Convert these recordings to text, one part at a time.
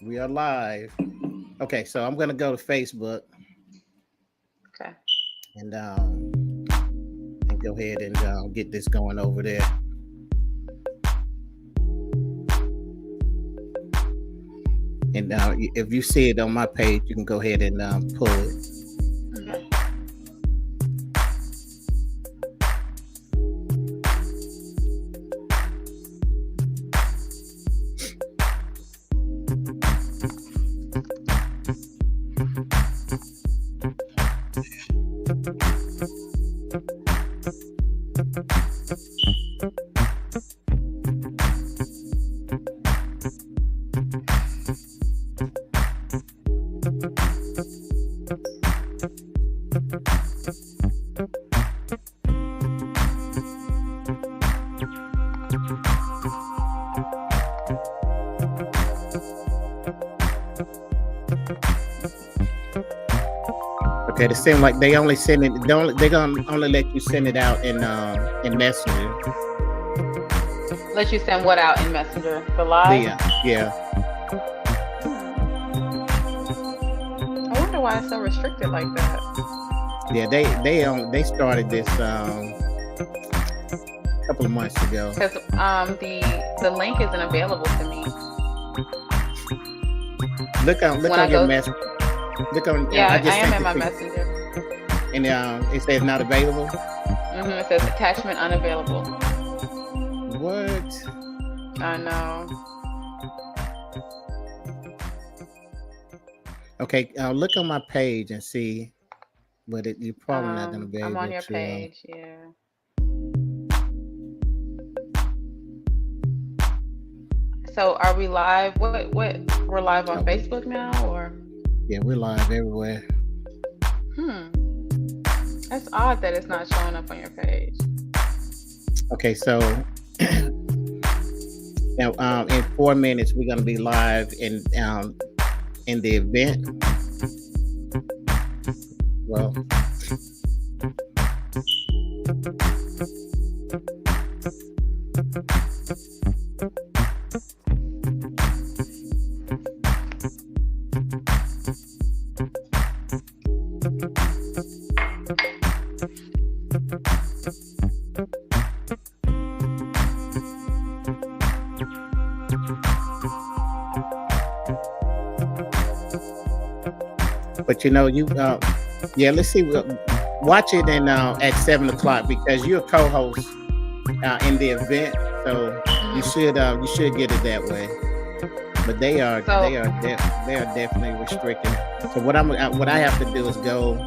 We are live. Okay, so I'm gonna go to Facebook Okay. and go ahead and get this going over there. And if you see it on my page, you can go ahead and pull it. Okay. Okay, it seems like they only send it. They're gonna only let you send it out in Messenger. Let you send what out in Messenger? The live? Yeah. I wonder why it's so restricted like that. Yeah, they started this a couple of months ago. Because the link isn't available to me. Look on your message. Look on. Yeah, I am in my Messenger. And it says not available. It says attachment unavailable. What? I know. Okay, look on my page and see, but you're probably not going to be able to. I'm on your page, yeah. So are we live? What? We're live on Facebook now, or? Yeah, we're live everywhere. That's odd that it's not showing up on your page. Okay, so now in 4 minutes we're gonna be live in the event. Well, but let's see. Watch it at 7:00 because you're a co-host in the event, so you should get it that way. But they are definitely restricted. So what I have to do is go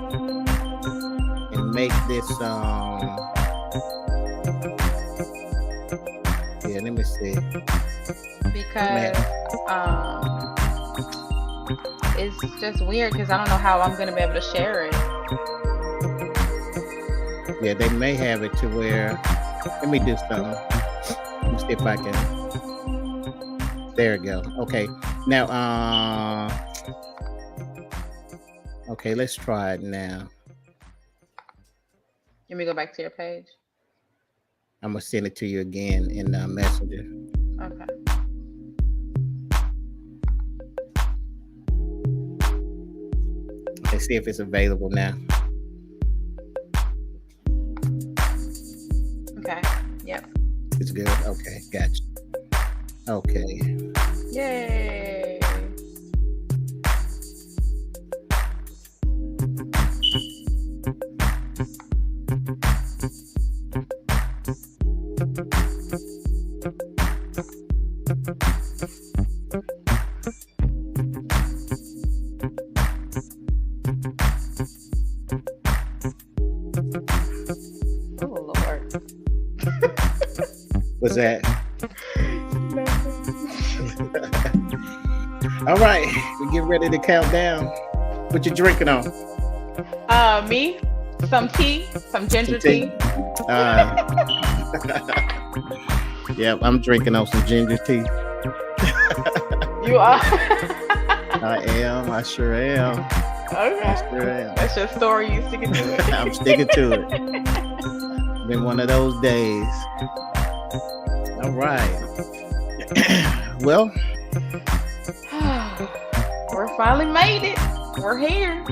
and make this. Yeah, let me see. Because it's just weird because I don't know how I'm gonna be able to share it. Yeah, they may have it to where. Let me do something. Let me see if I can. There we go. Okay. Now, okay, let's try it now. Let me go back to your page. I'm gonna send it to you again in Messenger. Okay. Let's see if it's available now. Okay. Yep. It's good. Okay, gotcha. Okay. Yay. Oh Lord. What's that? All right, we get ready to count down. What you drinking on? Me? Some tea, some ginger tea. Yeah, I'm drinking on some ginger tea. You are? I am. I sure am. Okay. I sure am. That's your story. You sticking to it? I'm sticking to it. Been one of those days. All right. Well, We're finally made it. We're here.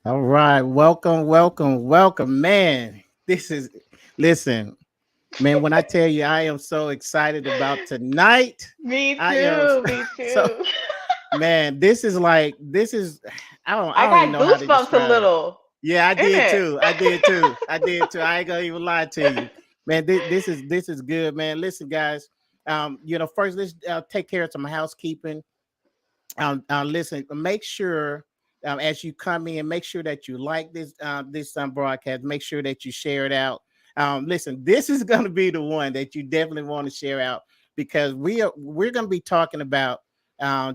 All right, welcome, welcome, welcome, man. This is listen, man. When I tell you, I am so excited about tonight. Me I am too. Me so too. man. This is. I I don't even got know how to goosebumps a describe it. little Yeah, I in did it. too. I did too. I did too. I ain't gonna even lie to you, man. This is good, man. Listen, guys. First let's take care of some housekeeping. Listen, make sure as you come in, make sure that you like this broadcast. Make sure that you share it out. Listen, this is going to be the one that you definitely want to share out because we're going to be talking about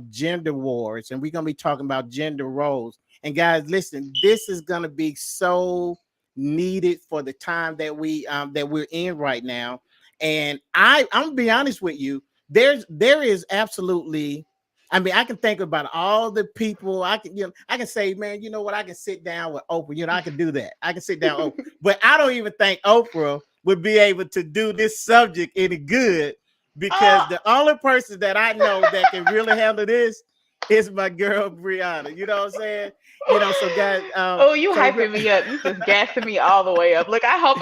gender wars and we're going to be talking about gender roles. And guys, listen, this is going to be so needed for the time that we're in right now. And I'm gonna be honest with you. There is absolutely I mean, I can think about all the people. I can say, man, you know what? I can sit down with Oprah. I can do that. I can sit down with Oprah. But I don't even think Oprah would be able to do this subject any good because Oh. the only person that I know that can really handle this is my girl Brianna. You know what I'm saying? So guys, Oh, you so hyping me up. You just gassing me all the way up. Look, I hope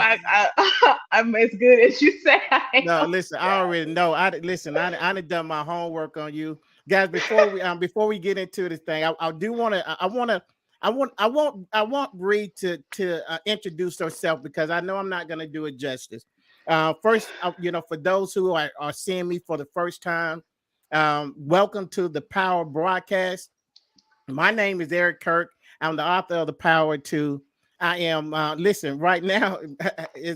I'm as good as you say I no, am. listen, I already know. I done done my homework on you guys. Before we get into this thing, I do want to. I want Bree to introduce herself because I know I'm not going to do it justice. First, for those who are seeing me for the first time, welcome to the Power Broadcast. My name is Eric Kirk. I'm the author of The Power to. I am listen right now.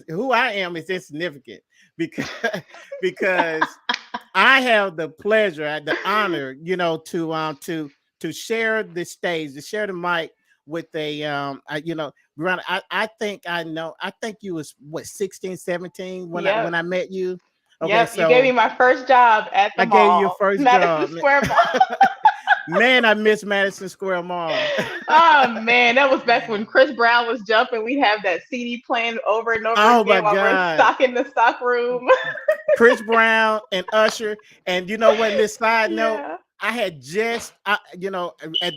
Who I am is insignificant because because I have the pleasure, the honor, to share the stage, to share the mic with Brianna, I think I know. I think you was what 16, 17 when I Yep. when I met you. Okay, Yep. You gave me so my first job at the I gave you your mall, first Madison job. Square Mall. Man, I miss Madison Square Mall. Oh man, that was back when Chris Brown was jumping. We'd have that CD playing over and over Oh my again while we're God. in the stock room. Chris Brown and Usher. And you know what? This side note, Yeah. I had just, at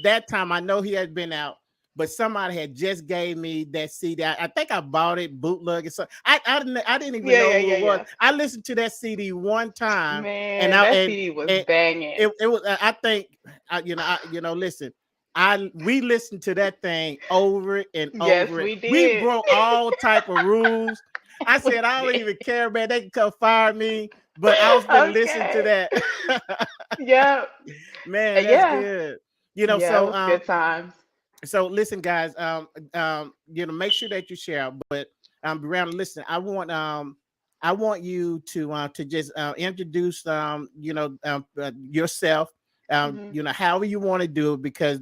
that time, I know he had been out, but somebody had just gave me that CD. I think I bought it bootleg. So I didn't even Yeah, know yeah, who yeah, it was. yeah. I listened to that CD one time, and Man, I that and, CD was and banging. it was. I think listen. We listened to that thing over and Yes, over it. we We did. broke all type of rules. I We said, I don't did. even care, man. They can come fire me, but I was gonna listen to Okay. that. Yep. Man, that's Yeah. good. Yeah, it So was good times. listen, guys, make sure that you share. But Brianna, listen, I want you to just introduce yourself. Mhm. However you want to do it, because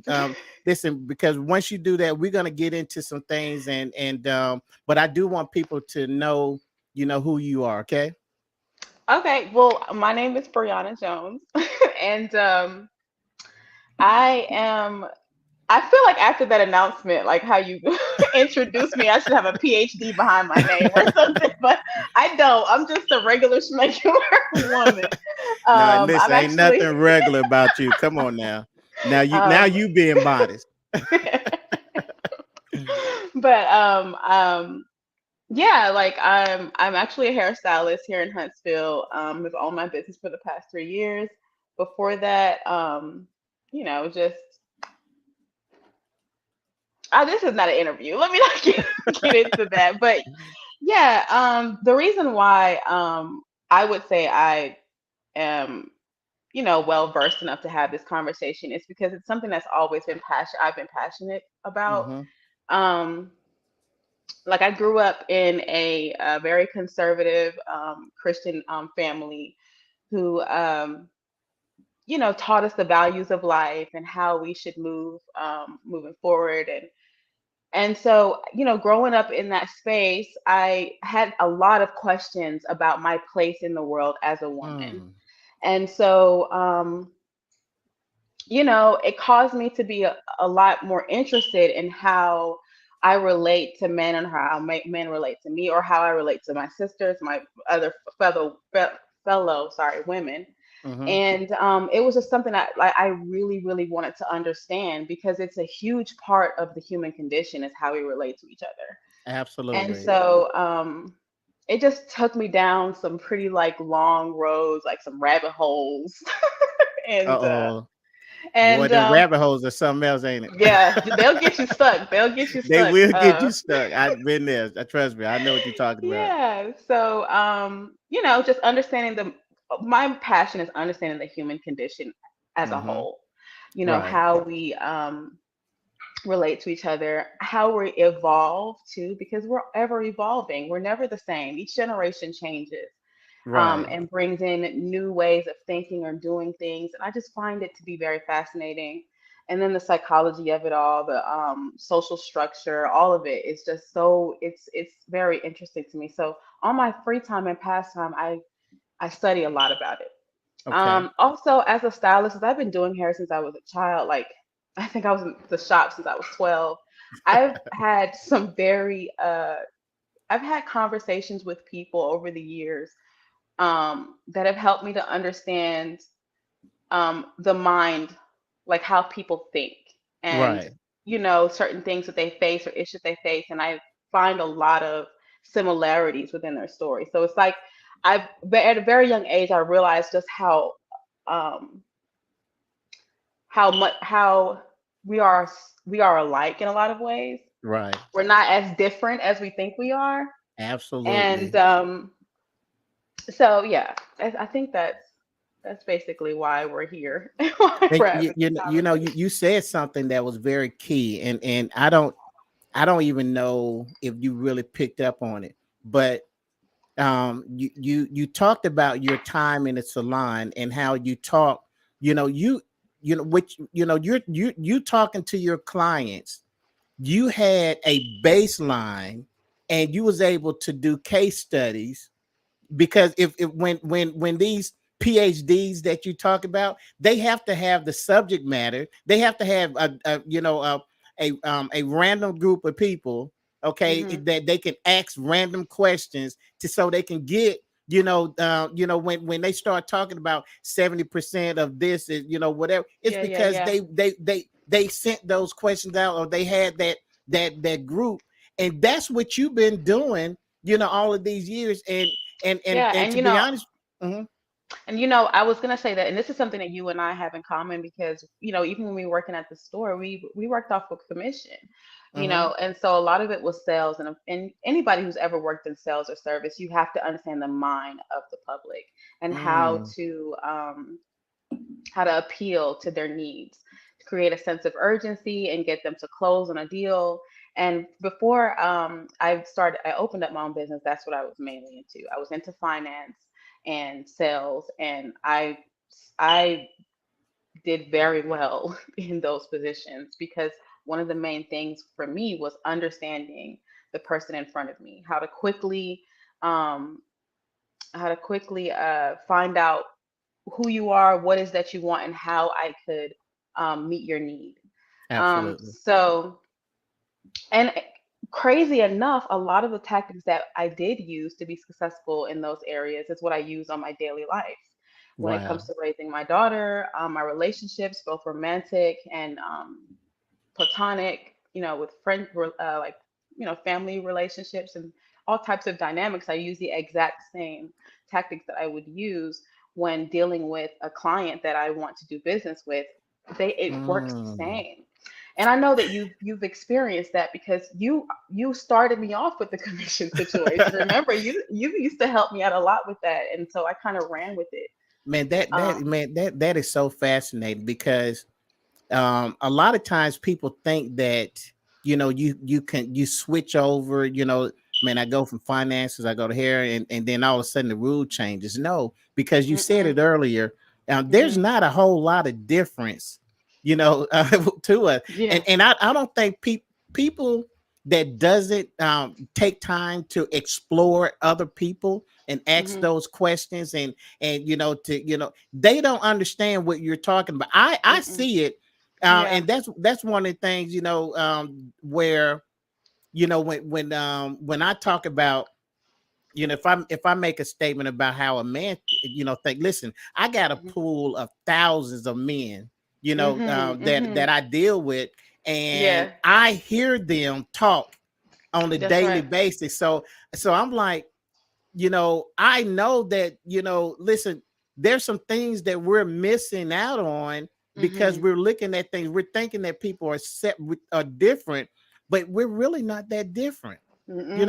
listen, because once you do that, we're gonna get into some things, but I do want people to know, who you are. Okay. Okay, well, my name is Brianna Jones, and I am. I feel like after that announcement, like how you introduced me, I should have a PhD behind my name or something, but I don't. I'm just a regular schmegular woman. No, I'm listen, ain't actually, nothing regular about you. Come on now. um, You being modest. but yeah, like I'm actually a hairstylist here in Huntsville. I've owned my business for the past 3 years. Before that, just this is not an interview. Let me not get into that. But yeah, the reason why I would say I am, well versed enough to have this conversation is because it's something that's always been I've been passionate about. Hmm. Um, like I grew up in a very conservative Christian family who taught us the values of life and how we should move moving forward. And so, growing up in that space, I had a lot of questions about my place in the world as a woman. Mm. And so, it caused me to be a lot more interested in how I relate to men and how men relate to me, or how I relate to my sisters, my other fellow women. Hmm. And it was just something that, like, I really, really wanted to understand, because it's a huge part of the human condition is how we relate to each other. And Absolutely. so it just took me down some pretty like long roads, like some rabbit holes. and uh, Uh-oh. Boy, and them rabbit holes are something else, ain't it? yeah, they'll get you stuck. They'll get you They stuck. will get you stuck. I've been there. Trust me. I know what you're talking about. Yeah. So, just understanding my passion is understanding the human condition as a Hmm. whole. Right. How we relate to each other, how we evolve too, because we're ever evolving. We're never the same. Each generation changes, Right. and brings in new ways of thinking or doing things. And I just find it to be very fascinating. And then the psychology of it all, the social structure, all of it is just so it's very interesting to me. So on my free time and pastime, I study a lot about it. Okay. Also, as a stylist, 'cause I've been doing hair since I was a child. Like, I think I was in the shop since I was 12. I've had some very I've had conversations with people over the years that have helped me to understand the mind, like how people think, and Right. certain things that they face or issues they face, and I find a lot of similarities within their story. So it's like at a very young age I realized just um, how we are alike in a lot of ways. Right. We're not as different as we think we are, and Absolutely. so yeah, I think that's basically why we're here. Why And we're having this conversation. you said something that was very key, and I don't even know if you really picked up on it, but you talked about your time in the salon and how you talk, you know, you which you talking to your clients. You had a baseline and you was able to do case studies, because if when these PhDs that you talk about, they have to have the subject matter. They have to have a random group of people, okay, Hmm. that they can ask random questions to, so they can get, when they start talking about 70% of this is, whatever, it's Yeah, yeah, because yeah, they sent those questions out, or they had that group. And that's what you've been doing, all of these years. And yeah. to be honest. Mhm. I was gonna say that, and this is something that you and I have in common, because even when we were working at the store, we worked off of commission, Mhm. and so a lot of it was sales, and anybody who's ever worked in sales or service, you have to understand the mind of the public and Mm. how to appeal to their needs, to create a sense of urgency and get them to close on a deal. And before I opened up my own business. That's what I was mainly into. I was into finance and sales, and I did very well in those positions, because one of the main things for me was understanding the person in front of me, um, how to quickly find out who you are, what is that you want, and how I could meet your need. Absolutely. So, and crazy enough, a lot of the tactics that I did use to be successful in those areas is what I use on my daily life when it comes Wow. to raising my daughter, my relationships, both romantic and platonic, with friend, like, family relationships and all types of dynamics. I use the exact same tactics that I would use when dealing with a client that I want to do business with. It works the Mm. same. And I know that you've experienced that, because you started me off with the commission situation. Remember, you used to help me out a lot with that, and so I kind of ran with it. Man, that Um, man, that is so fascinating, because a lot of times people think that, you switch over, man, I go from finances, I go to hair, and then all of a sudden the rule changes. No, because you said mm-mm, it earlier. There's Mhm. not a whole lot of difference, to us. Yeah. And I don't think people that doesn't take time to explore other people and ask Mhm. those questions, and they don't understand what you're talking about. I Mm-mm. see it, Yeah. and that's one of the things, where when I talk about, if I make a statement about how a man, think, listen, I got a Mhm. pool of thousands of men, Mhm. that Mhm. I deal with, and Yeah. I hear them talk on a That's daily right. basis. So I'm like, I know that, listen, there's some things that we're missing out on because Mhm. we're looking at things, we're thinking that people are different, but we're really not that different. Mm-mm.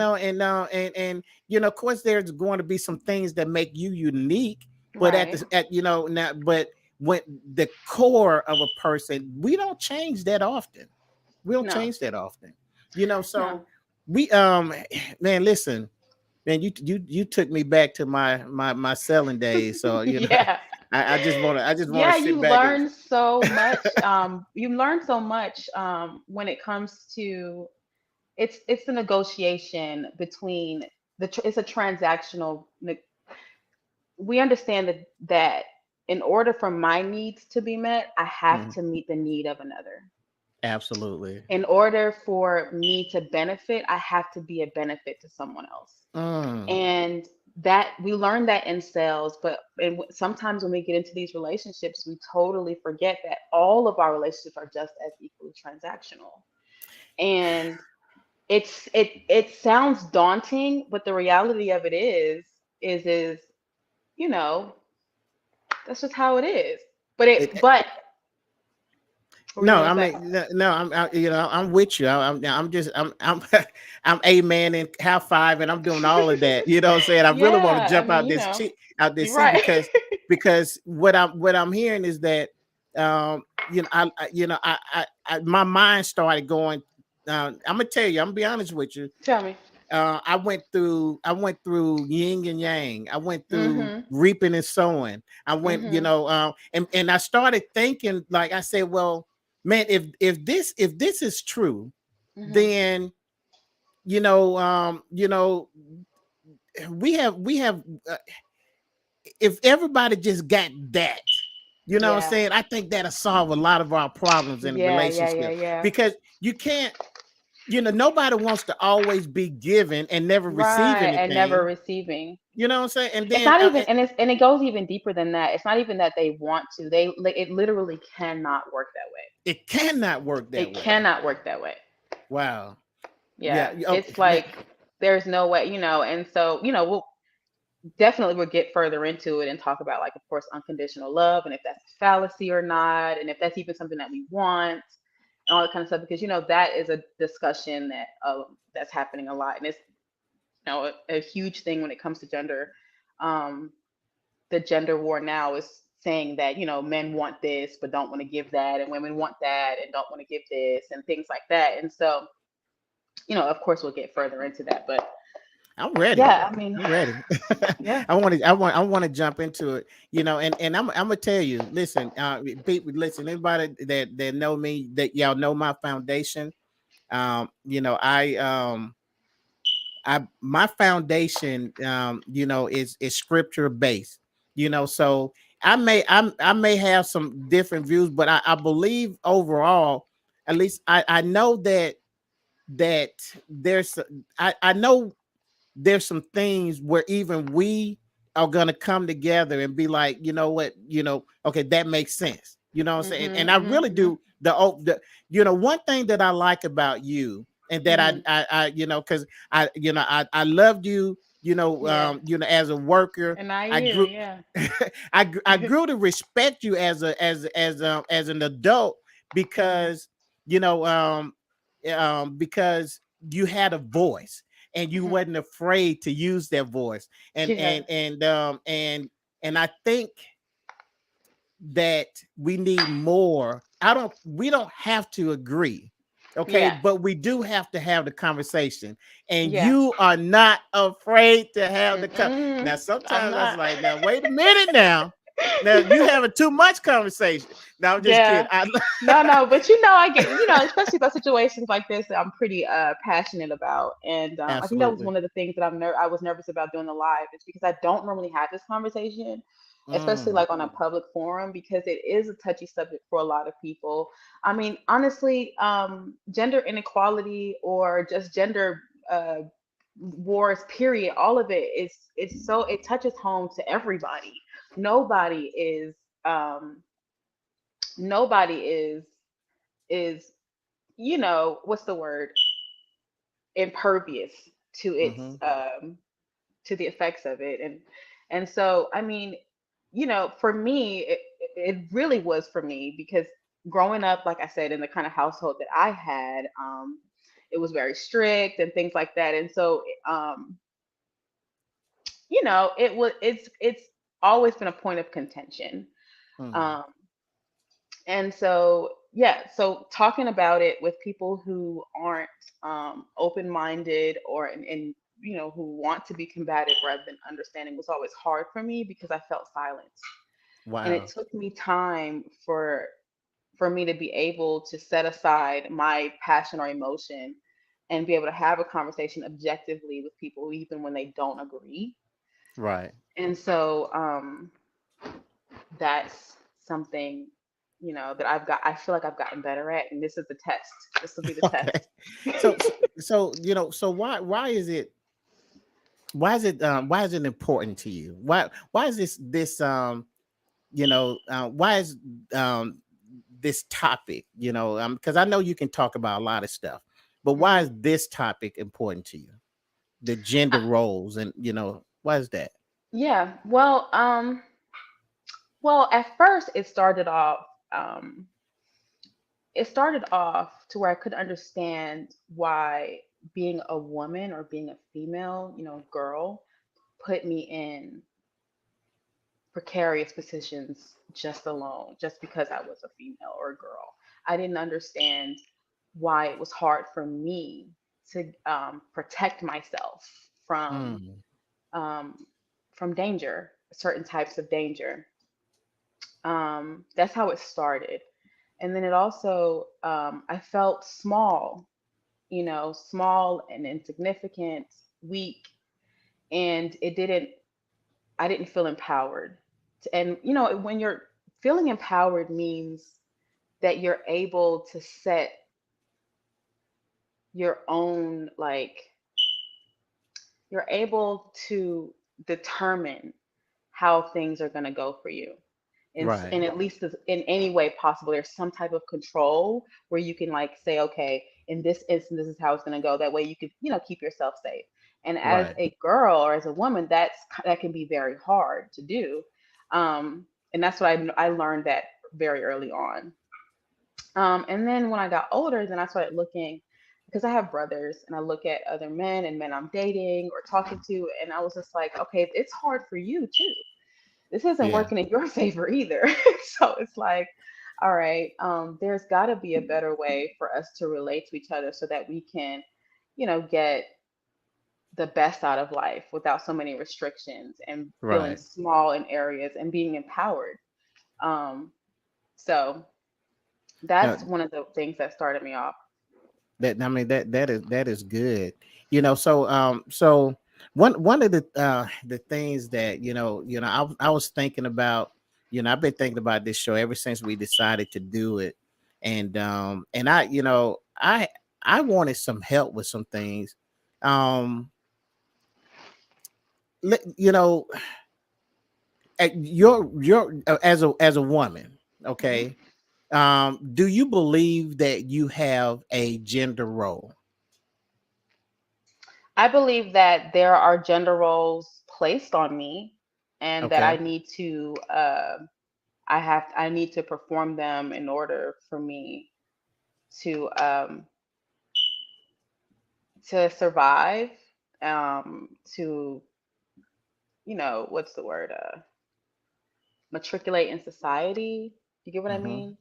Of course there's going to be some things that make you unique, but at Right. this at now, but when the core of a person, we don't change that often. We don't No. change that often. No. So we man, listen, man, you took me back to my selling days. So Yeah. I just want to Yeah, sit you back and learn so much. You learn so much when it comes to it's a negotiation between it's a transactional. We understand that in order for my needs to be met, I have Mhm. to meet the need of another. Absolutely. In order for me to benefit, I have to be a benefit to someone else. Mm. And that we learn that in sales, but sometimes when we get into these relationships, we totally forget that all of our relationships are just as equally transactional. And it sounds daunting, but the reality of it is you know that's just how it is. But what were you No, gonna I say? mean, no, I'm with you. I'm just, I'm a man in half five, and I'm doing all of that. You know what I'm saying? I really want to Yeah, I jump mean, out this you're seat, right. because what I'm hearing is that, my mind started going. I'm gonna tell you, I'm gonna be honest with you. Tell me. I went through yin and yang. I went through Mhm. reaping and sowing. I went, Mhm. and I started thinking, like I said, well, man, if this is true, Mhm. then you know, um, you know, we have if everybody just got that, what I'm Yeah. saying, I think that'll solve a lot of our problems in a Yeah. Yeah. Yeah. relationship, Yeah. because you can't, nobody wants to always be given and never receive Right. And never anything. receiving. You know what I'm saying? And It's then not even, and it goes even deeper than that. It's not even that they want to. It literally cannot work that way. it cannot work that It way. cannot work that way. Wow. Yeah. Yeah. Okay, It's man. like there's no way, and so, we'll get further into it and talk about, like, of course, unconditional love, and if that's a fallacy or not, and if that's even something that we want, and all that kind of stuff, because that is a discussion that's happening a lot, and it's a huge thing when it comes to gender. Um, the gender war now is saying that men want this but don't want to give that, and women want that and don't want to give this, and things like that. And so, of course, we'll get further into that, but I'm ready. yeah, I mean, I'm ready. yeah. I want to jump into it. And I'm gonna tell you. Listen, people, listen. Anybody that know me, that y'all know my foundation. I my foundation, is scripture based. So I may have some different views, but I believe overall, at least I know that there's I know there's some things where even we are gonna come together and be like, you know what, okay, that makes sense. You know what I'm saying? And Mhm. I Mhm. really Mhm. do one thing that I like about you, and that Mhm. because I loved you, Yeah. as a worker. And I I you, grew yeah. I grew to respect you as an adult, Mhm. because because you had a voice, and you Mhm. wasn't afraid to use that voice, and Yeah. I think that we need more. We don't have to agree, okay, Yeah. but we do have to have the conversation, and Yeah. you are not afraid to have the Mm-mm. now I'm sometimes I was not. like, now wait a minute now. Now you having too much conversation. No, I'm just kidding. Yeah. No, but I get, especially about situations like this that I'm pretty passionate about. And I think that was Absolutely. one of the things that I was nervous about doing the live is because I don't normally have this conversation, especially Mm, like on a public forum, because it is a touchy subject for a lot of people. I mean, honestly, gender inequality or just gender wars, period, all of it is it touches home to everybody. Nobody is um nobody is what's the word, impervious to its mm-hmm. to the effects of it. And so I mean, for me it really was for me because growing up, like I said, in the kind of household that I had, it was very strict and things like that. And so it's always been a point of contention. Mm, um and so yeah, so talking about it with people who aren't open-minded or and who want to be combative rather than understanding was always hard for me because I felt silenced. And it wow. took me time for me to be able to set aside my passion or emotion and be able to have a conversation objectively with people even when they don't agree. Right. And so that's something that I feel like I've gotten better at, and this is the test. This will be the Okay. test. So so why is it important to you? Why is this why is um this topic, because I know you can talk about a lot of stuff, but why Mhm. is this topic important to you? The gender roles, and why is that? Yeah, well, at first um it started off to where I could understand why being a woman or being a female, girl, put me in precarious positions just alone, just because I was a female or a girl. I didn't understand why it was hard for me to protect myself Mm, um, from danger, certain types of danger. That's how it started. And then it also, I felt small, small and insignificant, weak, and I didn't feel empowered. And when you're feeling empowered means that you're able to set your own, like, you're able to determine how things are going to go for you. right. And at least in any way possible, there's some type of control where you can like say, okay, in this instance, this is how it's going to go. That way you could, keep yourself safe. And as Right. a girl or as a woman, that can be very hard to do. And that's what I learned that very early on. And then when I got older, then I started looking, because I have brothers, and I look at other men and men I'm dating or talking to, and I was just like, okay, it's hard for you too. This isn't Yeah. working in your favor either. So it's like, all right, there's got to be a better way for us to relate to each other so that we can, get the best out of life without so many restrictions and feeling Right. small in areas and being empowered. Um, so Now, that's one of the things that started me off. that I mean that is good. So one of the things that I was thinking about, I've been thinking about this show ever since we decided to do it. And I wanted some help with some things. Um you know as a woman, Mhm. okay, do you believe that you have a gender role? I believe that there are gender roles placed on me, and that Okay. I need to perform them in order for me to survive, to what's the word, matriculate in society. You get what I Hmm. mean?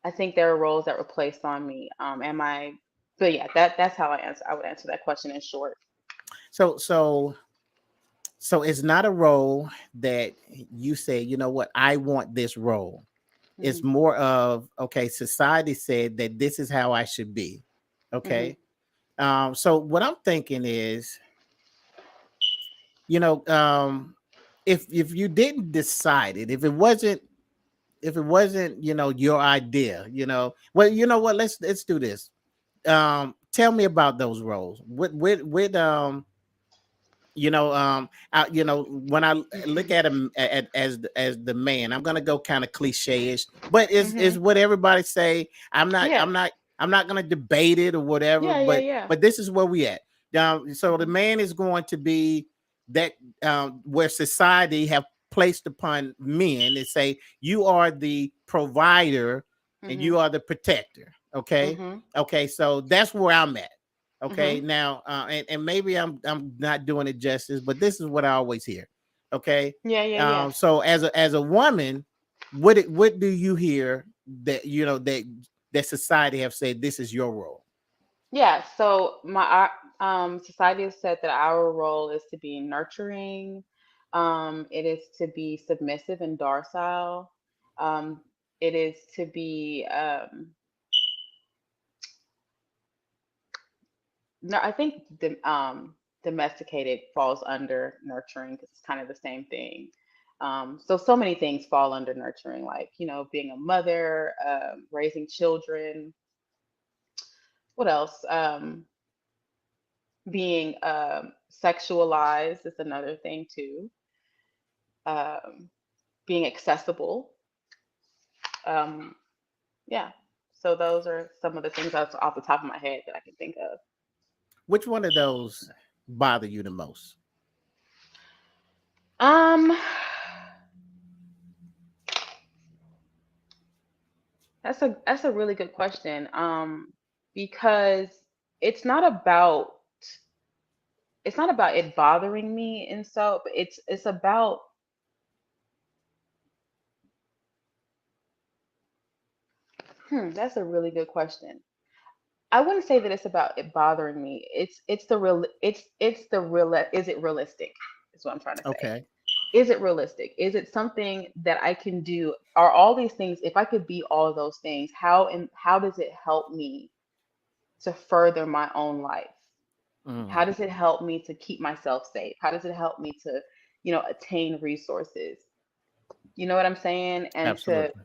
I think there are roles that were placed on me. Am I? But yeah, that's how I would answer that question in short. So So it's not a role that you say, you know what, I want this role. It's Mhm. more of, okay, society said that this is how I should be. Mhm. Okay. So what I'm thinking is, you know, if you didn't decide it, if it wasn't, you know, your idea, you know, well, you know what, let's do this. Tell me about those roles. With you know, when I look at him as the man, I'm gonna go kind of cliche-ish, but is Mhm. what everybody say. Yeah. I'm not gonna debate it or whatever, Yeah. Yeah. Yeah. but this is where we at. So the Mhm. man is going to be that, where society have placed upon men and say you are the provider and you Mhm. are the protector. Okay, Mhm. okay, so that's where I'm at. Okay, Mhm. now and maybe I'm not doing it justice, but this is what I always hear. Okay, Yeah. Yeah. Yeah. so as a woman, what do you hear that, you know, that society have said this is your role? Yeah. So society has said that our role is to be nurturing. It is to be submissive and docile. Um, it is to be no, I think domesticated falls under nurturing because it's kind of the same thing. So many things fall under nurturing, like being a mother, raising children. What else? Being sexualized is another thing too. Um, Being accessible. Um, yeah. So those are some of the things that's off the top of my head that I can think of. Which one of those bother you the most? Um, that's a really good question. Because it's not about it's not about it bothering me, and so but it's about that's a really good question. I wouldn't say that it's about it bothering me. It's the real is it realistic? Is what I'm trying to say. Okay. Is it realistic? Is it something that I can do? Are all these things, if I could be all of those things, how does it help me to further my own life? How Mm, does it help me to keep myself safe? How does it help me to, attain resources? You know what I'm saying? And to absolutely.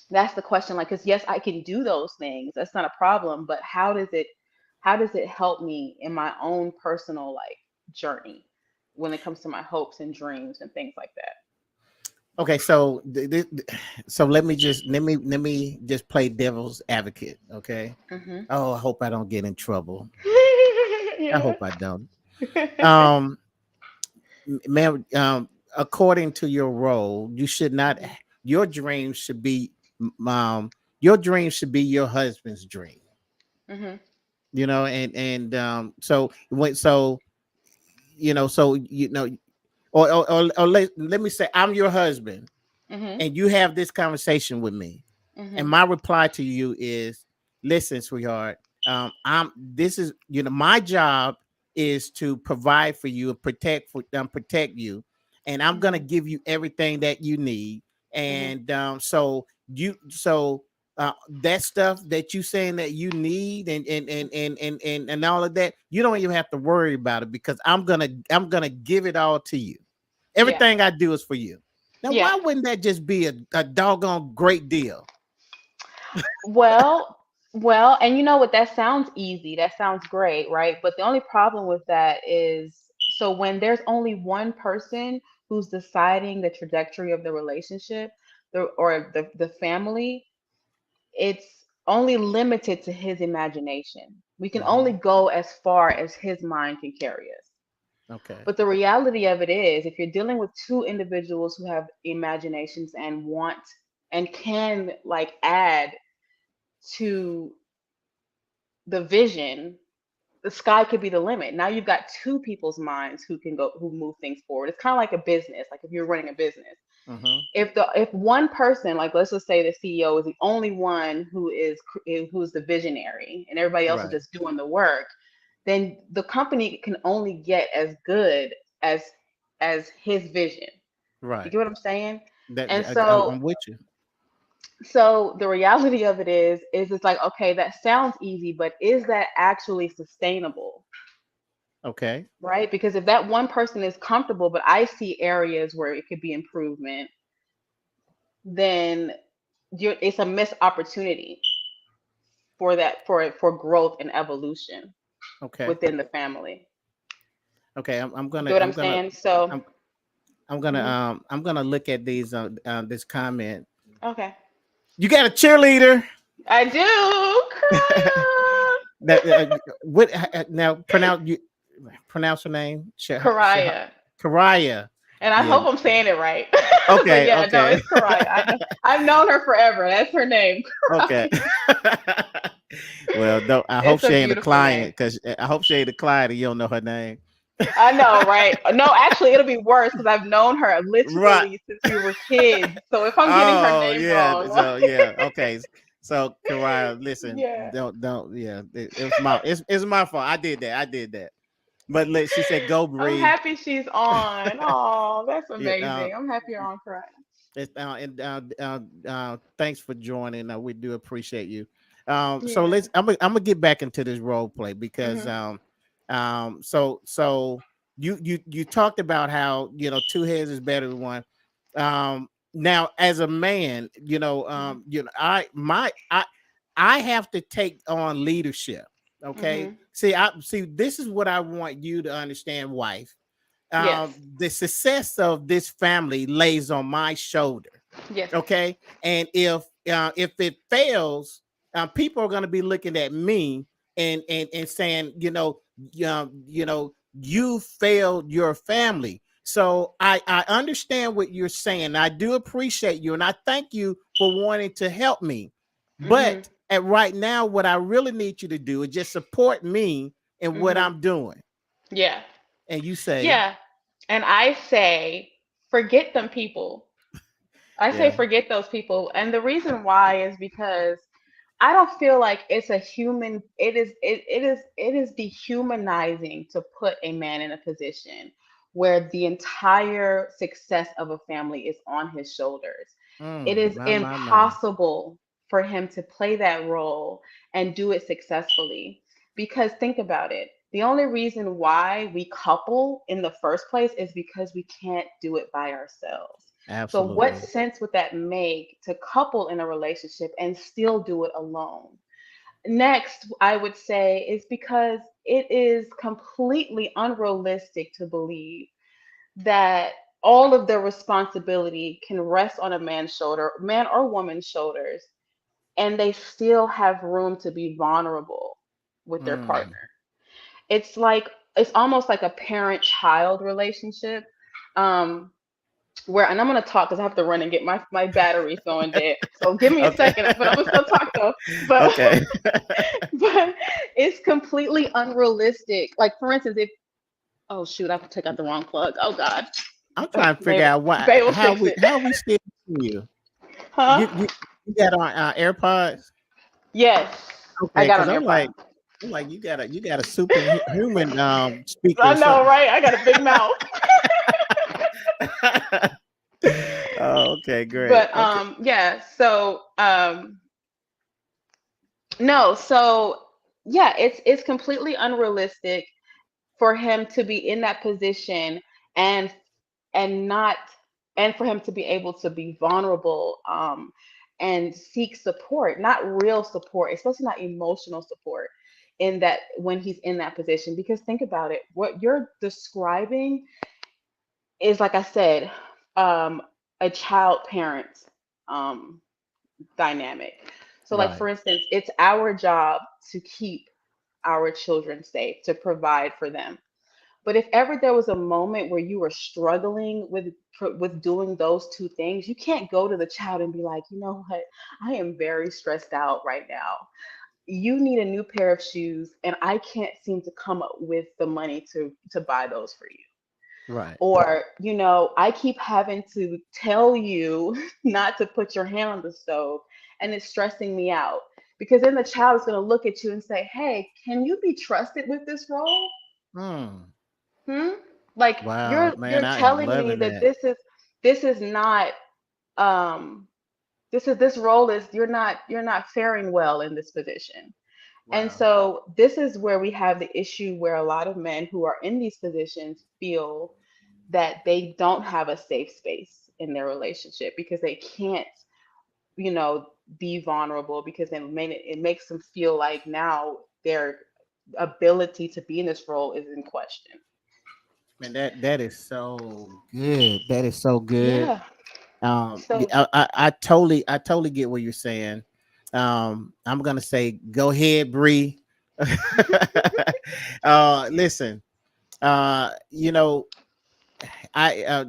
that's the question, like, because yes, I can do those things. That's not a problem, but how does it help me in my own personal like journey when it comes to my hopes and dreams and things like that? Okay, so so let me just play devil's advocate. Okay. Hmm. Oh, I hope I don't get in trouble. I Yeah. hope I don't. Um, ma'am, according to your role, you should not. Hmm. Your dreams should be, your dreams should be your husband's dream. Hmm. You know, so when so you know so you know or let me say I'm your husband Hmm. and you have this conversation with me, and Hmm. my reply to you is, listen, sweetheart, I'm this is, you know, my job is to provide for you and protect you, and I'm gonna Hmm. give you everything that you need. Hmm. And that stuff that you saying that you need and all of that, you don't even have to worry about it because I'm gonna give it all to you. Yeah. Everything I do is for you. Now, Yeah. why wouldn't that just be a doggone great deal? Well, well, and you know what? That sounds easy. That sounds great, right? But the only problem with that is so when there's only one person who's deciding the trajectory of the relationship, or the family, it's only limited to his imagination. We can only Hmm. go as far as his mind can carry us. Okay. But the reality of it is, if you're dealing with two individuals who have imaginations and want and can like add to the vision, the sky could be the limit. Now you've got two people's minds who move things forward. It's kind of like a business, like if you're running a business. Hmm. If one person, like let's just say the CEO is the only one who's the visionary and everybody else is Right. just doing the work, then the company can only get as good as as his vision. You Right. get what I'm saying? That And I'm so with you. the reality of it is it's like, okay, that sounds easy, but is that actually sustainable? Okay. Right? Because if that one person is comfortable, but I see areas where it could be improvement, then it's a missed opportunity for that for growth and evolution Okay. within the family. Okay. You get what I'm saying? So, I'm mhm. I'm gonna look at these this comment. Okay. You got a cheerleader. I do. That what now pronounce her name? Karaya. Karaya. And I Yeah. hope I'm saying it right. But Okay. yeah, no, Okay. it's Karaya. I know. I've known her forever. That's her name. Okay. Karaya. Well, no, I hope It's she a ain't a beautiful client name. because I hope she ain't a client and you don't know her name. I know, right? No, actually, it'll be worse because I've known her Right. literally since we were kids. So if I'm getting her Oh name yeah. wrong, So yeah. Okay. So Karaya, listen, yeah, don't yeah. It's my fault. I did that. I did that. But she said go I'm Bree. happy she's on. Oh, that's Yeah. amazing. I'm happy you're on, Karaya. Thanks for joining. We do appreciate you. So Yeah. I'm gonna get back into this role play because Mhm. so you talked about how two heads is better than one. Now as a man, Mhm. I have to take on leadership. Okay, Mhm. see this is what I want you to understand, wife. Yes. The success of this family lays on my shoulder. Yes. Okay, and if it fails, people are going to be looking at me and saying, you failed your family. So I understand what you're saying. I do appreciate you, and I thank you for wanting to help me. Mhm. But at right now, what I really need you to do is just support me in what Mhm. I'm doing. Yeah. And you say, Yeah. And I say, forget them people. I say, yeah, forget those people. And the reason why is because I don't feel like it's a human. It is dehumanizing to put a man in a position where the entire success of a family is on his shoulders. It is my. impossible for him to play that role and do it successfully. Because think about it. The only reason why we couple in the first place is because we can't do it by ourselves. So, what Absolutely. sense would that make to couple in a relationship and still do it alone? Next, I would say is because it is completely unrealistic to believe that all of the responsibility can rest on a man's shoulder, man or woman's shoulders, and they still have room to be vulnerable with their Mm. partner. It's almost like a parent-child relationship. Um, and I'm gonna talk because I have to run and get my batteries going dead. So give me a Okay. second, but I'm gonna still talk though. But Okay. but it's completely unrealistic. Like for instance, if oh shoot, I have to take out the wrong plug. Oh God, I'm trying to figure babe, out why babe will fix it. how we still seeing you. Huh? You got on AirPods? Yes, I Okay, got because on AirPods. I'm like you got a superhuman speaker I or know, something. right? I got a big mouth. Oh, okay, great. But Okay. yeah. So no. So yeah, it's completely unrealistic for him to be in that position and not and for him to be able to be vulnerable and seek support, not real support, especially not emotional support in that when he's in that position. Because think about it, what you're describing is, like I said, um, a child parent um, dynamic. So like Right. for instance, it's our job to keep our children safe, to provide for them. But if ever there was a moment where you were struggling with doing those two things, you can't go to the child and be like, you know what, I am very stressed out right now. You need a new pair of shoes, and I can't seem to come up with the money to buy those for you. Right. Or, I keep having to tell you not to put your hand on the stove, and it's stressing me out. Because then the child is going to look at you and say, hey, can you be trusted with this role? Hmm. Hmm? Like Wow, you're man, I am telling me loving that that. this is not um this role is you're not faring well in this position. And Wow. so this is where we have the issue where a lot of men who are in these positions feel that they don't have a safe space in their relationship because they can't, you know, be vulnerable because it makes them feel like now their ability to be in this role is in question. Man, that is so good. That is so good. Yeah. So, I totally get what you're saying. I'm gonna say, go ahead, Bree. Listen, you know, I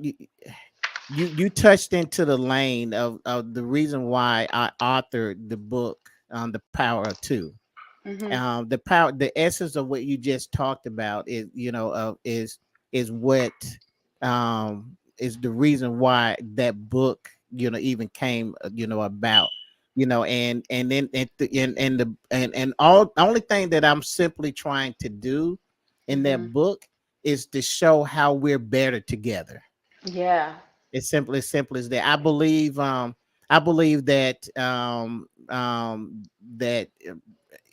you touched into the lane of the reason why I authored the book on the power of two. mhm, The essence of what you just talked about is, is what is the reason why that book, even came, about, and then and all the only thing that I'm simply trying to do in mhm. that book is to show how we're better together. Yeah. It's simple as that. I believe that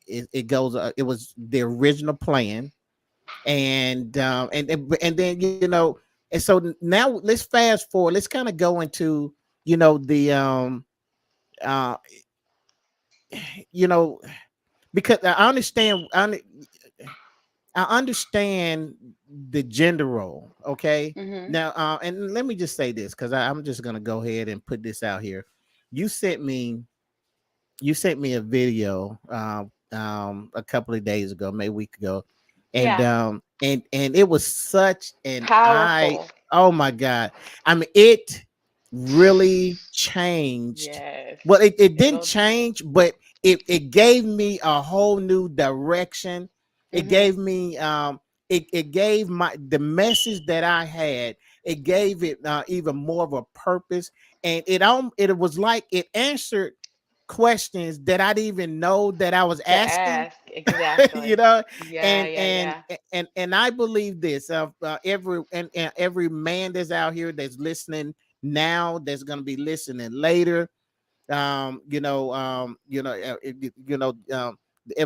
it goes, it was the original plan, and then, and so now let's fast forward, let's kind of go into, the uh you know because I understand the gender role, okay? Mhm. Now, and let me just say this, because I'm just gonna go ahead and put this out here. You sent me you sent me a video, a couple of days ago, maybe a week ago, and Yeah. it was such an eye. Powerful. Oh my god! I mean, it really changed. Yes. Well, it didn't It'll. change, but it gave me a whole new direction. It Mhm. gave me it gave the message that I had. It gave it even more of a purpose, and it was like it answered questions that I didn't even know that I was To asking. ask you exactly. know, Yeah. and Yeah. and Yeah. and I believe this of every man that's out here that's listening now, that's going to be listening later. Every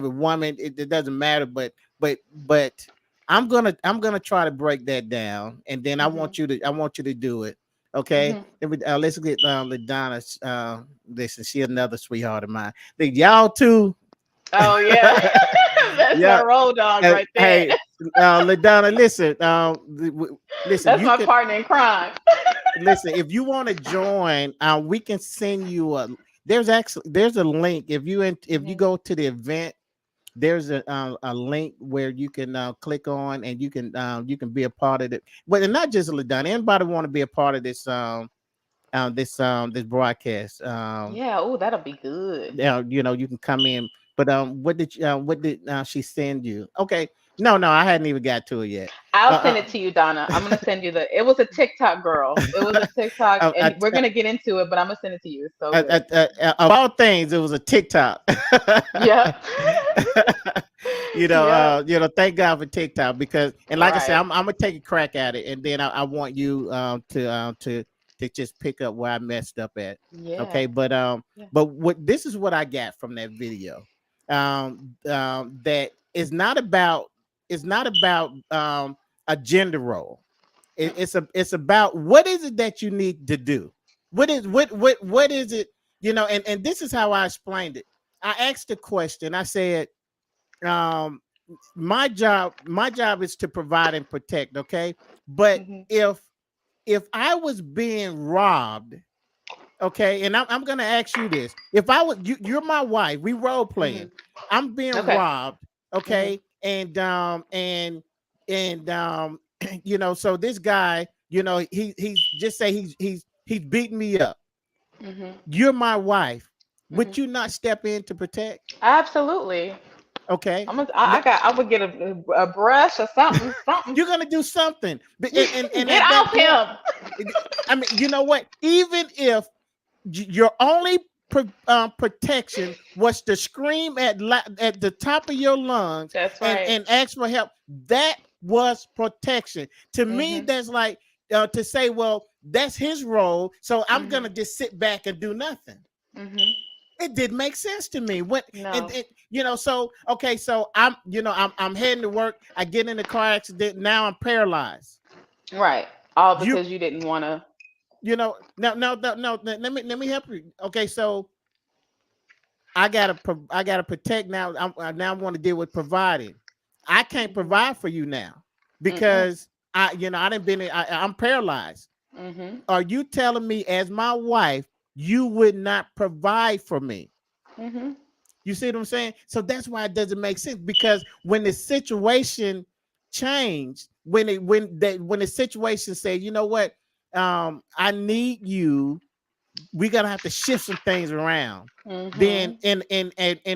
woman, it doesn't matter, but I'm gonna try to break that down, and then I Mhm. want you to I want you to do it. Okay, Mhm. let's get LaDonna. Listen, she another sweetheart of mine. Y'all too. Oh yeah. That's Yeah. my road dog right there. Hey, LaDonna, listen. Listen. That's You my can partner in crime. listen if you want to join. We can send you a. There's a link. If you Mhm. go to the event, there's a link where you can click on, and you can be a part of it. But and not just LaDonna. Anybody want to be a part of this broadcast? Yeah. Oh, that'll be good. You can come in. But what did she send you? Okay, no, I hadn't even got to it yet. I'll send Uh, it to you, Donna. I'm gonna send you the. It was a TikTok girl. It was a TikTok, uh, and we're gonna get into it. But I'm gonna send it to you. It's so good. of all things, it was a TikTok. Yep. Yep. Thank God for TikTok, because, and like I said, Right. I'm gonna take a crack at it, and then I want you to just pick up where I messed up at. Yeah. Okay, but Yeah. what this is what I got from that video. That is not about a gender role. It's about what is it that you need to do. What is it? And this is how I explained it. I asked the question. I said, um, my job is to provide and protect. Okay, but Mhm. if I was being robbed, okay, and I'm gonna ask you this: if I was you're my wife, we role playing. Mhm. I'm being Okay. robbed, Mhm. okay, and so this guy, he's just say he's beating me up. Mhm. You're my wife. Mhm. Would you not step in to protect? Absolutely. Okay, I'm gonna. I got. I would get a brush or something. Something. you're gonna do something. And Get at that off point, him. I mean, you know what? Even if your only protection was to scream at the top of your lungs That's and right. and ask for help, that was protection. To me, Mhm. that's like to say, well, that's his role, so I'm gonna Mhm. just sit back and do nothing. Mhm. It didn't make sense to me. When and No. it, so okay, so I'm heading to work. I get in a car accident. Now I'm paralyzed. Right. All You because you didn't want to. no, no. Let me help you. Okay, so I gotta protect now. Now I want to deal with providing. I can't Mhm. provide for you now Mm-mm. because I didn't been I'm paralyzed. Mhm. Are you telling me as my wife you would not provide for me? Mhm. You see what I'm saying? So that's why it doesn't make sense, because when the situation changed, when the situation said, you know what, I need you, we're gonna have to shift some things around. Then Mhm. in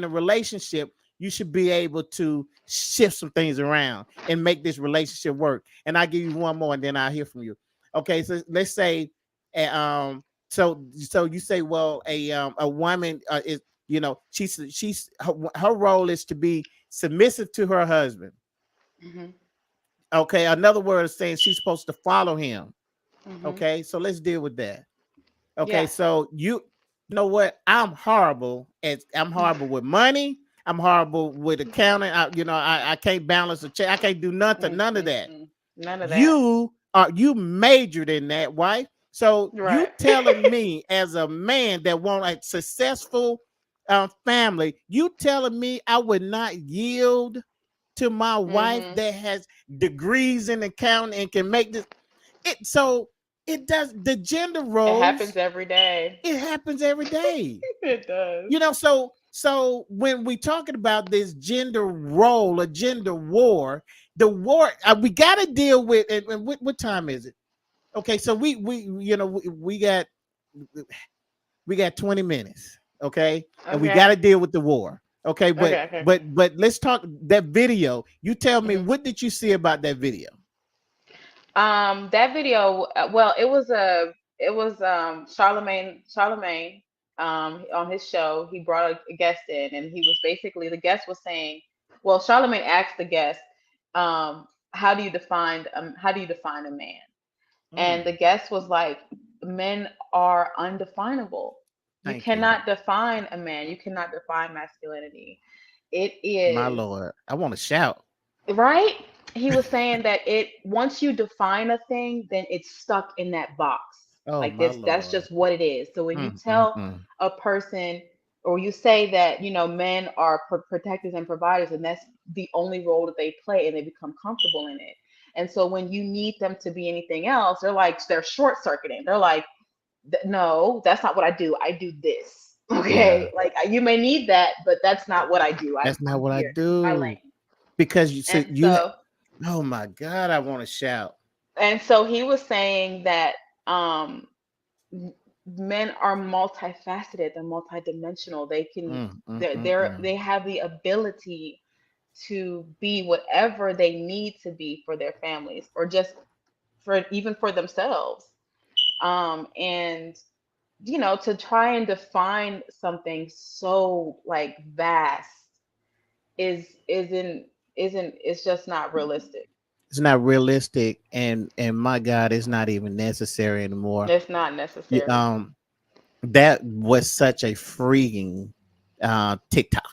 a relationship, you should be able to shift some things around and make this relationship work. And I'll give you one more, and then I'll hear from you. Okay, so let's say, so you say, well, a woman is, she's her role is to be submissive to her husband. Mhm. Okay, another word is saying she's supposed to follow him. Mhm. Okay, so let's deal with that. Okay, Yeah. so you know what? I'm horrible with money. I'm horrible with accounting. I can't balance a check. I can't do nothing, none of that. Mm-mm. None of that. You majored in that, wife. So you Right. telling me as a man that want a successful family, you telling me I would not yield to my wife Mhm. that has degrees in accounting and can make this so it does the gender It happens roles, every day. it happens every day. It does. So when we talking about this gender role or gender war, the war we got to deal with. And what time is it? Okay, so we got 20 minutes. Okay, and we got Okay. to deal with the war. Okay, but Okay. Okay. but Okay. but let's talk that video. You tell me, Mhm. what did you see about that video? That video, well, it was Charlemagne on his show. He brought a guest in, and he was basically the guest was saying, well, Charlemagne asked the guest, how do you define a man? And Mm, the guest was like, men are undefinable. You thank you, cannot define a man. You cannot define masculinity. It my is lord. I want to shout. right. He was saying that it once you define a thing, then it's stuck in that box. Oh Like my this, that's lord. just what it is. So when you Mm, mm, tell mm. a person or you say that, men are protectors and providers, and that's the only role that they play and they become comfortable in it. And so when you need them to be anything else, they're short circuiting. They're like, no, that's not what I do. I do this. Yeah, Okay. Like you may need that, but that's not what I do. I'm, that's not I'm what I here. This is my do. lane. Because you And said so oh my God, I want to shout. he was saying that um men are multifaceted, they're multidimensional. Mm, mm, They have the ability to be whatever they need to be for their families or just for even for themselves. And to try and define something so like vast is isn't it's just not realistic. it's not realistic, and my God, it's not even necessary anymore. It's not You, necessary. that was such a freeing TikTok.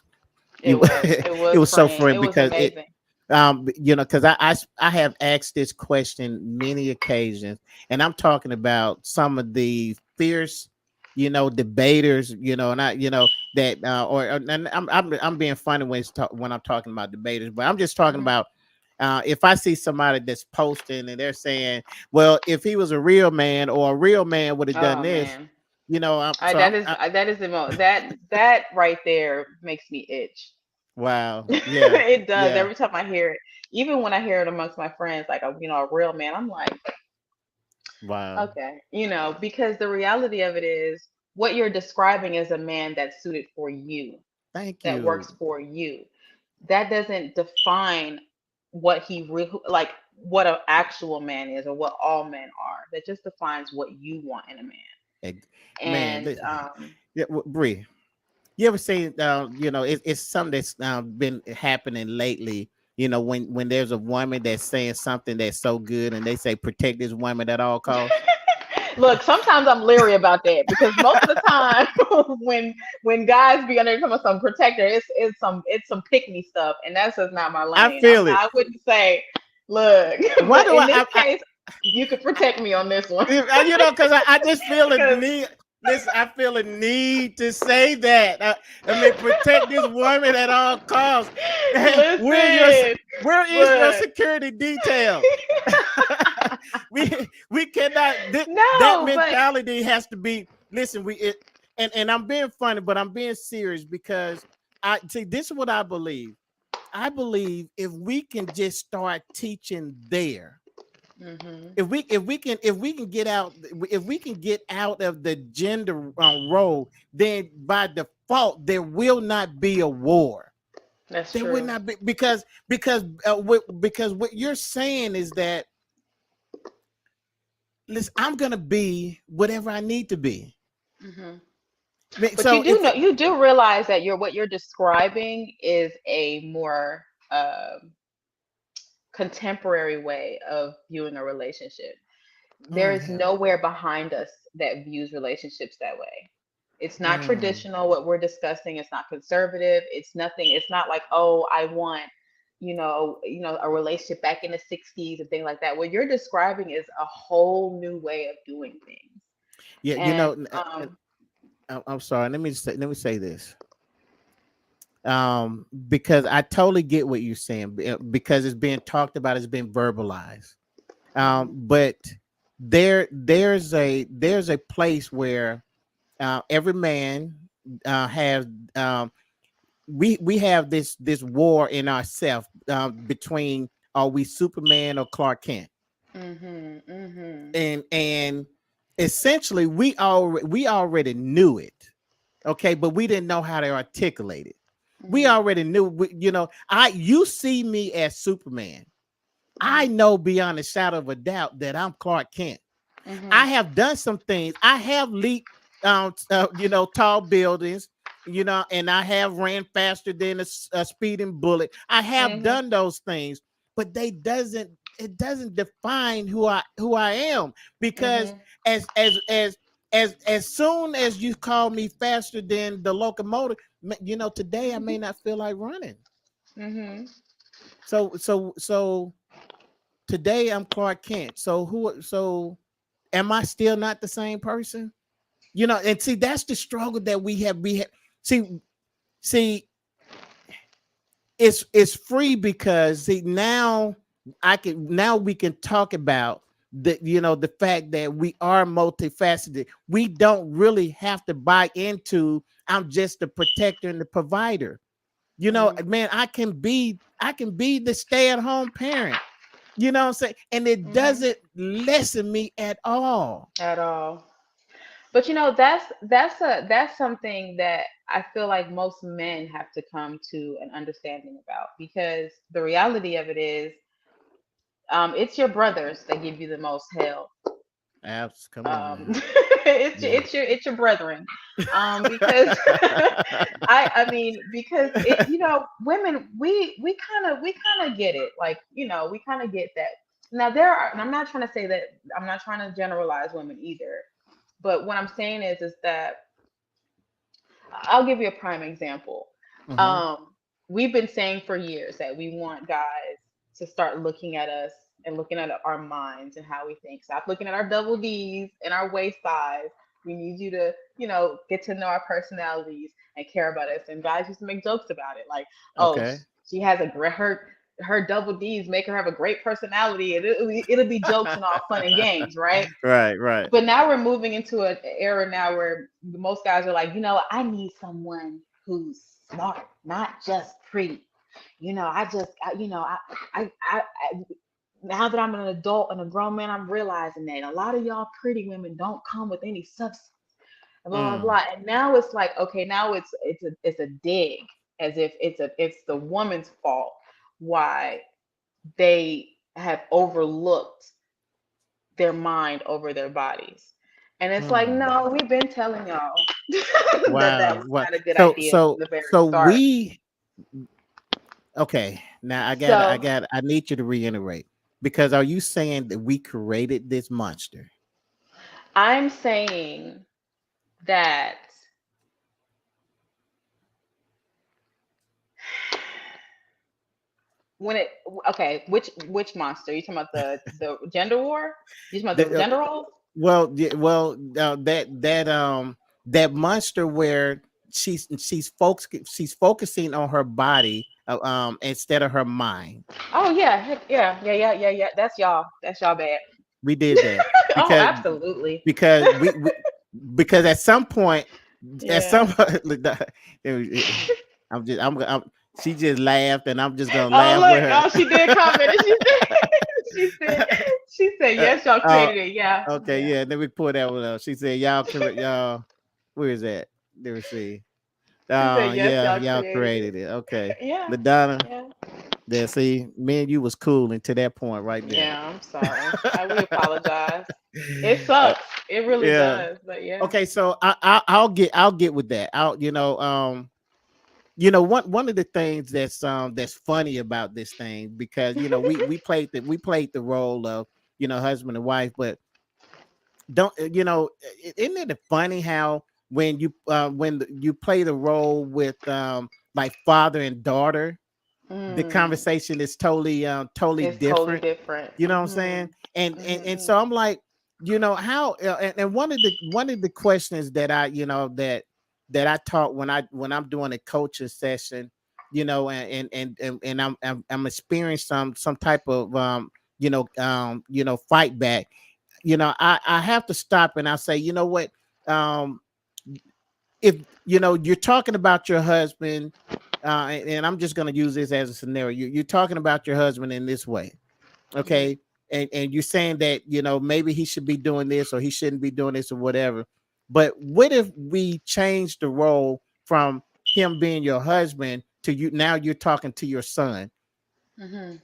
It was. It It was was so freeing. free It was because amazing. because I have asked this question many occasions, and I'm talking about some of the fierce, debaters, and I, that and I'm being funny when I'm talking about debaters, but I'm just talking Hmm. about if I see somebody that's posting and they're saying, well, if he was a real man or a real man would have done Oh this, man. so That is the most that right there makes me itch. wow, yeah, It does yeah, every time I hear it. Even when I hear it amongst my friends, like a real man, I'm like, wow, okay, because the reality of it is what you're describing is a man that's suited for you, thank that you. works for you. That doesn't define what like what an actual man is or what all men are. That just defines what you want in a man. Ex- Man, And yeah, Bree, you ever seen? It's something that's been happening lately. when there's a woman that's saying something that's so good and they say protect this woman at all costs. Look, sometimes I'm leery about that because most of the time when guys be under some protector, it's some pick me stuff, and that's just not my I lane. feel it. I wouldn't say, look, Why but do in this I case, you could protect me on this one. because I just feel a 'Cause need. Listen, I feel a need to say that. I mean, protect this woman at all costs. Where your listen, where is your look, security detail? we cannot. That no, but mentality has to be. Listen, and I'm being funny, but I'm being serious because I see. This is what I believe. I believe if we can just start teaching there, hmm if we can get out, if we can get out of the gender role, then by default there will not be a war. that's There will true. not be because what you're saying is that, listen, I'm gonna be whatever I need to be. hmm But So if you do realize that what you're describing is a more contemporary way of viewing a relationship. There is hell, nowhere behind us that views relationships that way. It's not mm, traditional what we're discussing. It's not conservative. It's nothing. It's not like, oh, I want, a relationship back in the 60s and things like that. What you're describing is a whole new way of doing things. yeah, And I'm sorry. Let me say this. Because I totally get what you're saying, because it's being talked about, it's been verbalized. mhm, But there's a place where every man has we have this war in ourselves, between, are we Superman or Clark Kent? mhm, mhm, And essentially we already knew it, okay, but we didn't know how to articulate it. We mhm, already knew, you see me as Superman. I mhm, know beyond a shadow of a doubt that I'm Clark Kent. I mhm, have done some things. I have leaped, tall buildings, and I have ran faster than a speeding bullet. I have mhm, done those things, but it doesn't define who I am, because mhm, as soon as you call me faster than the locomotive, today I may not feel like running. mhm, So today I'm Clark Kent. So am I still not the same person? And see, that's the struggle that we have. See, it's free, because see, now we can talk about the fact that we are multifaceted. We don't really have to buy into, I'm just the protector and the provider. mhm, Man, I can be the stay-at-home parent. You know what I'm saying? And it mhm. doesn't lessen me at all. At all. But that's something that I feel like most men have to come to an understanding about, because the reality of it is, it's your brothers that give you the most hell. Abs, come on now. Yeah. It's your brethren, because I mean, because women, we kind of get it, like, we kind of get that. Now there are, and I'm not trying to say that, I'm not trying to generalize women either, but what I'm saying is that, I'll give you a prime example. Hmm. Um, we've been saying for years that we want guys to start looking at us and looking at our minds and how we think. Stop looking at our double D's and our waist size. We need you to, get to know our personalities and care about us. And guys used to make jokes about it, like, "Oh, Okay. she has a great her double D's make her have a great personality," and it'll be jokes and all fun and games, right? Right, right. But now we're moving into an era now where most guys are like, I need someone who's smart, not just pretty. I just, I now that I'm an adult and a grown man, I'm realizing that a lot of y'all pretty women don't come with any substance. Blah blah Mm, blah. And now it's like, okay, now it's a dig, as if it's the woman's fault why they have overlooked their mind over their bodies. And it's like, mm. no, we've been telling y'all that Wow. was What? not a good So idea from so the very so start. we Okay, now So I need you to reiterate, because are you saying that we created this monster? I'm saying that when it okay, which monster? You talking about the gender war? You talking about the The, gender roles? well, that monster where she's focusing on her body, instead of her mind. Oh yeah, heck yeah, yeah, yeah, yeah, yeah. That's y'all. That's y'all bad. We did that Oh, because absolutely. because because at some point, at some Yeah. I'm she just laughed, and I'm just gonna Oh laugh with look, her. oh she did comment and she said she said she said yes, y'all Oh, created it. Yeah. okay, Yeah. yeah. Then we pull that one up. She said, "Y'all, y'all, where is that? Let me see. She said yes, Yeah, y'all y'all created created it. it. Okay, Yeah. Ladonna. Yeah. There, see, me and you was cool until that point right there. Yeah, I'm sorry. We apologize. It Uh, sucks. It really yeah. does. But yeah. Okay, so I'll get with that. One of the things that's funny about this thing, because we played the role of husband and wife, but don't isn't it funny how you play the role with like father and daughter, the Mm, conversation is totally it's totally different. different. You know what I'm Mhm. saying? And Mhm. so I'm like, how and one of the questions that that I taught when I'm doing a coaching session, and I'm experiencing some type of fight back. I have to stop, and I say, what, um if you're talking about your husband, and I'm just going to use this as a scenario. You're talking about your husband in this way, Mhm. okay, and you're saying that maybe he should be doing this, or he shouldn't be doing this, or whatever. But what if we change the role from him being your husband to you, now you're talking to your son, Mhm.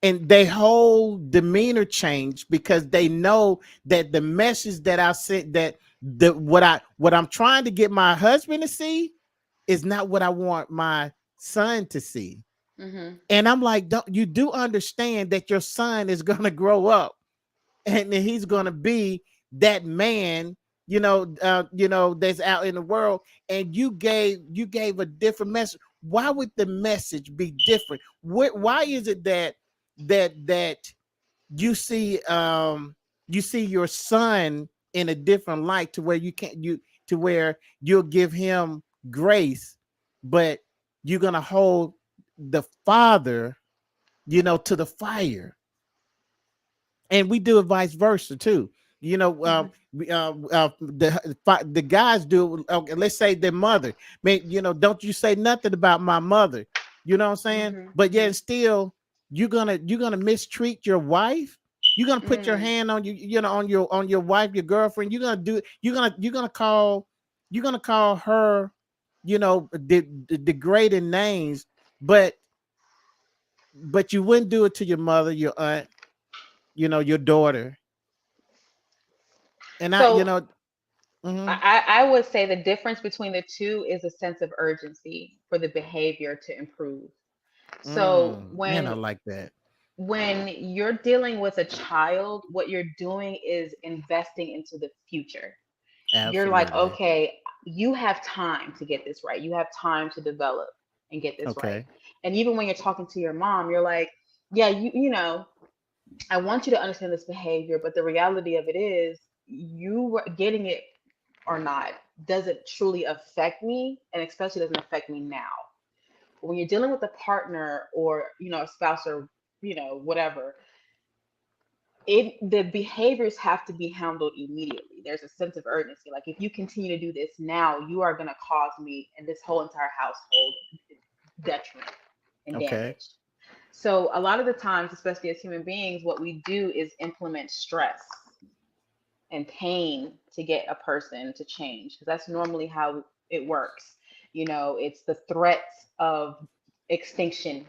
and their whole demeanor change, because they know that the message that I sent, that what I'm trying to get my husband to see is not what I want my son to see. Mhm. And I'm like, don't you do understand that your son is going to grow up, and then he's going to be that man, that's out in the world, and you gave a different message. Why would the message be different? Why is it that you see your son in a different light, to where you can't you to where you'll give him grace, but you're gonna hold the father, to the fire? And we do it vice versa too. Mhm. The guys do. Okay, let's say their mother. Man, don't you say nothing about my mother. You know what I'm saying? Mhm. But yet Mhm. still, you're gonna mistreat your wife. You're gonna put your Mm. hand on on your wife, your girlfriend. You're gonna call her, degrading names, but you wouldn't do it to your mother, your aunt, your daughter. And So mhm, I would say the difference between the two is a sense of urgency for the behavior to improve. So man, I like that. when you're dealing with a child, what you're doing is investing into the future. You're like, Absolutely. okay, you have time to get this right. You have time to develop and get this right. Okay. And even when you're talking to your mom, you're like, yeah, I want you to understand this behavior, but the reality of it is you getting it or not doesn't truly affect me, and especially doesn't affect me now. But when you're dealing with a partner or a spouse or whatever, the behaviors have to be handled immediately. There's a sense of urgency. Like, if you continue to do this now, you are going to cause me and this whole entire household detriment and Okay. damage. So a lot of the times, especially as human beings, what we do is implement stress and pain to get a person to change, because that's normally how it works. It's the threat of extinction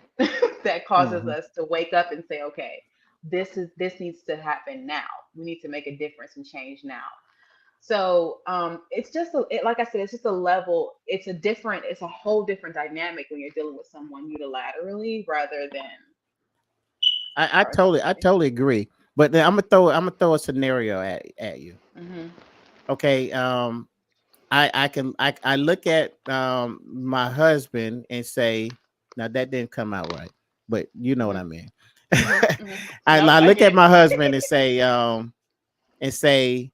that causes Hmm. us to wake up and say, okay, this needs to happen now. We need to make a difference and change now. So it's just like I said, it's just a level. It's a whole different dynamic when you're dealing with someone unilaterally rather than I personally. totally agree. But then I'm gonna throw a scenario at you. Hmm. Okay. I look at my husband and say, now that didn't come out right, but you know what Hmm. I mean. Hmm. Hmm. Nope, I I look get at it. my husband and say,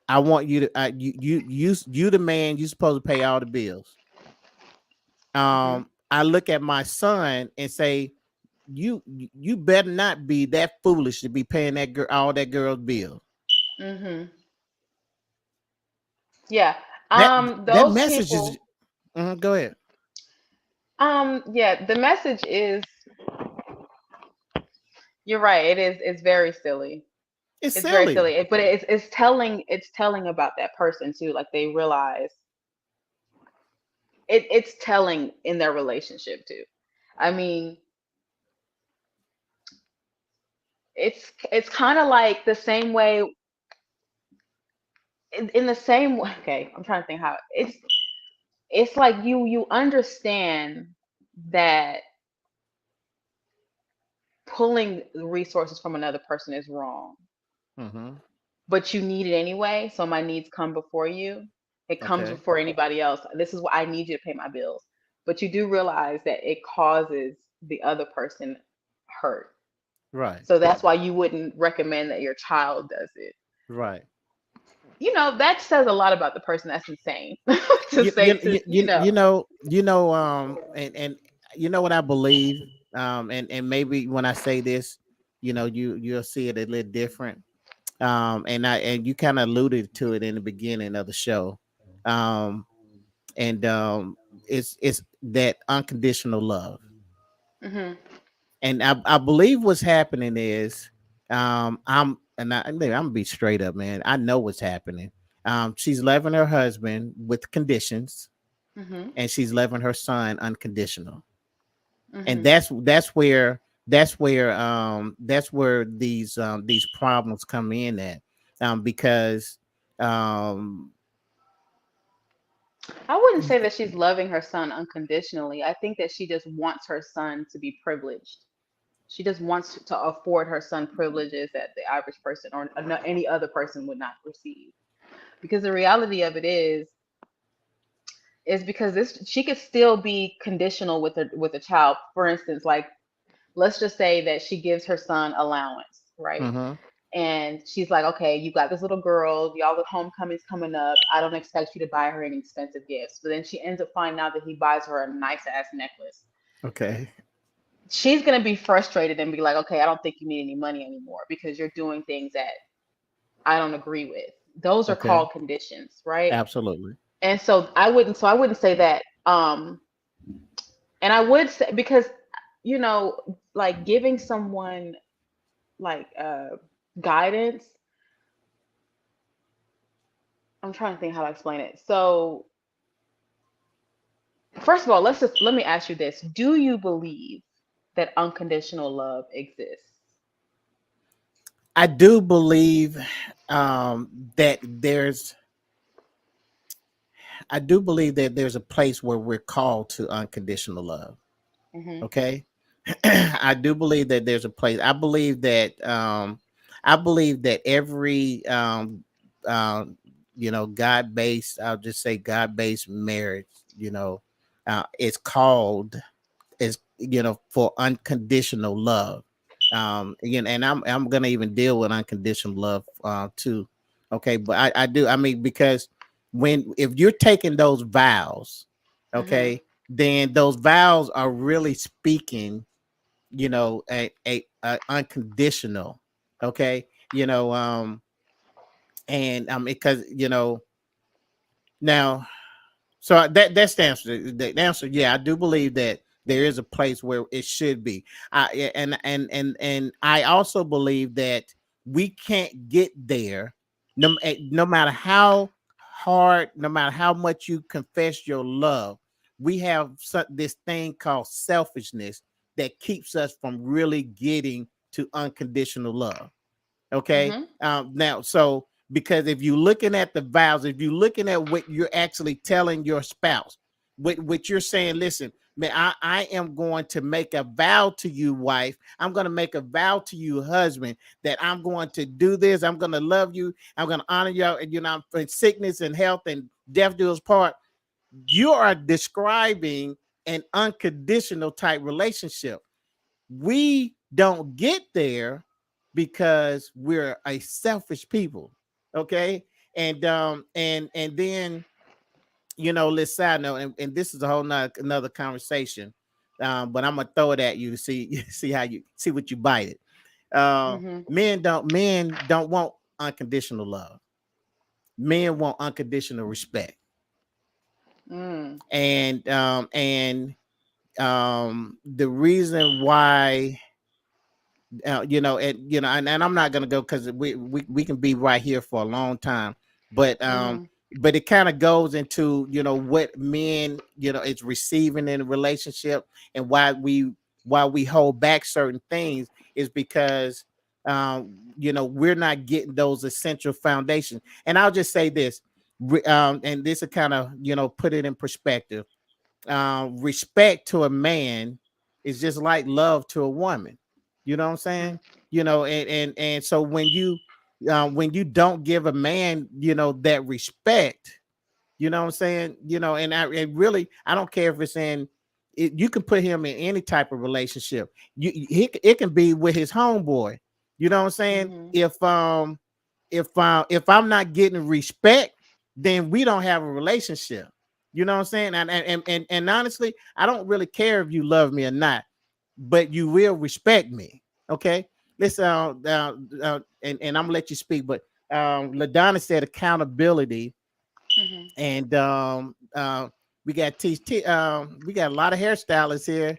I want you to you the man, you supposed to pay all the bills. Hmm. I look at my son and say, you better not be that foolish to be paying that girl all that girl's bills. Hmm. Yeah. That that Those message is people. go ahead. Yeah. The message is, you're right. It is. It's very silly. It's It's very silly. silly. But it's telling. It's telling about that person too. Like they realize it's telling in their relationship too. I mean, it's kind of like the same way in the same way. Okay, I'm trying to think how it's like you understand that pulling resources from another person is wrong, Hmm. but you need it anyway. So my needs come before you. It comes Okay. before anybody else. This is what I need you to pay my bills. But you do realize that it causes the other person hurt. Right. So that's why you wouldn't recommend that your child does it. Right. That says a lot about the person. That's insane to say And you know what I believe, and maybe when I say this, you'll see it a little different. And you kind of alluded to it in the beginning of the show, um, and it's that unconditional love. Hmm. And I believe what's happening is, I'm gonna be straight up, man. I know what's happening. She's loving her husband with conditions, Hmm. and she's loving her son unconditional. And Hmm. that's where these problems come in at, because um I wouldn't say that she's loving her son unconditionally. I think that she just wants her son to be privileged. She just wants to afford her son privileges that the average person or any other person would not receive. Because the reality of it is because this she could still be conditional with a child. For instance, like let's just say that she gives her son allowance, right? mhm, And she's like, okay, you got this little girl, y'all with homecoming's coming up. I don't expect you to buy her any expensive gifts. But then she ends up finding out that he buys her a nice ass necklace. okay, She's gonna be frustrated and be like, okay, I don't think you need any money anymore because you're doing things that I don't agree with. Those are okay, called conditions, right? absolutely. And so I wouldn't say that. And I would say because like giving someone like guidance. I'm trying to think how to explain it. So first of all, let me ask you this. Do you believe that unconditional love exists? I do believe that there's a place where we're called to unconditional love. Mhm. Okay. I do believe that there's a place. I believe that every God based, I'll just say God based marriage, is called is for unconditional love. Again, and I'm gonna even deal with unconditional love too. Okay, but I do, I mean, because if you're taking those vows, Mhm. okay, then those vows are really speaking, a unconditional, okay, and because now, so that's the answer. Yeah, I do believe that there is a place where it should be. And I also believe that we can't get there, no matter how hard, no matter how much you confess your love. We have this thing called selfishness that keeps us from really getting to unconditional love. Okay. Mhm. Now, so Because if you're looking at the vows, if you're looking at what you're actually telling your spouse, what you're saying, listen, man, I am going to make a vow to you, wife. I'm going to make a vow to you, husband, that I'm going to do this. I'm going to love you. I'm going to honor you. And, for sickness and health and death do us part. You are describing an unconditional type relationship. We don't get there because we're a selfish people. Okay. And then, let's side note, and this is a whole another conversation. But I'm gonna throw it at you to see how you see what you bite it. Men don't want unconditional love. Men want unconditional respect. Mm. And the reason why, and I'm not gonna go because we can be right here for a long time, but it kind of goes into what men is receiving in a relationship, and why we hold back certain things is because we're not getting those essential foundations. And I'll just say this, and this will kind of put it in perspective. Respect to a man is just like love to a woman. You know what I'm saying? And so when you don't give a man that respect, you know what I'm saying? I don't care if it's in it, you can put him in any type of relationship. It can be with his homeboy. You know what I'm saying? If I'm not getting respect, then we don't have a relationship. You know what I'm saying? And honestly, I don't really care if you love me or not, but you will respect me. Okay. Listen, and I'm gonna let you speak, but LaDonna said accountability, and we got we got a lot of hairstylists here.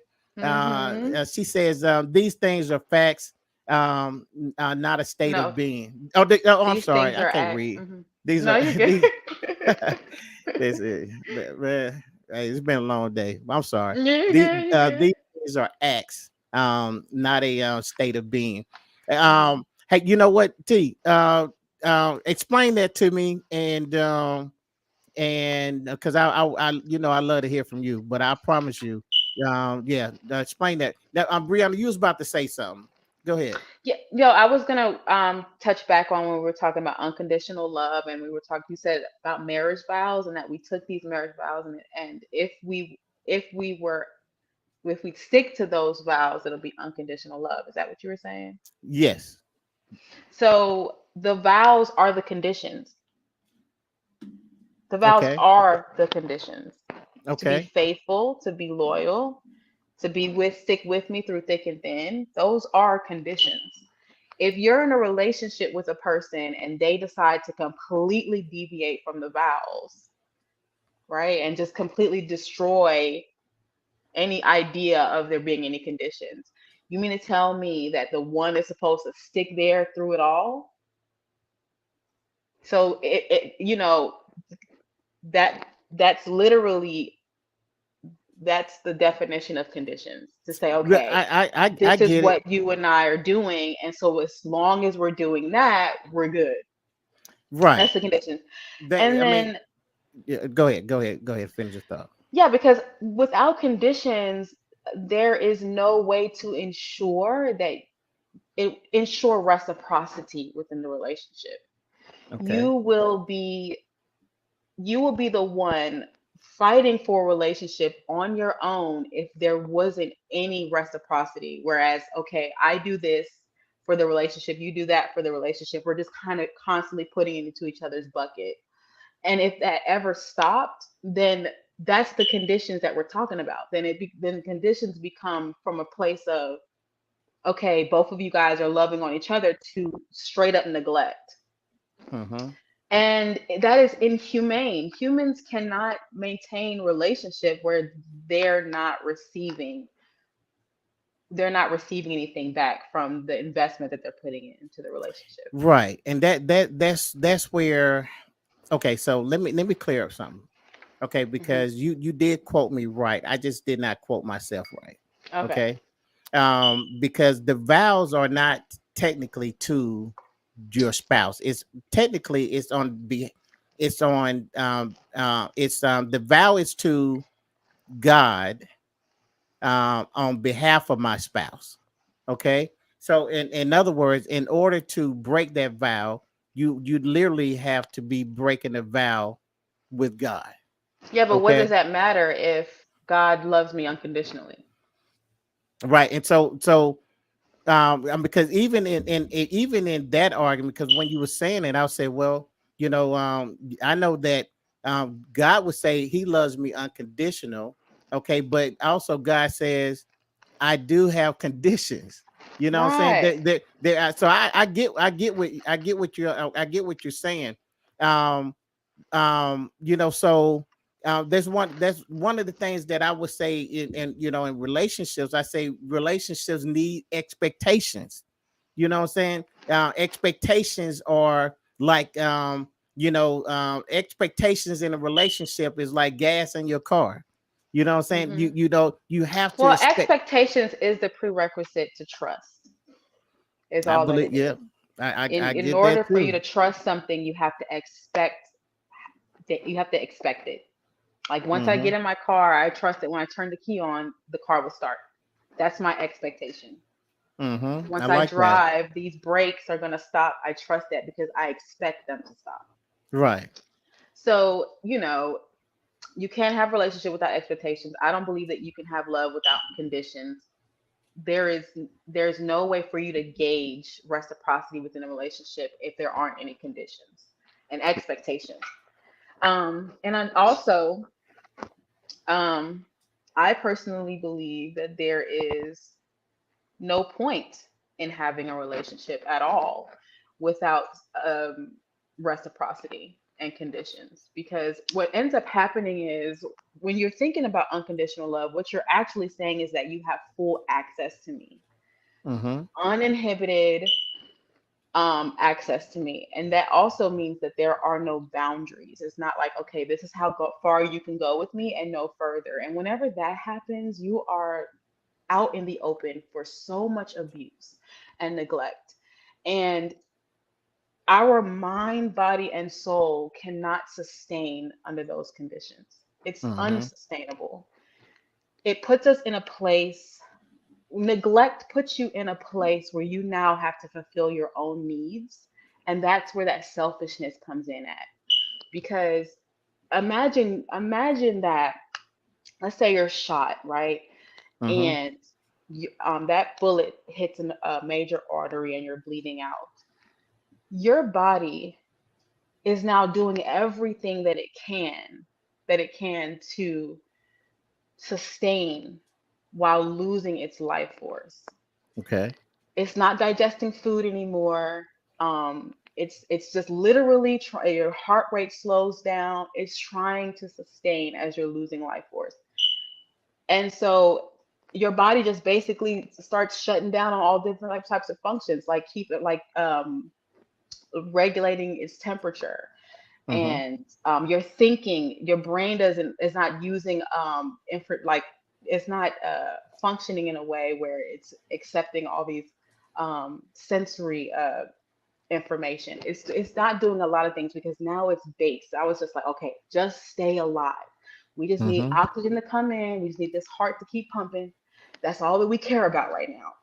She says these things are facts, not a state of No, being. I'm these sorry, things I are can't acts. read. These No, are you're good. these. This is, man, hey, it's been a long day. I'm sorry. Yeah, you're good. You're good. These things are acts, not a state of being. Mhm. Hey, you know what, T? Explain that to me, and because I love to hear from you, but I promise you, yeah, explain that. Now, Brianna, you was about to say something. Go ahead. Yeah, I was gonna touch back on when we were talking about unconditional love, and we were talking. You said about marriage vows, and that we took these marriage vows, and if we stick to those vows, it'll be unconditional love. Is that what you were saying? Yes. So the vows are the conditions. The vows Okay. are the conditions. To be Okay. faithful, to be loyal, to be stick with me through thick and thin. Those are conditions. If you're in a relationship with a person and they decide to completely deviate from the vows, right, and just completely destroy any idea of there being any conditions, you mean to tell me that the one is supposed to stick there through it all? So that that's literally that's the definition of conditions, to say, Well, okay, I this is get it. what you and I are doing, and so as long as we're doing that, we're good. Right. That's the conditions. That And I mean, then, yeah, go ahead. Go ahead. Go ahead. Finish your thought. yeah, because without conditions, there is no way to ensure reciprocity within the relationship. Okay. You will be the one fighting for a relationship on your own if there wasn't any reciprocity. Whereas, okay, I do this for the relationship, you do that for the relationship. We're just kind of constantly putting it into each other's bucket. And if that ever stopped, then that's the conditions that we're talking about. Then conditions become from a place of, okay, both of you guys are loving on each other, to straight up neglect. Mm-hmm. And that is inhumane. Humans cannot maintain relationship where they're not receiving anything back from the investment that they're putting into the relationship. Right. And that's where. Okay. So let me clear up something. Okay, Hmm. because you did quote me right. I just did not quote myself right. Okay. Okay. Because the vows are not technically to your spouse. It's technically it's on it's the vow is to God on behalf of my spouse. Okay. So in other words, in order to break that vow, you literally have to be breaking the vow with God. Yeah, but what does Okay. that matter if God loves me unconditionally? Right. And because even in that argument, because when you were saying it, I'll say, well, I know that God would say he loves me unconditional. Okay, but also God says I do have conditions. You know what I'm saying? Right. So I get what you're saying. Um, so that's one of the things that I would say in relationships. I say relationships need expectations. You know what I'm saying? Expectations are like expectations in a relationship is like gas in your car. You know what I'm saying? Hmm. You have to Well, expect. expectations is the prerequisite to trust, is I all that believe, it yeah, is. I In get that order for you too. to trust something, you have to expect it. Like once I Mm-hmm. get in my car, I trust that when I turn the key on, the car will start. That's my expectation. Mm-hmm. I Once I like that. drive, these brakes are going to stop. I trust that because I expect them to stop. Right. So, you can't have a relationship without expectations. I don't believe that you can have love without conditions. There is there's no way for you to gauge reciprocity within a relationship if there aren't any conditions and expectations. And then also, um, I personally believe that there is no point in having a relationship at all without um, reciprocity and conditions. Because what ends up happening is when you're thinking about unconditional love, what you're actually saying is that you have full access to me, Mm-hmm. uninhibited access to me. And that also means that there are no boundaries. It's not like, okay, this is how far you can go with me and no further. And whenever that happens, you are out in the open for so much abuse and neglect. And our mind, body, and soul cannot sustain under those conditions. It's Mm-hmm. unsustainable. It puts us in a place, neglect puts you in a place where you now have to fulfill your own needs. And that's where that selfishness comes in at. Because imagine that, let's say you're shot, right? Mm-hmm. And that bullet hits a major artery and you're bleeding out. Your body is now doing everything that it can to sustain while losing its life force. Okay. It's not digesting food anymore. It's just literally your heart rate slows down. It's trying to sustain as you're losing life force. And so your body just basically starts shutting down on all different types of functions, like keep it like regulating its temperature. Mm-hmm. And your thinking, your brain doesn't is not using like it's not functioning in a way where it's accepting all these sensory information. It's not doing a lot of things because now it's based. I was just like, okay, just stay alive. We just need Mm-hmm. oxygen to come in. We just need this heart to keep pumping. That's all that we care about right now.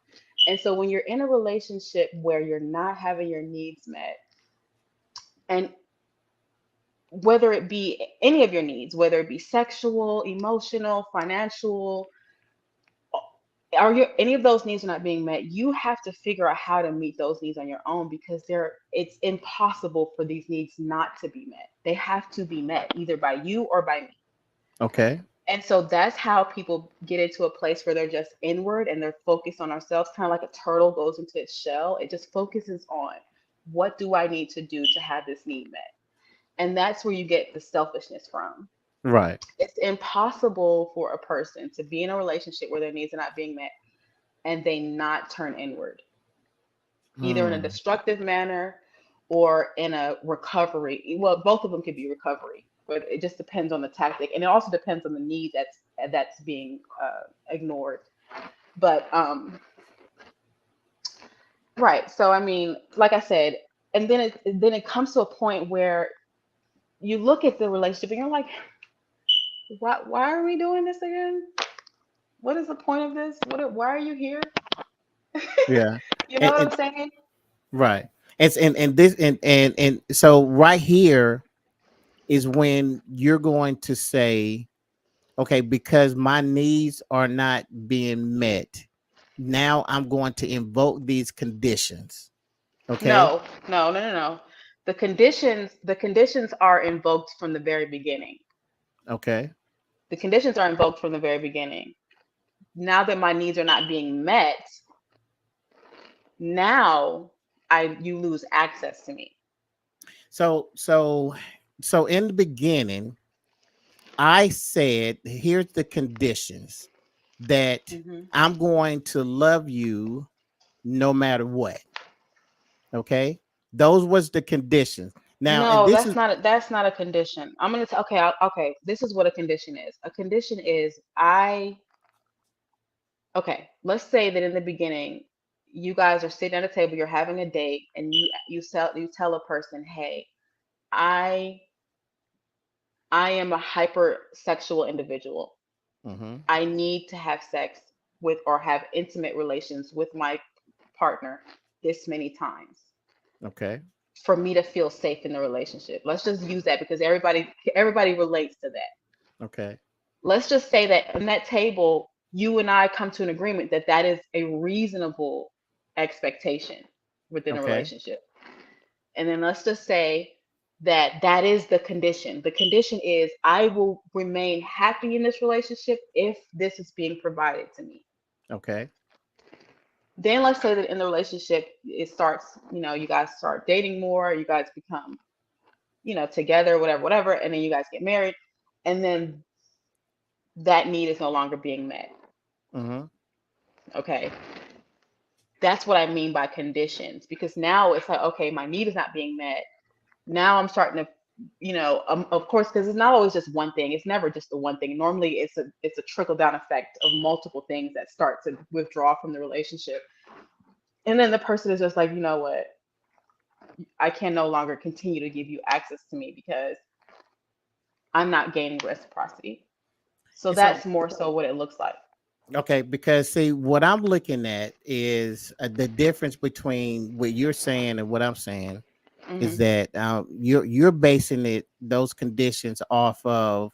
And so when you're in a relationship where you're not having your needs met, and whether it be any of your needs, whether it be sexual, emotional, financial, or any of those needs are not being met, you have to figure out how to meet those needs on your own because it's impossible for these needs not to be met. They have to be met either by you or by me. Okay. And so that's how people get into a place where they're just inward and they're focused on ourselves, kind of like a turtle goes into its shell. It just focuses on what do I need to do to have this need met. And that's where you get the selfishness from. Right. It's impossible for a person to be in a relationship where their needs are not being met and they not turn inward, either in a Hmm. destructive manner or in a recovery. Well, both of them could be recovery, but it just depends on the tactic, and it also depends on the need that's being ignored. But right, so I mean, like I said, and then it comes to a point where you look at the relationship and you're like, why are we doing this again? What is the point of this? Why are you here? Yeah. You know And, what I'm and saying? right. And this and so right here is when you're going to say, okay, because my needs are not being met, now I'm going to invoke these conditions. Okay. No, no, no, no, no. The conditions are invoked from the very beginning. Okay. The conditions are invoked from the very beginning. Now that my needs are not being met, now I you lose access to me. So so in the beginning, I said, here's the conditions that Hmm. I'm going to love you no matter what. Okay. Those was the conditions. Now, and No, this is that's not a condition. I'm gonna okay, okay. This is what a condition is. A condition is okay. Let's say that in the beginning, you guys are sitting at a table, you're having a date, and you tell a person, hey, I I am a hypersexual individual. hmm I need to have sex with or have intimate relations with my partner this many times okay. for me to feel safe in the relationship. Let's just use that because everybody relates to that. Okay. Let's just say that in that table, you and I come to an agreement that that is a reasonable expectation within a Okay. relationship. And then let's just say that that is the condition. The condition is I will remain happy in this relationship if this is being provided to me. Okay. Then let's say that in the relationship, it starts, you guys start dating more, you guys become, together, whatever, whatever, and then you guys get married, and then that need is no longer being met. hmm Okay. That's what I mean by conditions, because now it's like, okay, my need is not being met. Now I'm starting to, of course, because it's not always just one thing. It's never just the one thing. Normally, it's a trickle down effect of multiple things that start to withdraw from the relationship, and then the person is just like, you know what, I can no longer continue to give you access to me because I'm not gaining reciprocity. So So that's more so what it looks like. okay, because see, what I'm looking at is the difference between what you're saying and what I'm saying is Hmm. that you're basing it those conditions off of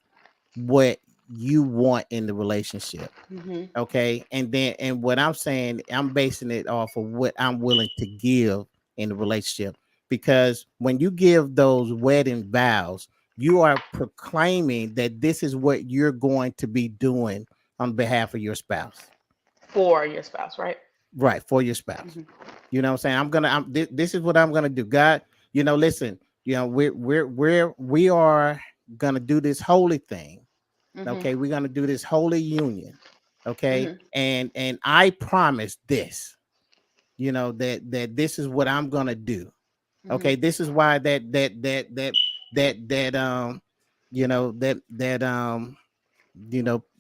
what you want in the relationship. Hmm. Okay. And what I'm saying, I'm basing it off of what I'm willing to give in the relationship. Because when you give those wedding vows, you are proclaiming that this is what you're going to be doing on behalf of your spouse. For your spouse, right? Right, for your spouse. Hmm. You know what I'm saying? This is what I'm gonna do. God, listen, we are gonna do this holy thing. Hmm. Okay, we're gonna do this holy union. Okay, Hmm. and I promise this, that this is what I'm gonna do. Hmm. Okay, this is why that that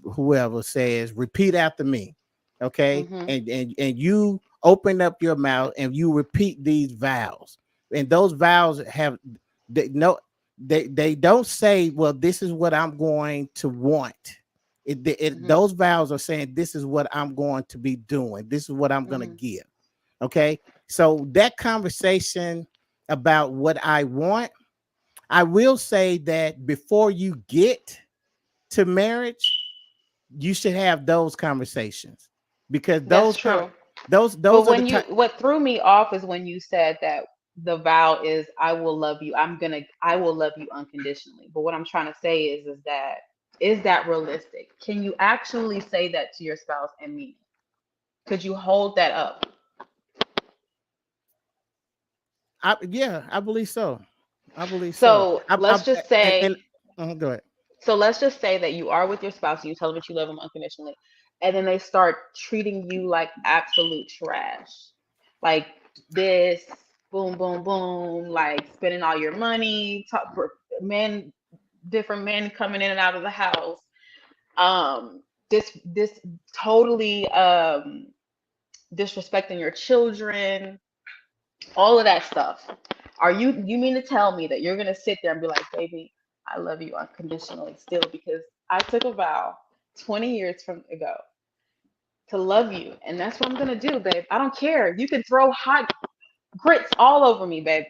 whoever says repeat after me. Okay, Hmm. and you open up your mouth and you repeat these vows, and those vows have they no they don't say, well, this is what I'm going to want. Hmm. Those vows are saying this is what I'm going to be doing, this is what I'm going to Hmm. give. Okay, so that conversation about what I want, I will say that before you get to marriage, you should have those conversations, because That's true. But those are the time. what threw me off is when you said that the vow is I will love you. I will love you unconditionally. But what I'm trying to say is that realistic? Can you actually say that to your spouse and mean it? Could you hold that up? Yeah, I believe so. I believe so. So I let's just say and go ahead. so let's just say that you are with your spouse and you tell them that you love them unconditionally, and then they start treating you like absolute trash. Like this, boom, boom, boom, like spending all your money, talk for men, different men coming in and out of the house. This totally disrespecting your children, all of that stuff. You mean to tell me that you're gonna sit there and be like, baby, I love you unconditionally still because I took a vow 20 years from ago to love you, and that's what I'm gonna do, babe. I don't care. You can throw hot grits all over me, babe.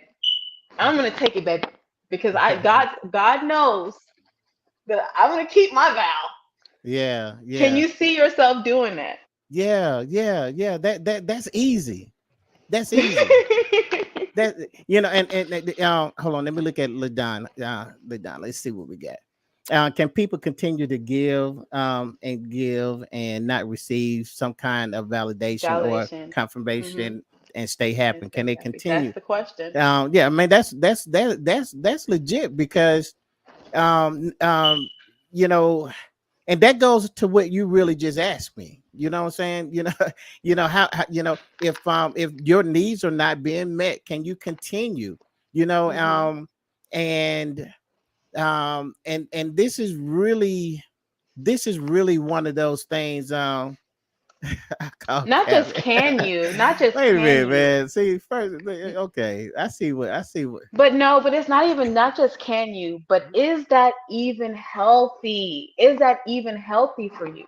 I'm gonna take it, babe, because God knows that I'm gonna keep my vow. Yeah, Can yeah, you see yourself doing that? yeah, yeah, yeah. That's easy. That's easy. That and hold on, let me look at Ladon. Ladon, let's see what we got. Can people continue to give and give and not receive some kind of validation or Validation. Hmm. confirmation and stay And happy? Can stay they happy. That's continue? the question. Yeah, I mean that's legit because um um you know, and that goes to what you really just asked me. You know what I'm saying? How if your needs are not being met, can you continue? You know, Hmm. and and this is really one of those things. I call Not just Kevin. can you, not just Wait a can minute, you, man. See, first, okay, I see what. but no, but it's not even not just can you, but is that even healthy? Is that even healthy for you?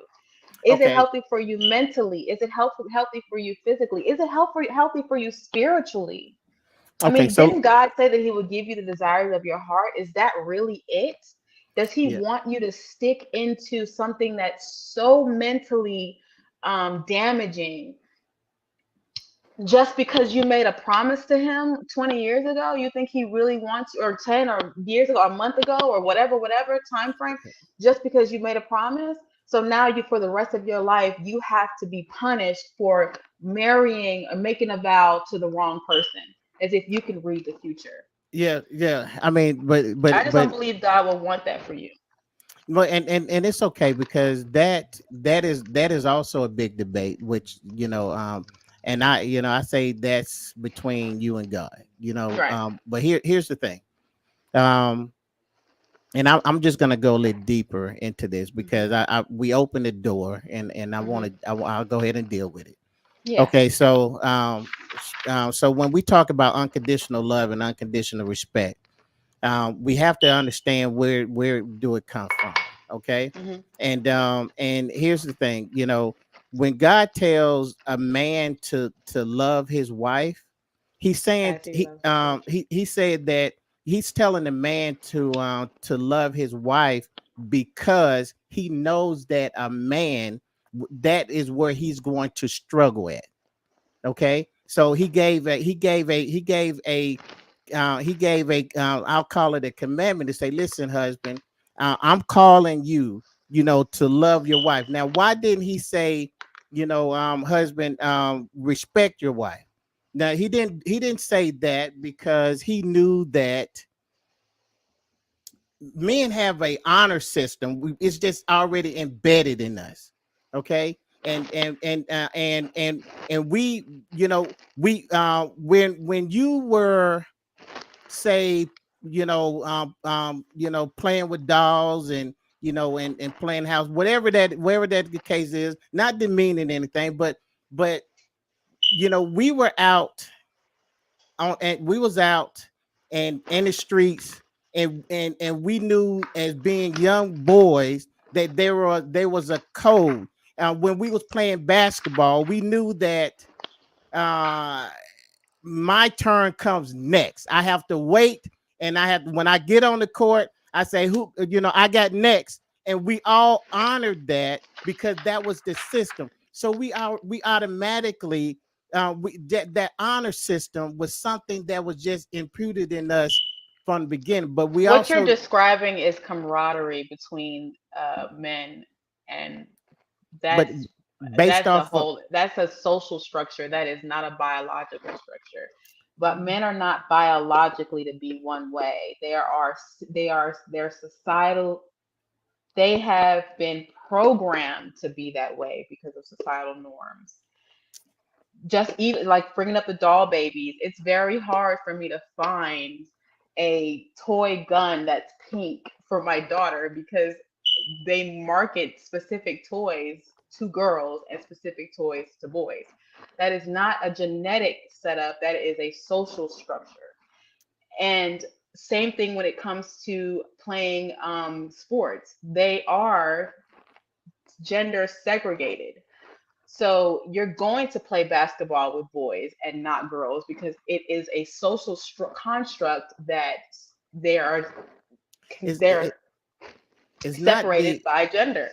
Is it Okay, healthy for you mentally? Is it healthy for you physically? Is it healthy for you spiritually? I okay, mean, so didn't God say that He would give you the desires of your heart? Is that really it? Does He yeah, want you to stick into something that's so mentally damaging just because you made a promise to Him 20 years ago? You think He really wants, or 10 or years ago, a month ago, or whatever time frame, just because you made a promise? So now you, for the rest of your life, you have to be punished for marrying or making a vow to the wrong person, as if you can read the future. yeah, yeah. I mean, but I but just don't but believe God will want that for you. Well, and it's okay because that is also a big debate, which and I say that's between you and God, Right. but here's the thing, um, and I'm just gonna go a little deeper into this Hmm. because we opened the door and I Hmm. want to I'll go ahead and deal with it. Yeah. Okay, so so when we talk about unconditional love and unconditional respect, we have to understand where do it come from. Okay, Hmm. and here's the thing, when God tells a man to love his wife, he's saying As He loves the church. he said that he's telling the man to love his wife because he knows that a man, that is where he's going to struggle at. Okay, so he gave a I'll call it a commandment to say, listen, husband, I'm calling you, to love your wife. Now, why didn't he say, husband, respect your wife? Now, he didn't say that because he knew that men have a honor system. It's just already embedded in us. Okay, and we, when you were, say, playing with dolls and and playing house, wherever that the case is, not demeaning anything, but we were out and we was out and in the streets, and we knew as being young boys that there was a code. When we was playing basketball, we knew that uh my turn comes next. I have to wait, and when I get on the court, I say, who, I got next, and we all honored that because that was the system. So we automatically, that honor system was something that was just imputed in us from the beginning. But we What you're also, describing is camaraderie between men, and but that's based off of, that's a social structure. That is not a biological structure. But men are not biologically to be one way. They're societal. They have been programmed to be that way because of societal norms. Just even like bringing up the doll babies, it's very hard for me to find a toy gun that's pink for my daughter because they market specific toys to girls and specific toys to boys. That is not a genetic setup, that is a social structure. And same thing when it comes to playing sports. They are gender segregated. So you're going to play basketball with boys and not girls because it is a social construct that they are It's they're it's not separated the by gender.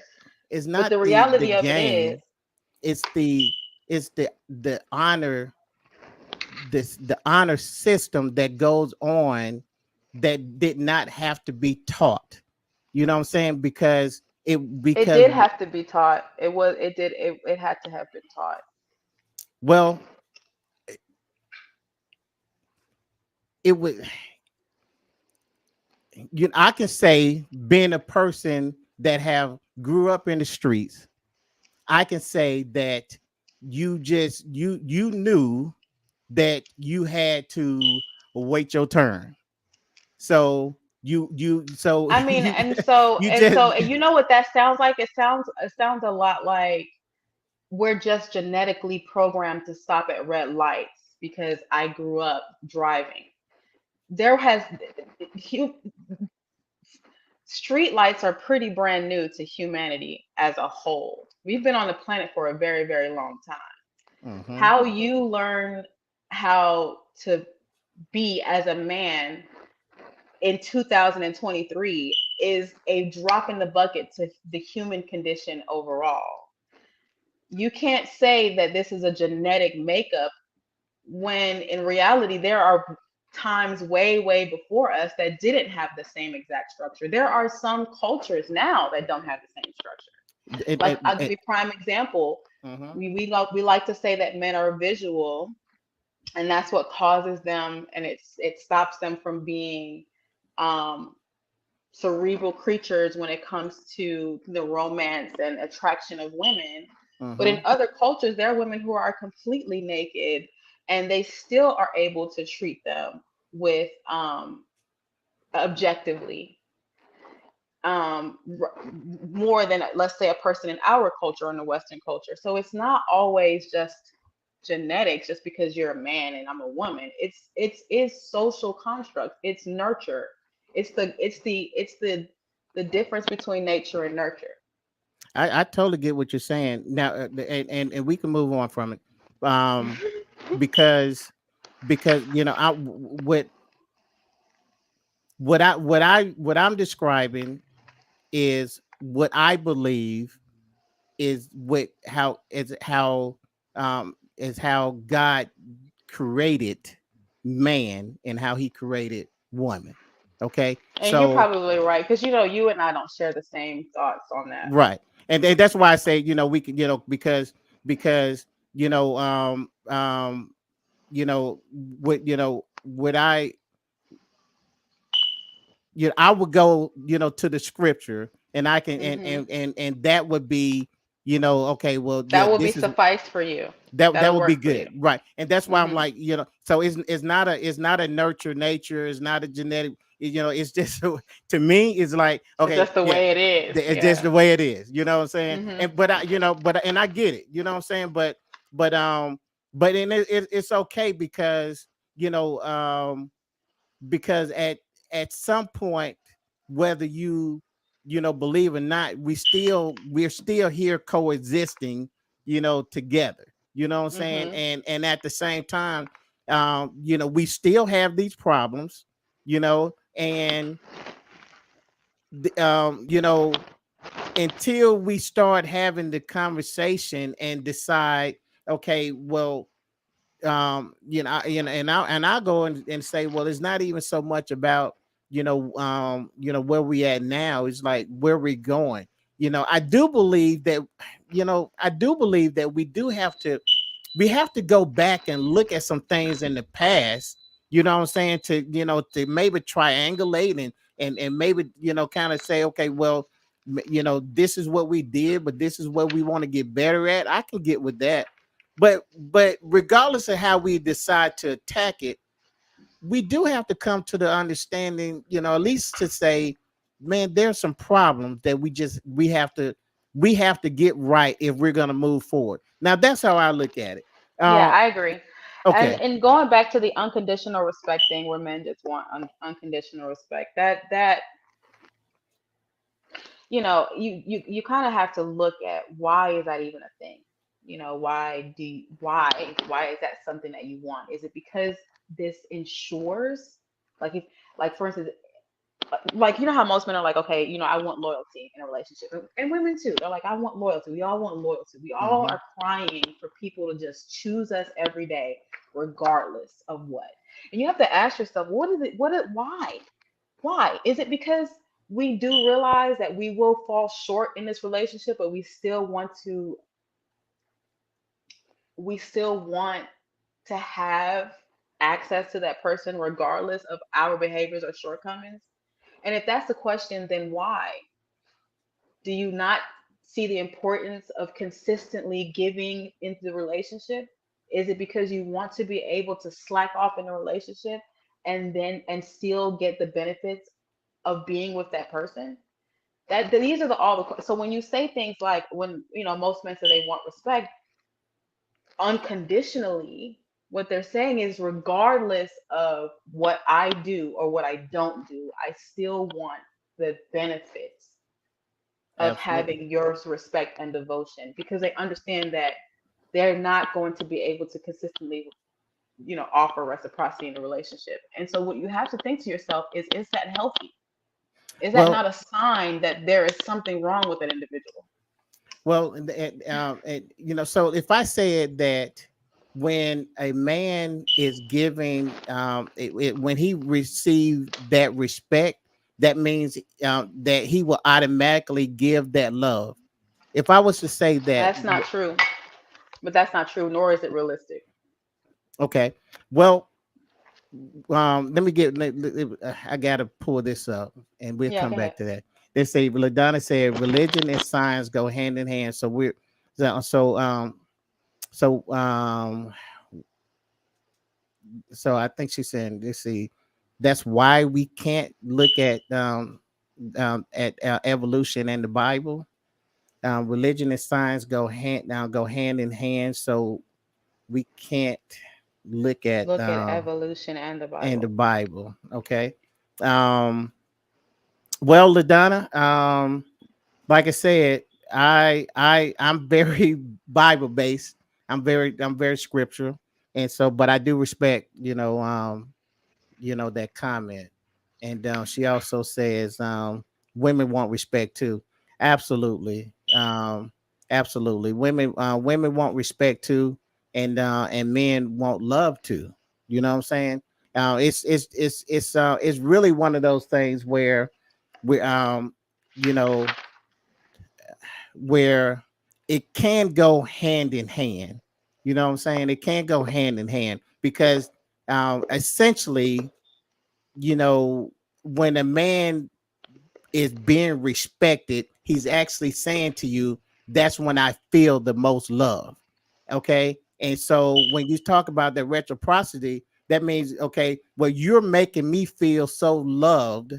it's But not the the reality of it is, game. It's the honor, this the honor system that goes on that did not have to be taught. You know what I'm saying? it Because did have to be taught. It had to have been taught. well, it would, I can say, being a person that have grew up in the streets, I can say that you knew that you had to wait your turn. So I mean, you you and just so and you know what that sounds like? It sounds a lot like we're just genetically programmed to stop at red lights because I grew up driving. There has hu- Street lights are pretty brand new to humanity as a whole. We've been on the planet for a very, very long time. Mhm. How you learn how to be as a man in 2023 is a drop in the bucket to the human condition overall. You can't say that this is a genetic makeup when in reality there are times way, way before us that didn't have the same exact structure. There are some cultures now that don't have the same structure. Like I'll give you a prime example. Mhm. We like to say that men are visual, and that's what causes them, and it stops them from being um, cerebral creatures when it comes to the romance and attraction of women. But in Mhm. other cultures, there are women who are completely naked and they still are able to treat them with objectively more than, let's say, a person in our culture or in the Western culture. So it's not always just genetics just because you're a man and I'm a woman. It's social construct. It's nurture. It's the difference between nature and nurture. I totally get what you're saying now, and we can move on from it, um, because I what I'm describing is what I believe is how God created man and how He created woman. Okay, And you're so probably right because you and I don't share the same thoughts on that. right, and that's why I say we can because what what I would go to the scripture, and I can Hmm. and that would be okay, well, yeah, That will be this is suffice for you. that That'll would be work for you. good, right? And that's why I'm Hmm. like, so it's not a nurture nature, it's not a genetic, it's just to me it's like, It's okay, just the yeah, way it is. it's just Yeah. the way it is, you know what I'm saying? Hmm. And but I but and I get it, you know what I'm saying? But but it's okay because you know because at some point, whether believe or not, we're still here coexisting, together, you know what I'm saying? Hmm. And at the same time, we still have these problems, and you know until we start having the conversation and decide, okay, well, and I go and say, well, it's not even so much about where we at now. It's like where we're going. I do believe that we have to go back and look at some things in the past, you know what I'm saying, to maybe triangulate and maybe kind of say, okay, well, this is what we did, but this is what we want to get better at. I can get with that. But regardless of how we decide to attack it, we do have to come to the understanding, at least to say, man, there's some problems that we have to get right if we're going to move forward. Now that's how I look at it. Yeah, uh I agree. Okay. And going back to the unconditional respect thing, where men just want unconditional respect, that you kind of have to look at, why is that even a thing? Why is that something that you want? Is it because this ensures, like, if, like, for instance, like, how most men are like, okay, I want loyalty in a relationship, and women too. They're like, I want loyalty. We all want loyalty. We all Hmm. are crying for people to just choose us every day, regardless of what. And you have to ask yourself, what is it? Why? Why? Is it because we do realize that we will fall short in this relationship, but we still want to have access to that person regardless of our behaviors or shortcomings? And if that's the question, then why? Do you not see the importance of consistently giving into the relationship? Is it because you want to be able to slack off in a relationship and still get the benefits of being with that person? These are so when you say things like, when most men say they want respect unconditionally, what they're saying is, regardless of what I do or what I don't do, I still want the benefits of Absolutely. having your respect and devotion, because they understand that they're not going to be able to consistently offer reciprocity in a relationship. And so what you have to think to yourself is that healthy? Is that Well, not a sign that there is something wrong with an individual? so if I said that when a man is giving, when he received that respect, that means that he will automatically give that love. If I was to say that, That's not true. But that's not true, nor is it realistic. okay, well, let me I gotta pull this up, and we'll Yeah, come go ahead. back to that. They say, LaDonna said, religion and science go hand in hand. So we're so so so um so I think she's saying, let's see, that's why we can't look at evolution and the Bible. Religion and science go hand in hand, so we can't look at Look at evolution and the and the Bible. Bible. Okay. Um, well, LaDonna, like I said, I'm very Bible based. I'm very scriptural, and so, but I do respect, that comment. And she also says, women want respect too. Absolutely. Absolutely. Women want respect too, and men want love too. You know what I'm saying? It's really one of those things where we you know where it can go hand in hand. You know what I'm saying? It can go hand in hand because essentially, you know, when a man is being respected, he's actually saying to you, that's when I feel the most love. Okay. And so when you talk about the reciprocity, that means, okay, well, you're making me feel so loved.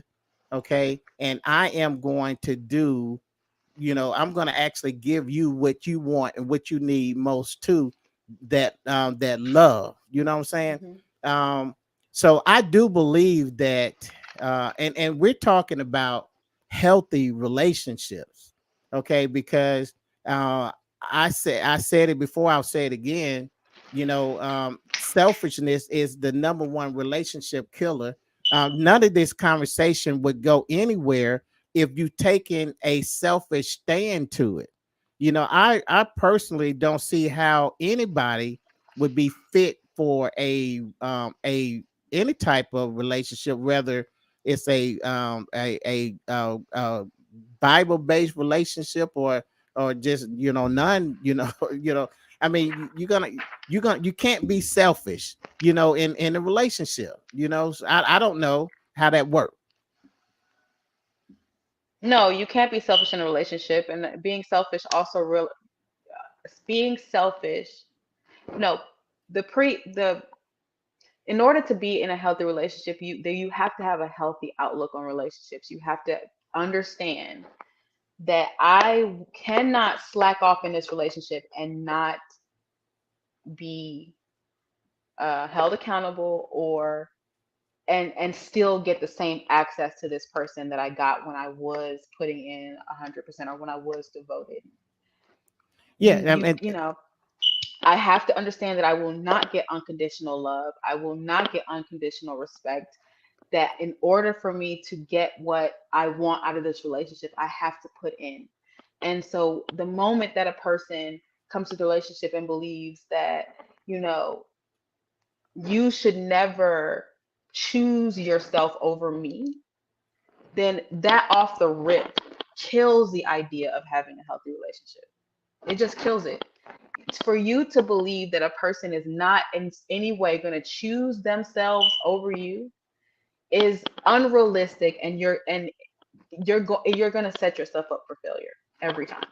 Okay. And I am going to do, I'm going to actually give you what you want and what you need most too, that love. You know what I'm saying? Hmm. Um, so I do believe that, and we're talking about healthy relationships, okay? Because uh, I said it before, I'll say it again. Selfishness is the number one relationship killer. None of this conversation would go anywhere if you taken a selfish stand to it. I personally don't see how anybody would be fit for a any type of relationship, whether it's a Bible based relationship or just none. I mean, you can't be selfish. In a relationship. So I don't know how that works. No, you can't be selfish in a relationship, and being selfish. No, the pre the in order to be in a healthy relationship, you have to have a healthy outlook on relationships. You have to understand that I cannot slack off in this relationship and not be held accountable, or and still get the same access to this person that I got when I was putting in 100%, or when I was devoted. Yeah, You know, I have to understand that I will not get unconditional love. I will not get unconditional respect. That in order for me to get what I want out of this relationship, I have to put in. And so the moment that a person comes to the relationship and believes that, you know, you should never choose yourself over me, then that off the rip kills the idea of having a healthy relationship. It just kills it. For you to believe that a person is not in any way going to choose themselves over you is unrealistic, and you're going to set yourself up for failure every time.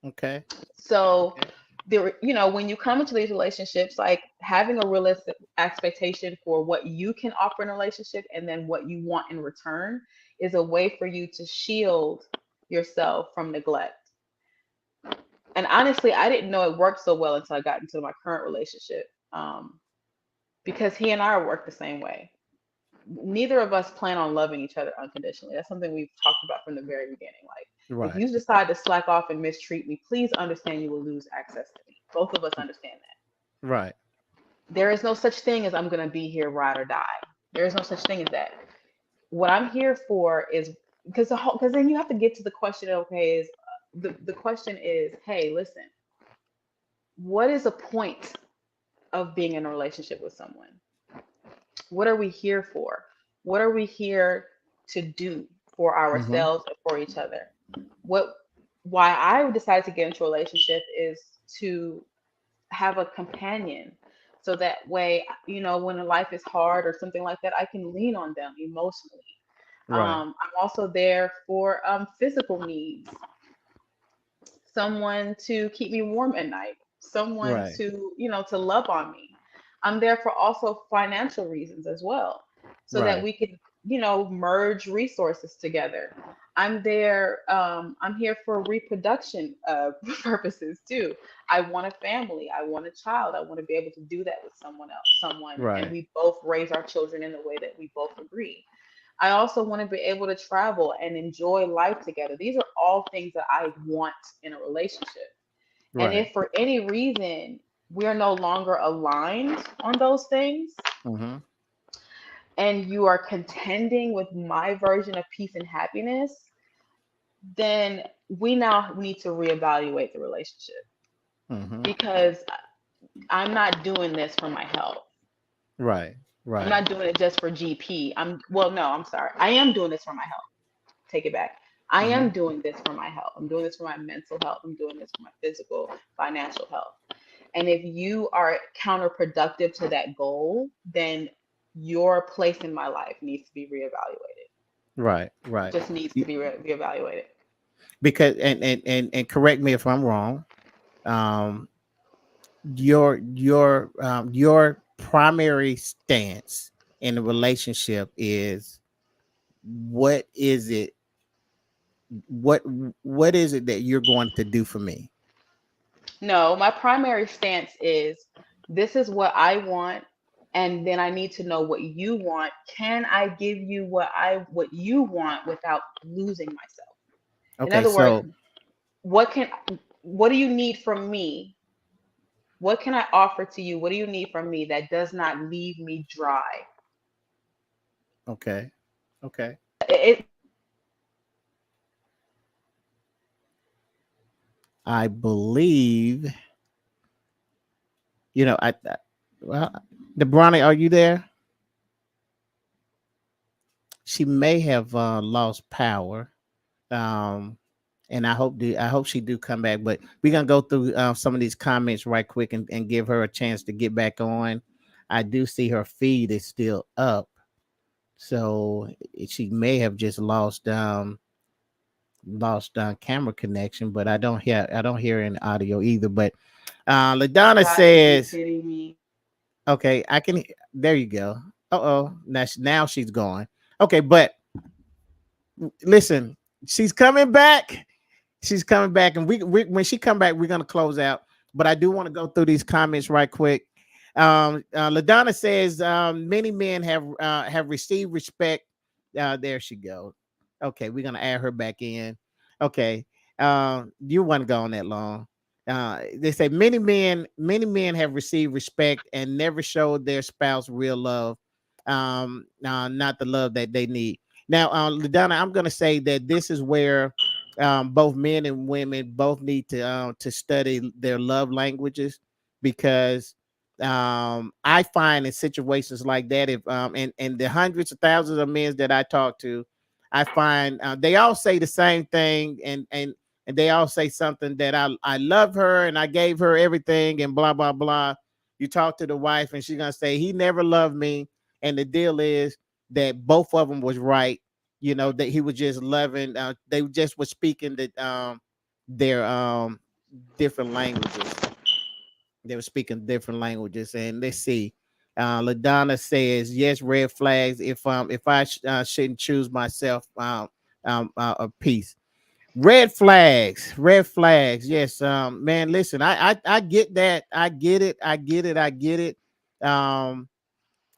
okay. So Okay. there, when you come into these relationships, like having a realistic expectation for what you can offer in a relationship and then what you want in return is a way for you to shield yourself from neglect. And honestly, I didn't know it worked so well until I got into my current relationship, because he and I work the same way. Neither of us plan on loving each other unconditionally. That's something we've talked about from the very beginning. Like, if Right. you decide to slack off and mistreat me, please understand you will lose access to me. Both of us understand that. Right. There is no such thing as I'm going to be here, ride or die. There is no such thing as that. What I'm here for is because then you have to get to the question. Okay, is the question is, hey, listen, what is the point of being in a relationship with someone? What are we here for? What are we here to do for Mm-hmm. ourselves and for each other? What Why I decided to get into a relationship is to have a companion, so that way, when life is hard or something like that, I can lean on them emotionally. Right. I'm also there for physical needs, someone to keep me warm at night, someone Right. to love on me. I'm there for also financial reasons as well, so that Right. we could, merge resources together. I'm here for reproduction purposes too. I want a family, I want a child, I want to be able to do that with someone, and Right. we both raise our children in the way that we both agree. I also want to be able to travel and enjoy life together. These are all things that I want in a relationship. And Right. if for any reason we're no longer aligned on those things, Mm-hmm. and you are contending with my version of peace and happiness, then we now need to reevaluate the relationship, Mm-hmm. because I'm not doing this for my health. Right. I'm Right. not doing it just for GP. Well, no, I'm sorry. I am doing this for my health. Take it back. I Mm-hmm. am doing this for my health. I'm doing this for my mental health. I'm doing this for my physical, financial health. And if you are counterproductive to that goal, then your place in my life needs to be reevaluated. Right. Right. Just needs to Y- be reevaluated. Because and correct me if I'm wrong. Um, your primary stance in a relationship is what is it what what is it that you're going to do for me? No, my primary stance is this is what I want, and then I need to know what you want. Can I give you what you want without losing myself? In Okay, other words, so what can what do you need from me? What can I offer to you? What do you need from me that does not leave me dry? okay, okay. It, I believe I well, the Bronny, are you there? She may have lost power. Um, and I hope she do come back. But we're gonna go through some of these comments right quick and give her a chance to get back on. I do see her feed is still up, so she may have just lost camera connection. But I don't hear any audio either. But Ladonna got to be says, kidding me. okay, I can. There you go. Now she's gone. Okay, but listen, she's coming back. She's coming back, and we when she come back, we're gonna close out. But I do want to go through these comments right quick. LaDonna says many men have received respect. There she goes. Okay, we're gonna add her back in. Okay, you wasn't gone that long. They say many men have received respect and never showed their spouse real love, not the love that they need. Now, LaDonna, I'm gonna say that this is where both men and women both need to study their love languages, because I find in situations like that, if and the hundreds of thousands of men that I talk to, I find they all say the same thing, and they all say something that I love her and I gave her everything and blah blah blah. You talk to the wife and she's gonna say he never loved me, and the deal is that both of them was right. You know that he was just loving. They just were speaking their different languages. They were speaking different languages. And let's see. LaDonna says yes, red flags. If I shouldn't choose myself, a piece. Red flags. Yes, man. Listen, I get that. I get it. I get it. I get it. Um,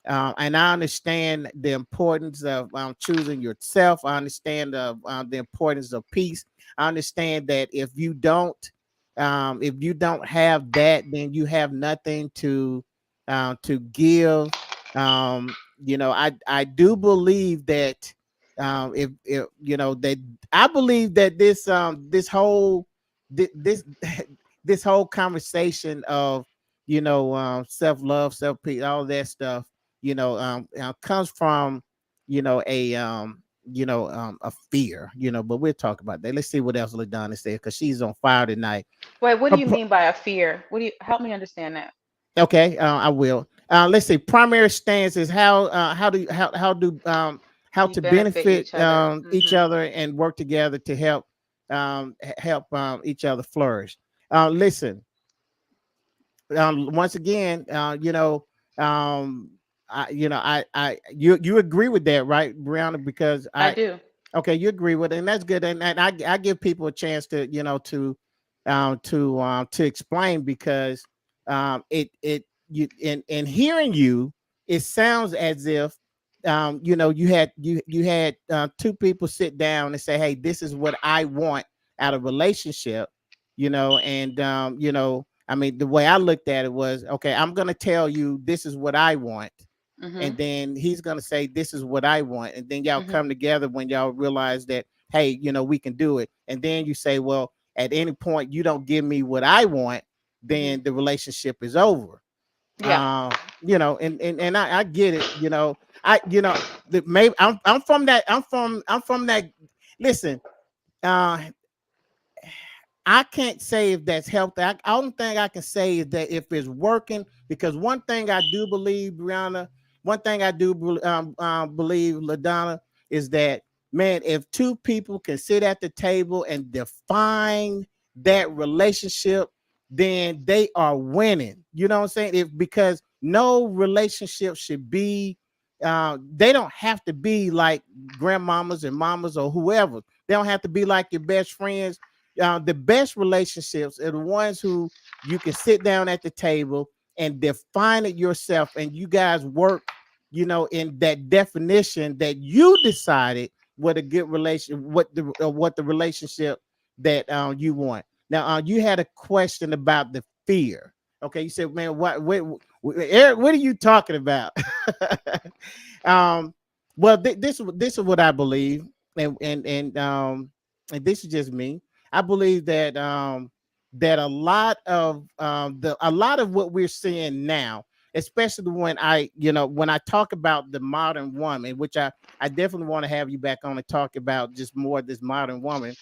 and I understand the importance of choosing yourself. I understand the importance of peace. I understand that if you don't have that, then you have nothing to give. I do believe that if that I believe that this this whole conversation of self love, self peace, all that stuff, comes from a fear, but we'll talk about that. Let's see what else LaDonna said, because she's on fire tonight. Wait, what do Her you mean by a fear? What do you help me understand that? Okay, I will. Let's see. Primary stance is how You to benefit benefit each other. each other and work together to help each other flourish. Listen, once again, um, you agree with that, right, Brianna? Because I do. okay, you agree with it, and that's good. And I give people a chance to to explain, because it you in hearing you, it sounds as if you had two people sit down and say, hey, this is what I want out of relationship, and I mean, the way I looked at it was, okay, I'm gonna tell you this is what I want, Mhm. and then he's gonna say this is what I want, and then y'all Mhm. come together when y'all realize that, hey, we can do it, and then you say, well, at any point you don't give me what I want, Mhm. then the relationship is over. Yeah. And I get it. I maybe I'm from that. I'm from that. Listen, uh, I can't say if that's healthy. Only thing I can say is that if it's working, because one thing I do believe, Brianna, one thing I do believe, LaDonna, is that, man, if two people can sit at the table and define that relationship, then they are winning. You know what I'm saying? Because no relationship should be, they don't have to be like grandmamas and mamas or whoever. They don't have to be like your best friends. The best relationships are the ones who you can sit down at the table and define it yourself, and you guys work, in that definition that you decided what a good relation, what the relationship that you want. Now, you had a question about the fear. Okay, you said, man, Eric, what are you talking about? um, well, this is what I believe, and this is just me. I believe that a lot of what we're seeing now, especially when I talk about the modern woman, which I definitely want to have you back on and talk about just more of this modern woman.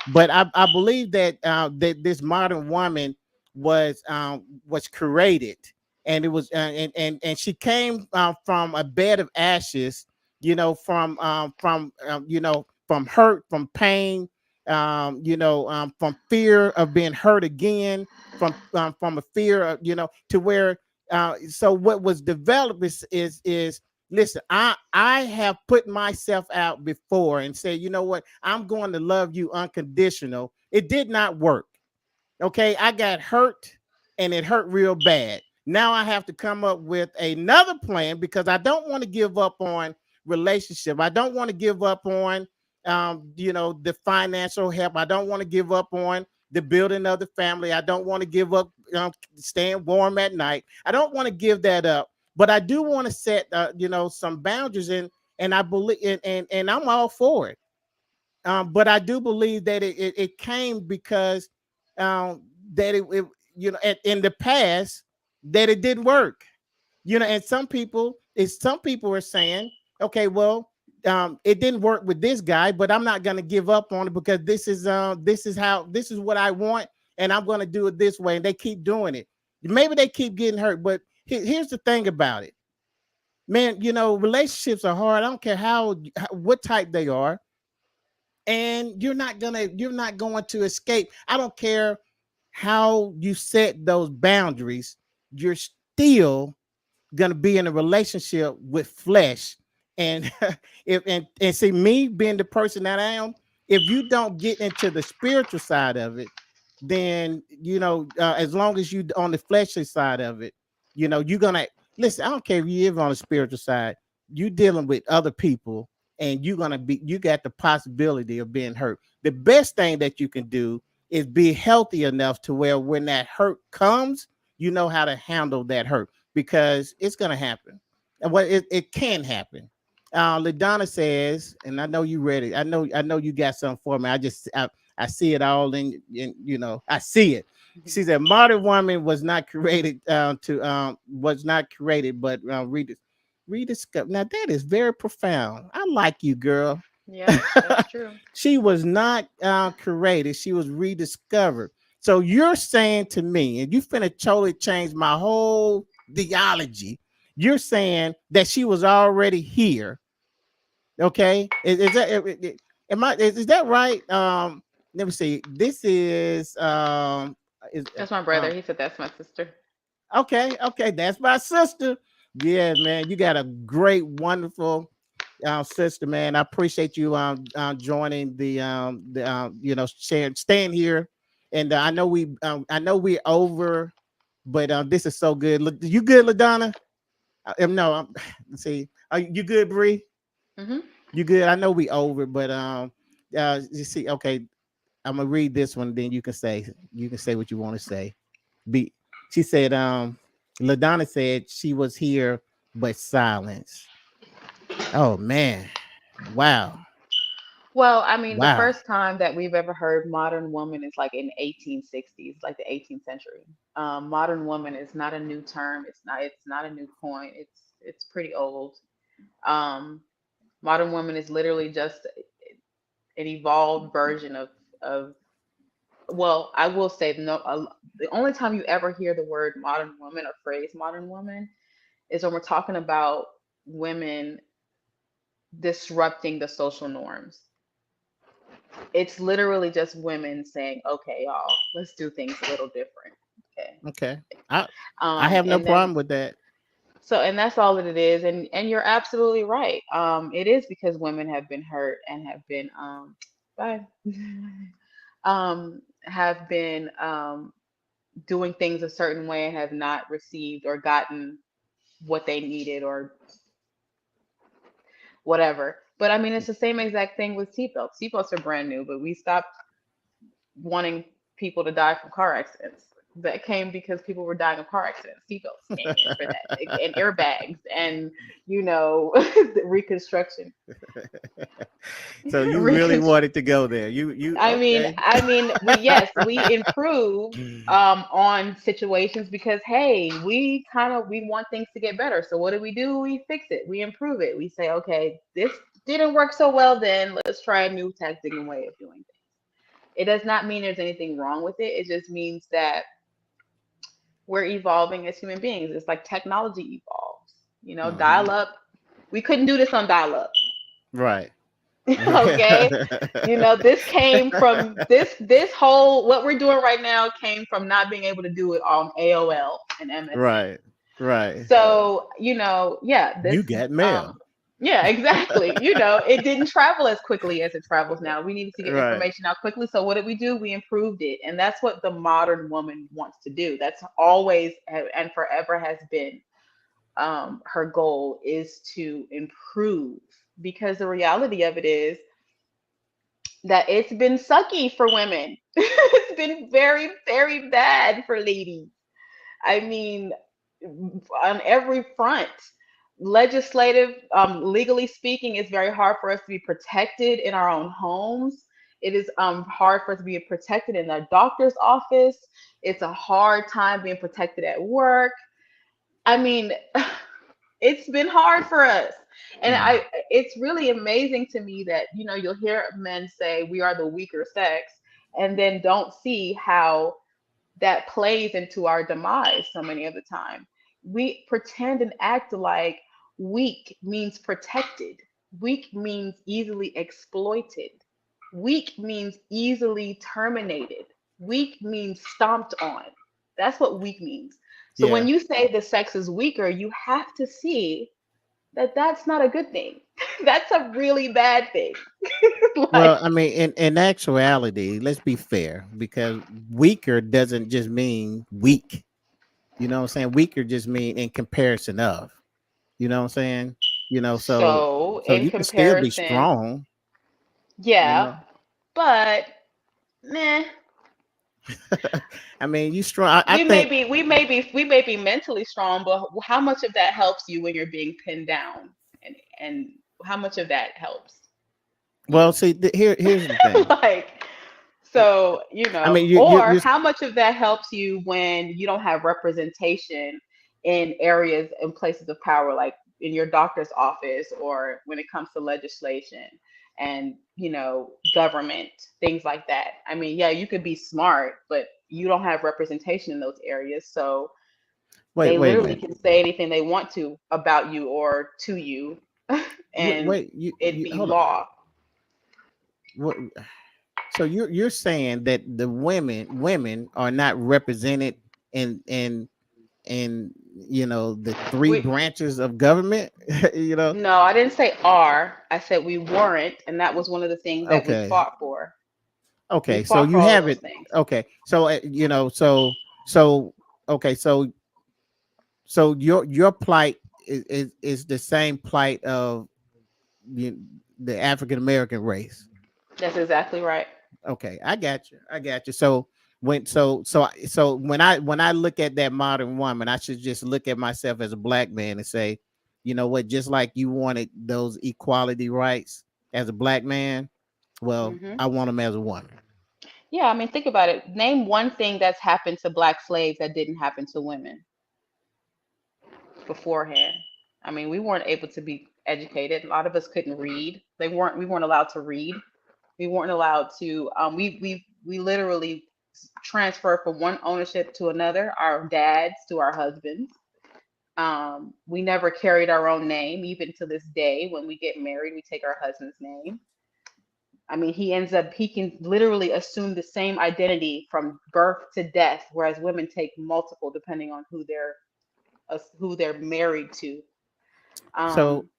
But I believe that this modern woman was created, and it was and she came from a bed of ashes, from hurt, from pain, from fear of being hurt again, from a fear of, to where so what was developed is listen, I have put myself out before and said, you know what, I'm going to love you unconditional. It did not work. Okay, I got hurt, and it hurt real bad. Now I have to come up with another plan because I don't want to give up on relationship. I don't want to give up on, the financial help. I don't want to give up on the building of the family. I don't want to give up staying warm at night. I don't want to give that up, but I do want to set, some boundaries in, and I believe, and I'm all for it. But I do believe that it came because that in the past that it didn't work. And some people are saying, okay, well, it didn't work with this guy, but I'm not going to give up on it because this is what I want, and I'm going to do it this way. And they keep doing it. Maybe they keep getting hurt, but here's the thing about it, man. Relationships are hard. I don't care what type they are, and you're not going to escape. I don't care how you set those boundaries. You're still gonna be in a relationship with flesh. And if and see, me being the person that I am, if you don't get into the spiritual side of it, then as long as you on the fleshly side of it, you're gonna listen. I don't care if you live on the spiritual side, you dealing with other people, and you got the possibility of being hurt. The best thing that you can do is be healthy enough to where when that hurt comes, you know how to handle that hurt, because it's going to happen. And it can happen. LaDonna says, and I know you ready. I know you got something for me. I see it all I see it. She said, modern woman was not created but rediscovered. Now that is very profound. I like you, girl. Yeah, that's true. She was not created. She was rediscovered. So you're saying to me, and you finna totally change my whole theology. You're saying that she was already here. Okay, is that right? Let me see. This is That's my brother. He said that's my sister. okay. That's my sister. Yeah, man, you got a great, wonderful sister, man. I appreciate you joining sharing, staying here, and I know we're over, but this is so good. You good, LaDonna? No, let's see. Are you good, Bree? Mm-hmm. You good? I know we over, but you see, okay. I'm gonna read this one, then you can say what you want to say. Be She said, LaDonna said she was here, but silence. Oh man, wow, Well, I mean, the wow, first time that we've ever heard modern woman is like in 1860s, like the 18th century. Modern woman is not a new term. It's not a new coin. It's pretty old. Um, Modern woman is literally just an evolved version of. Well, I will say no. The only time you ever hear the word modern woman or phrase modern woman is when we're talking about women disrupting the social norms. It's literally just women saying, "Okay, y'all, let's do things a little different." Okay. okay. I have no And then problem with that. and that's all that it is. And you're absolutely right. It is because women have been hurt and have been bye. Have been doing things a certain way and have not received or gotten what they needed or whatever. But I mean, it's the same exact thing with seatbelts. Seatbelts are brand new, but we stopped wanting people to die from car accidents. That came because people were dying of car accidents. Seatbelts came in for that, and airbags, and the reconstruction. So you really Reconstr- wanted to go there. You okay? we improve on situations because hey, we want things to get better. So what do? We fix it. We improve it. We say, okay, this didn't work so well. Then let's try a new tactic and way of doing things. It does not mean there's anything wrong with it. It just means that we're evolving as human beings. It's like technology evolves. Hmm. Dial up. We couldn't do this on dial up. Right. Okay. This came from this whole what we're doing right now came from not being able to do it on AOL and MSN. Right. Right. So, yeah, You got mail. Yeah, exactly. It didn't travel as quickly as it travels now. We needed to get Right. information out quickly. So what did we do? We improved it. And that's what the modern woman wants to do. That's always and forever has been her goal is to improve, because the reality of it is that it's been sucky for women. It's been very, very bad for ladies. I mean, on every front. Legislative, legally speaking, it's very hard for us to be protected in our own homes. It is hard for us to be protected in the doctor's office. It's a hard time being protected at work. I mean, it's been hard for us. And Yeah. it's really amazing to me that, you'll hear men say we are the weaker sex, and then don't see how that plays into our demise so many of the time. We pretend and act like weak means protected. Weak means easily exploited. Weak means easily terminated. Weak means stomped on. That's what weak means. So Yeah. when you say the sex is weaker, you have to see that that's not a good thing. That's a really bad thing. Well, Like, I mean, in actuality, let's be fair, because weaker doesn't just mean weak. You know what I'm saying? Weaker just mean in comparison of. You know what I'm saying? You know, so so so in you can still be comparison, strong. You yeah, know, but nah, I mean, you strong. I we may think. be we may be we may be mentally strong, but how much of that helps you when you're being pinned down, and how much of that helps Well, you? see, here's the thing. Like, so, I mean, or you how much of that helps you when you don't have representation in areas and places of power, like in your doctor's office, or when it comes to legislation and, government, things like that. I mean, yeah, you could be smart, but you don't have representation in those areas. So wait, they wait a literally minute. can say anything they want to about you or to you, and Wait, it'd you be hold on. law. What, so you're saying that the women are not represented in the three We branches of government? you know. No, I didn't say are. I said we weren't, and that was one of the things that we Okay. fought for. We Okay. So fought for you all of have those it. things. Okay. So so okay. So your plight is the same plight of the, the African American race. That's exactly right. Okay, I got you. I got you. So when I look at that modern woman, I should just look at myself as a black man and say, you know what? Just like you wanted those equality rights as a black man, well, Hmm. I want them as a woman. Yeah, I mean, think about it. Name one thing that's happened to black slaves that didn't happen to women beforehand. I mean, we weren't able to be educated. A lot of us couldn't read. We weren't allowed to read. We weren't allowed to. We literally transfer from one ownership to another. Our dads to our husbands. We never carried our own name, even to this day. When we get married, we take our husband's name. I mean, he can literally assume the same identity from birth to death, whereas women take multiple depending on who they're married to. So Um,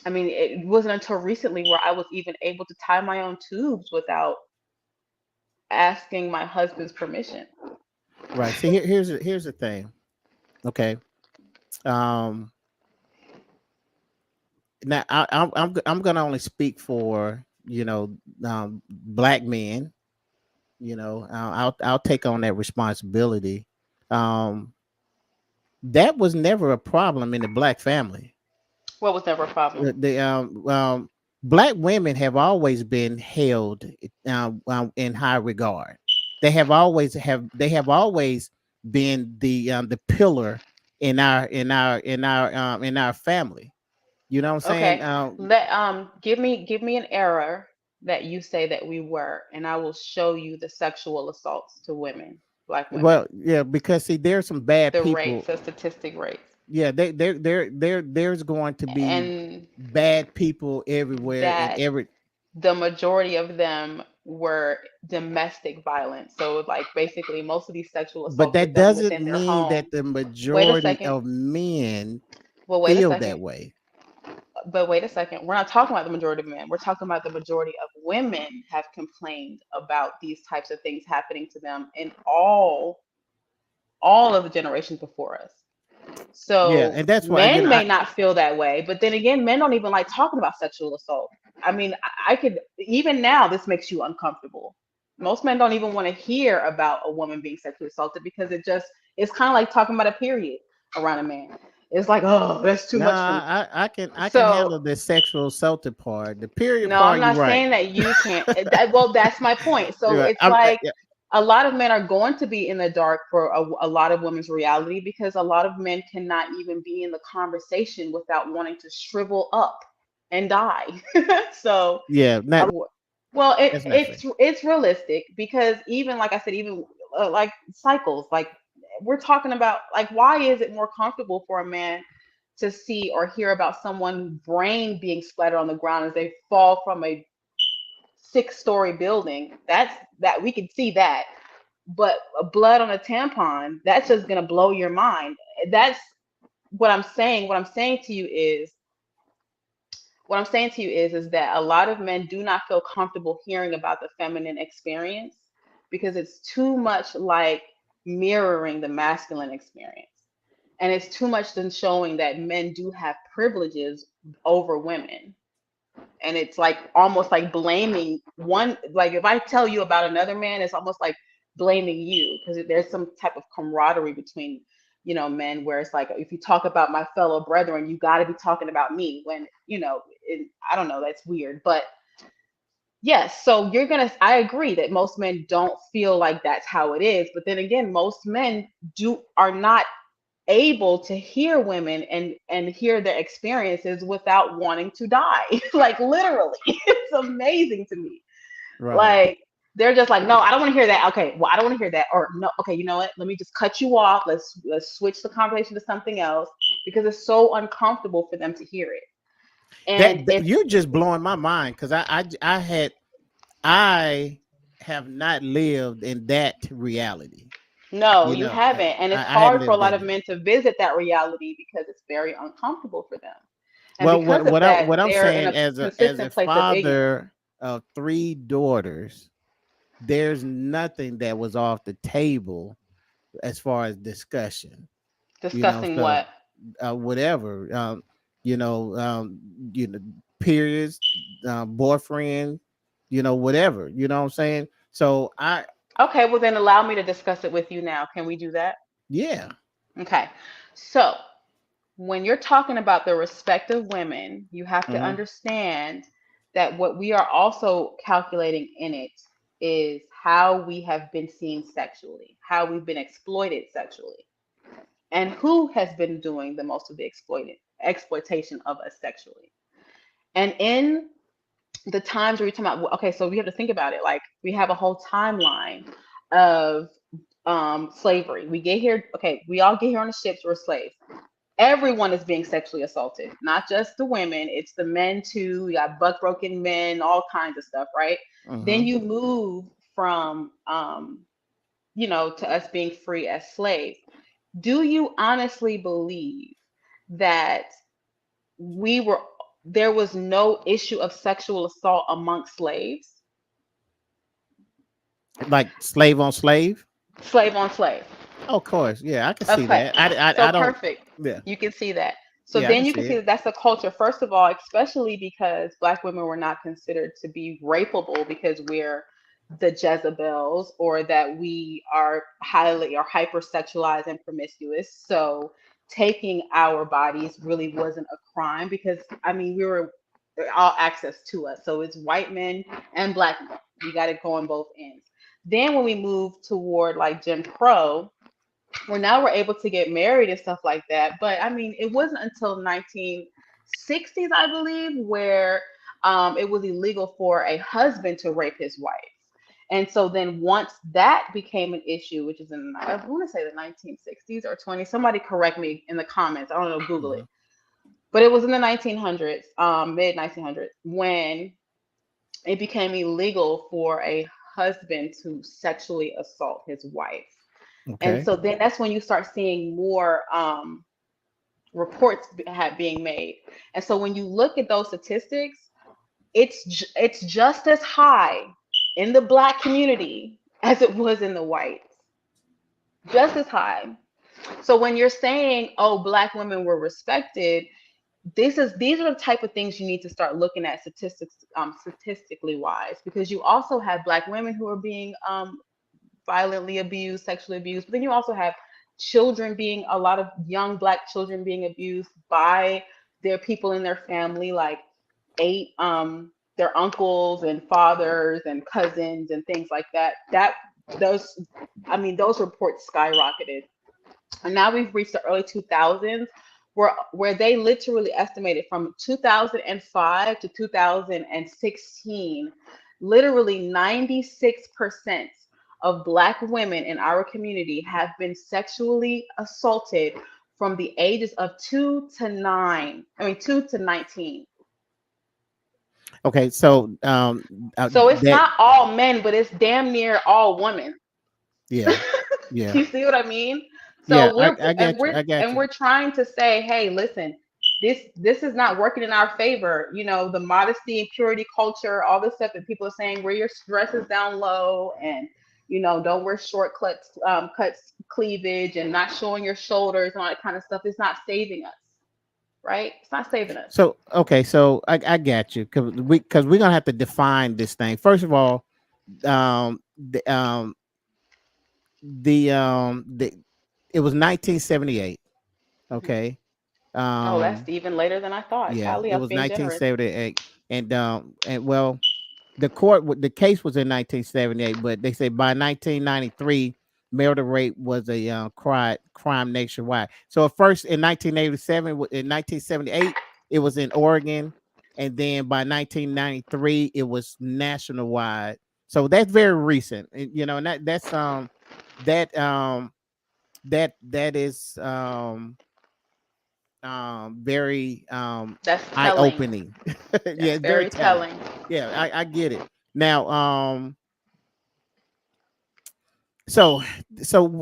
I mean, it wasn't until recently where I was even able to tie my own tubes without asking my husband's permission. right. See, here's the thing. Okay. Um. Now I'm gonna only speak for black men. I'll take on that responsibility. Um. That was never a problem in the black family. What was never a problem? The black women have always been held in high regard. They have always been the pillar in our family. You know what I'm saying? Okay, give me an error that you say that we were, and I will show you the sexual assaults to women, black women, Well, yeah, because see, there's some bad the rates, people. the statistic rates, Yeah, there's going to be and bad people everywhere in that every. the majority of them were domestic violence. So, like, basically, most of these sexual But assaults were that done doesn't within their mean home. that the Wait a majority second. of men Well, wait a feel that second. way. but wait a second. We're not talking about the majority of men. We're talking about the majority of women have complained about these types of things happening to them in all of the generations before us. Yeah, So and that's why men may not feel that way, but then again, men don't even like talking about sexual assault. I mean, I could even now this makes you uncomfortable. Most men don't even want to hear about a woman being sexually assaulted because it's kind of like talking about a period around a man. It's like, oh, that's too no, much for me. I can So handle the sexual assaulted part. The period no, I'm part, you're not right. saying that you can't. Well, that's my point. You're So right. it's like Yeah, a lot of men are going to be in the dark for a lot of women's reality because a lot of men cannot even be in the conversation without wanting to shrivel up and die. So, yeah, not well, that's not fair. it's realistic because even like I said, even like cycles, like we're talking about, like why is it more comfortable for a man to see or hear about someone's brain being splattered on the ground as they fall from a 6-story building? That we can see that, but blood on a tampon, that's just gonna blow your mind. That's what I'm saying. What I'm saying to you is that a lot of men do not feel comfortable hearing about the feminine experience because it's too much like mirroring the masculine experience. And it's too much than showing that men do have privileges over women. And it's like almost like blaming one, like if I tell you about another man, it's almost like blaming you because there's some type of camaraderie between men, where it's like if you talk about my fellow brethren, you got to be talking about me when I don't know, that's weird. But yes, so I agree that most men don't feel like that's how it is, but then again, most men do are not able to hear women and hear their experiences without wanting to die. Like literally. It's amazing to me. Right. Like they're just like, no, I don't want to hear that. Okay, well, I don't want to hear that. Or no, okay, you know what? Let me just cut you off. Let's switch the conversation to something else because it's so uncomfortable for them to hear it. And it's You're just blowing my mind because I have not lived in that reality. no, You you know, haven't. And it's I hadn't hard for a lived lot that of in. men to visit that reality because it's very uncomfortable for them. And Well, because of that, what I'm they're in saying a as a consistent place of ignorance. father of three daughters, there's nothing that was off the table as far as discussion. Discussing So what? whatever, you know, periods, boyfriend, whatever. You know what I'm saying? So Okay, well then allow me to discuss it with you now. Can we do that? yeah. Okay. So when you're talking about the respect of women, you have to Hmm. understand that what we are also calculating in it is how we have been seen sexually, how we've been exploited sexually, and who has been doing the most of the exploitation of us sexually. And in the times where you're talking about, okay, so we have to think about it. Like we have a whole timeline of slavery. We get here, okay, we all get here on the ships, we're slaves. Everyone is being sexually assaulted, not just the women, it's the men too. We got buck broken men, all kinds of stuff, right? Then Hmm. you move from to us being free as slaves. Do you honestly believe that we were there was no issue of sexual assault amongst slaves? Like slave on slave. Slave on slave. Oh, of course, yeah, I can see Okay. that. So I don't. perfect. Yeah, You can see that. So yeah, I then can you can see see it. that that's a culture, first of all, especially because Black women were not considered to be rapeable because we're the Jezebels or that we are highly or hypersexualized and promiscuous. So taking our bodies really wasn't a crime because, I mean, we were all access to us. So it's white men and Black men. You got it going both ends. Then when we move toward like Jim Crow, well, now we're able to get married and stuff like that. But I mean, it wasn't until 1960s, I believe, where it was illegal for a husband to rape his wife. And so then once that became an issue, which is in, I want to say the 1960s or 20s, somebody correct me in the comments. I don't know, Google it. Hmm. But it was in the 1900s, mid 1900s, when it became illegal for a husband to sexually assault his wife. And Okay. so then that's when you start seeing more reports being made. And so when you look at those statistics, it's just as high in the Black community as it was in the whites, just as high. So when you're saying, oh, Black women were respected, these are the type of things you need to start looking at statistically wise, because you also have Black women who are being violently abused, sexually abused, but then you also have children being, a lot of young Black children being abused by their people in their family, like eight their uncles and fathers and cousins and things like that. Those, I mean, those reports skyrocketed. And now we've reached the early 2000s, where they literally estimated from 2005 to 2016, literally 96% of Black women in our community have been sexually assaulted from the ages of 2 to 19. Okay, so So it's that not all men, but it's damn near all women. yeah, yeah, You see what I mean? yeah. So I get you. I got you. we're trying to say, hey, listen, this is not working in our favor. You know, the modesty and purity culture, all this stuff that people are saying, wear your dresses down low, and don't wear short cuts cleavage, and not showing your shoulders and all that kind of stuff. It's not saving us, right? It's not saving us. So okay, so I got you, because we're gonna have to define this thing. First of all, um, the the it was 1978. Mhm. Okay. Oh, that's Um, even later than I thought. yeah, Golly, it I was was being generous. 1978, and well, the case was in 1978, but they say by 1993, marital rape was a crime nationwide. So at first in 1987, in 1978, it was in Oregon, and then by 1993, it was national wide. So that's very recent, and that that is very That's eye telling. opening. Yeah, That's it's very very telling. telling. Yeah, I get it. Now, so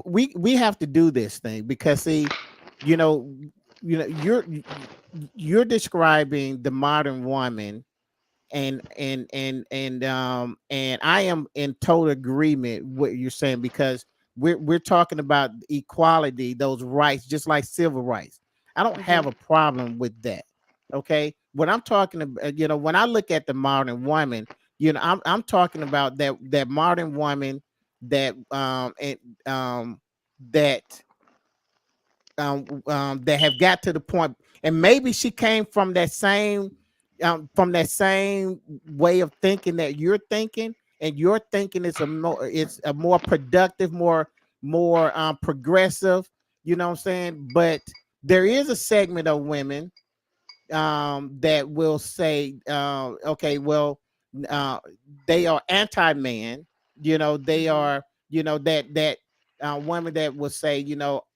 we have to do this thing because see, you know, you're describing the modern woman, and I am in total agreement with what you're saying, because we're talking about equality, those rights, just like civil rights. I don't have Hmm. a problem with that. Okay, what I'm talking about, when I look at the modern woman, I'm talking about that modern woman that and that that have got to the point, and maybe she came from that same way of thinking that you're thinking, and your thinking is a more productive, more progressive. You know what I'm saying? But there is a segment of women that will say, okay, well, uh, they are anti-man. They Hmm. are, that women that will say,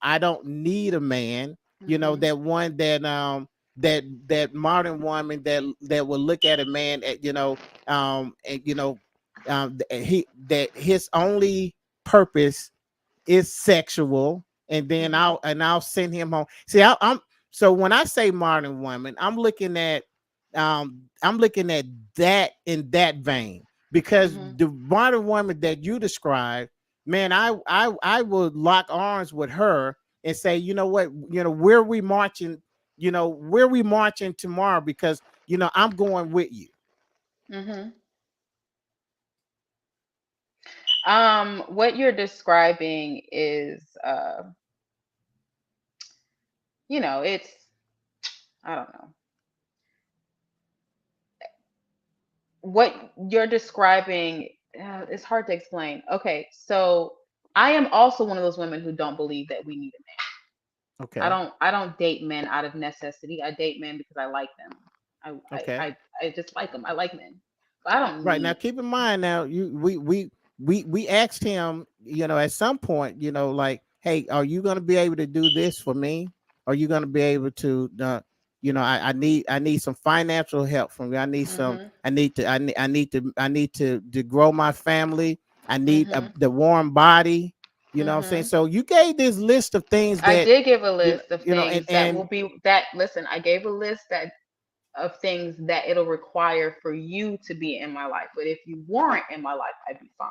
I don't need a man. Hmm. That one that modern woman that will look at a man at, and that his only purpose is sexual, and then Hmm. I'll send him home. See, I'm so when I say modern woman, I'm looking at that in that vein, because Hmm. the modern woman that you described, man, I would lock arms with her and say, you know what, where we marching tomorrow, because I'm going with you. Hmm. What you're describing is, it's, I don't know. What you're describing, it's hard to explain. Okay, so I am also one of those women who don't believe that we need a man. I Okay. don't I don't date men out of necessity. I date men because I like them. I I Okay. I, I just like them. I like men. But I don't Right, now, need. keep in mind, now you we asked him, at some point, like, hey, are you going to be able to do this for me? Are you going to be able to, I need some financial help from you. Mhm. I need to grow my family. I need Mhm. the warm body. You know what I'm saying? Mhm. So you gave this list of things I that did give a list of and things that will be that. Listen, I gave a list that of things that it'll require for you to be in my life. But if you weren't in my life, I'd be fine.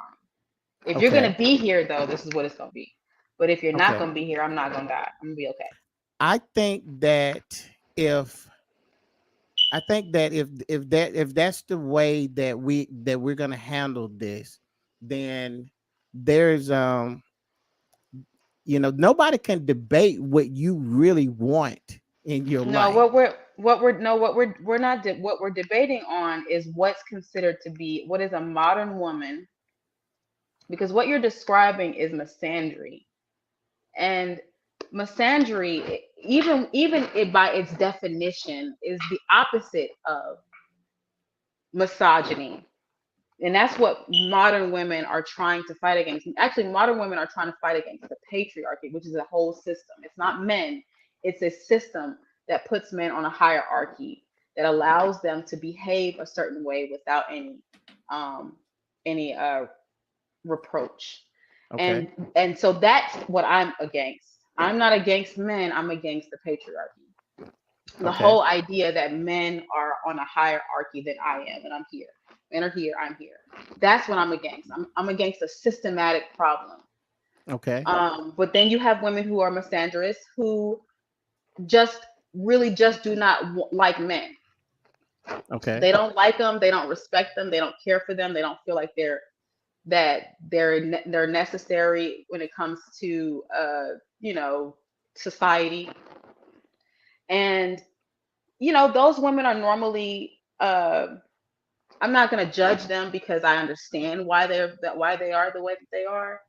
If you're okay, gonna be here, though, this is what it's gonna be. But if you're not okay. gonna be here, I'm not gonna die. I'm gonna be okay. I think that if if that's the way that we're gonna handle this, then there's nobody can debate what you really want in your No, life. we're not what we're debating on is what's considered to be what is a modern woman, because what you're describing is misandry. And misandry, even it by its definition, is the opposite of misogyny. And that's what modern women are trying to fight against. Actually, modern women are trying to fight against the patriarchy, which is a whole system. It's not men, it's a system that puts men on a hierarchy that allows them to behave a certain way without um, any reproach. Okay. And so that's what I'm against. I'm not against men, I'm against the patriarchy. The Okay. whole idea that men are on a hierarchy than I am, and I'm here. Men are here, I'm here. That's what I'm against. I'm against a systematic problem. Okay. But then you have women who are misandrous who just really just do not like men. Okay. They don't like them. They don't respect them. They don't care for them. They don't feel like they're necessary when it comes to you know society. And those women are normally I'm not going to judge them because I understand why they are the way that they are.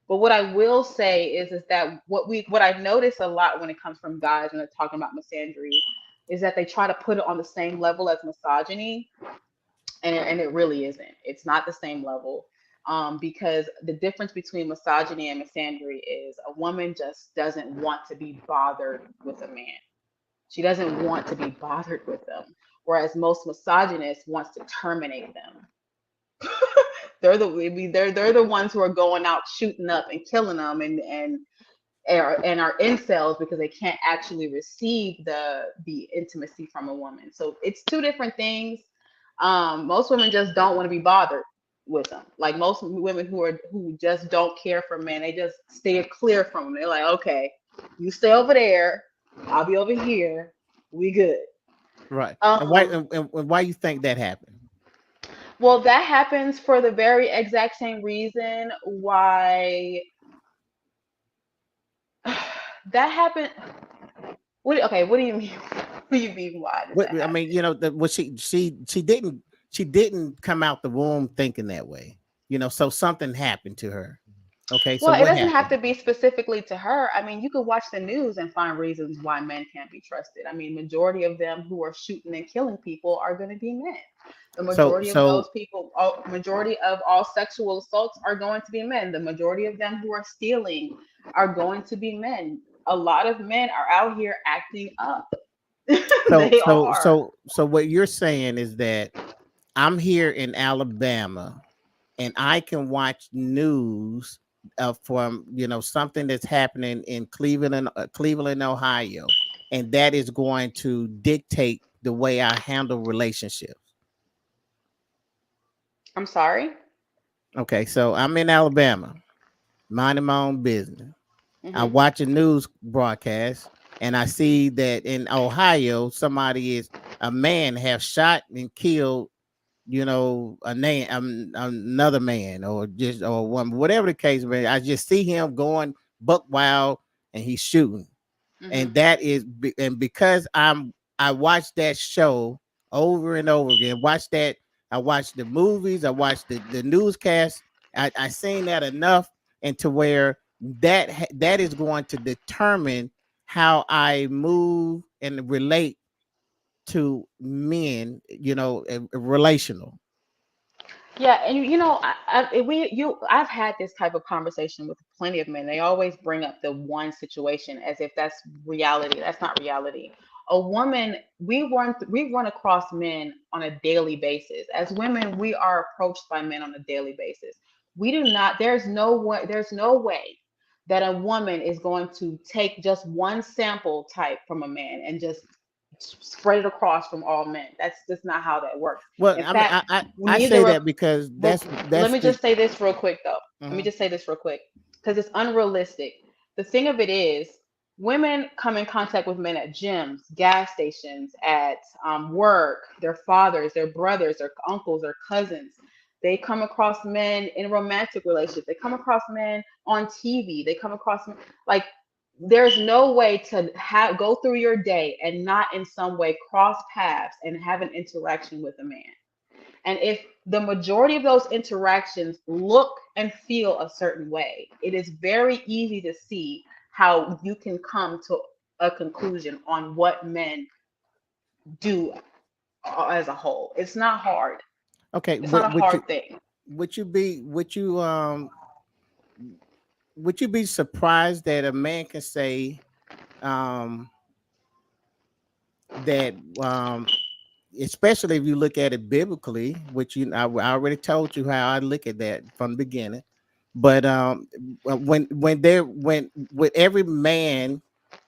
But what I will say is that what I notice a lot when it comes from guys when they're talking about misandry is that they try to put it on the same level as misogyny, and it really isn't. It's not the same level. Because the difference between misogyny and misandry is a woman just doesn't want to be bothered with a man. She doesn't want to be bothered with them, whereas most misogynists wants to terminate them. They're the ones who are going out shooting up and killing them, and are incels because they can't actually receive the intimacy from a woman. So it's two different things. Most women just don't want to be bothered with them. Like most women who just don't care for men, they just stay clear from them. They're like, okay, you stay over there, I'll be over here, we good. Right. And why Um, and why you think that happened? well, that happens for the very exact same reason why that happened. What do you mean? What do you mean? Why does What that I happen? mean, what she didn't come out the womb thinking that way. So something happened to her. Okay, so Well, it what doesn't have happened? to be specifically to her. I mean, you could watch the news and find reasons why men can't be trusted. I mean, majority of them who are shooting and killing people are going to be men. The So majority of those so people, majority of all sexual assaults are going to be men. The majority of them who are stealing are going to be men. A lot of men are out here acting up. so They so are. so so what you're saying is that I'm here in Alabama and I can watch news from something that's happening in Cleveland, Ohio, and that is going to dictate the way I handle relationships. I'm sorry. Okay, so I'm in Alabama, minding my own business. I Hmm. watch a news broadcast, and I see that in Ohio, a man have shot and killed another man or one, whatever the case may. I just see him going buck wild and he's shooting, Hmm. and and because I watch that show over and over again. I watch the movies, I watch the newscasts. I seen that enough, and to where that is going to determine how I move and relate to men, relational. Yeah, and I've had this type of conversation with plenty of men. They always bring up the one situation as if that's reality. That's not reality. A woman, we run across men on a daily basis. As women, we are approached by men on a daily basis. We do not, there's no way that a woman is going to take just one sample type from a man and just spread it across from all men. That's just not how that works. Well, In I mean, fact, I say neither of, that because well, let that's me the. just say this real quick though. Let me Mhm. just say this real quick because it's unrealistic. The thing of it is, women come in contact with men at gyms, gas stations, at work, their fathers, their brothers, their uncles, their cousins. They come across men in romantic relationships. They come across men on TV. They come across men, like, there's no way to have go through your day and not in some way cross paths and have an interaction with a man. And if the majority of those interactions look and feel a certain way, it is very easy to see how you can come to a conclusion on what men do as a whole. It's not hard. Okay, It's not a would you hard thing. would you be would you be surprised that a man can say um that especially if you look at it biblically, which I already told you how I look at that from the beginning. But when with every man,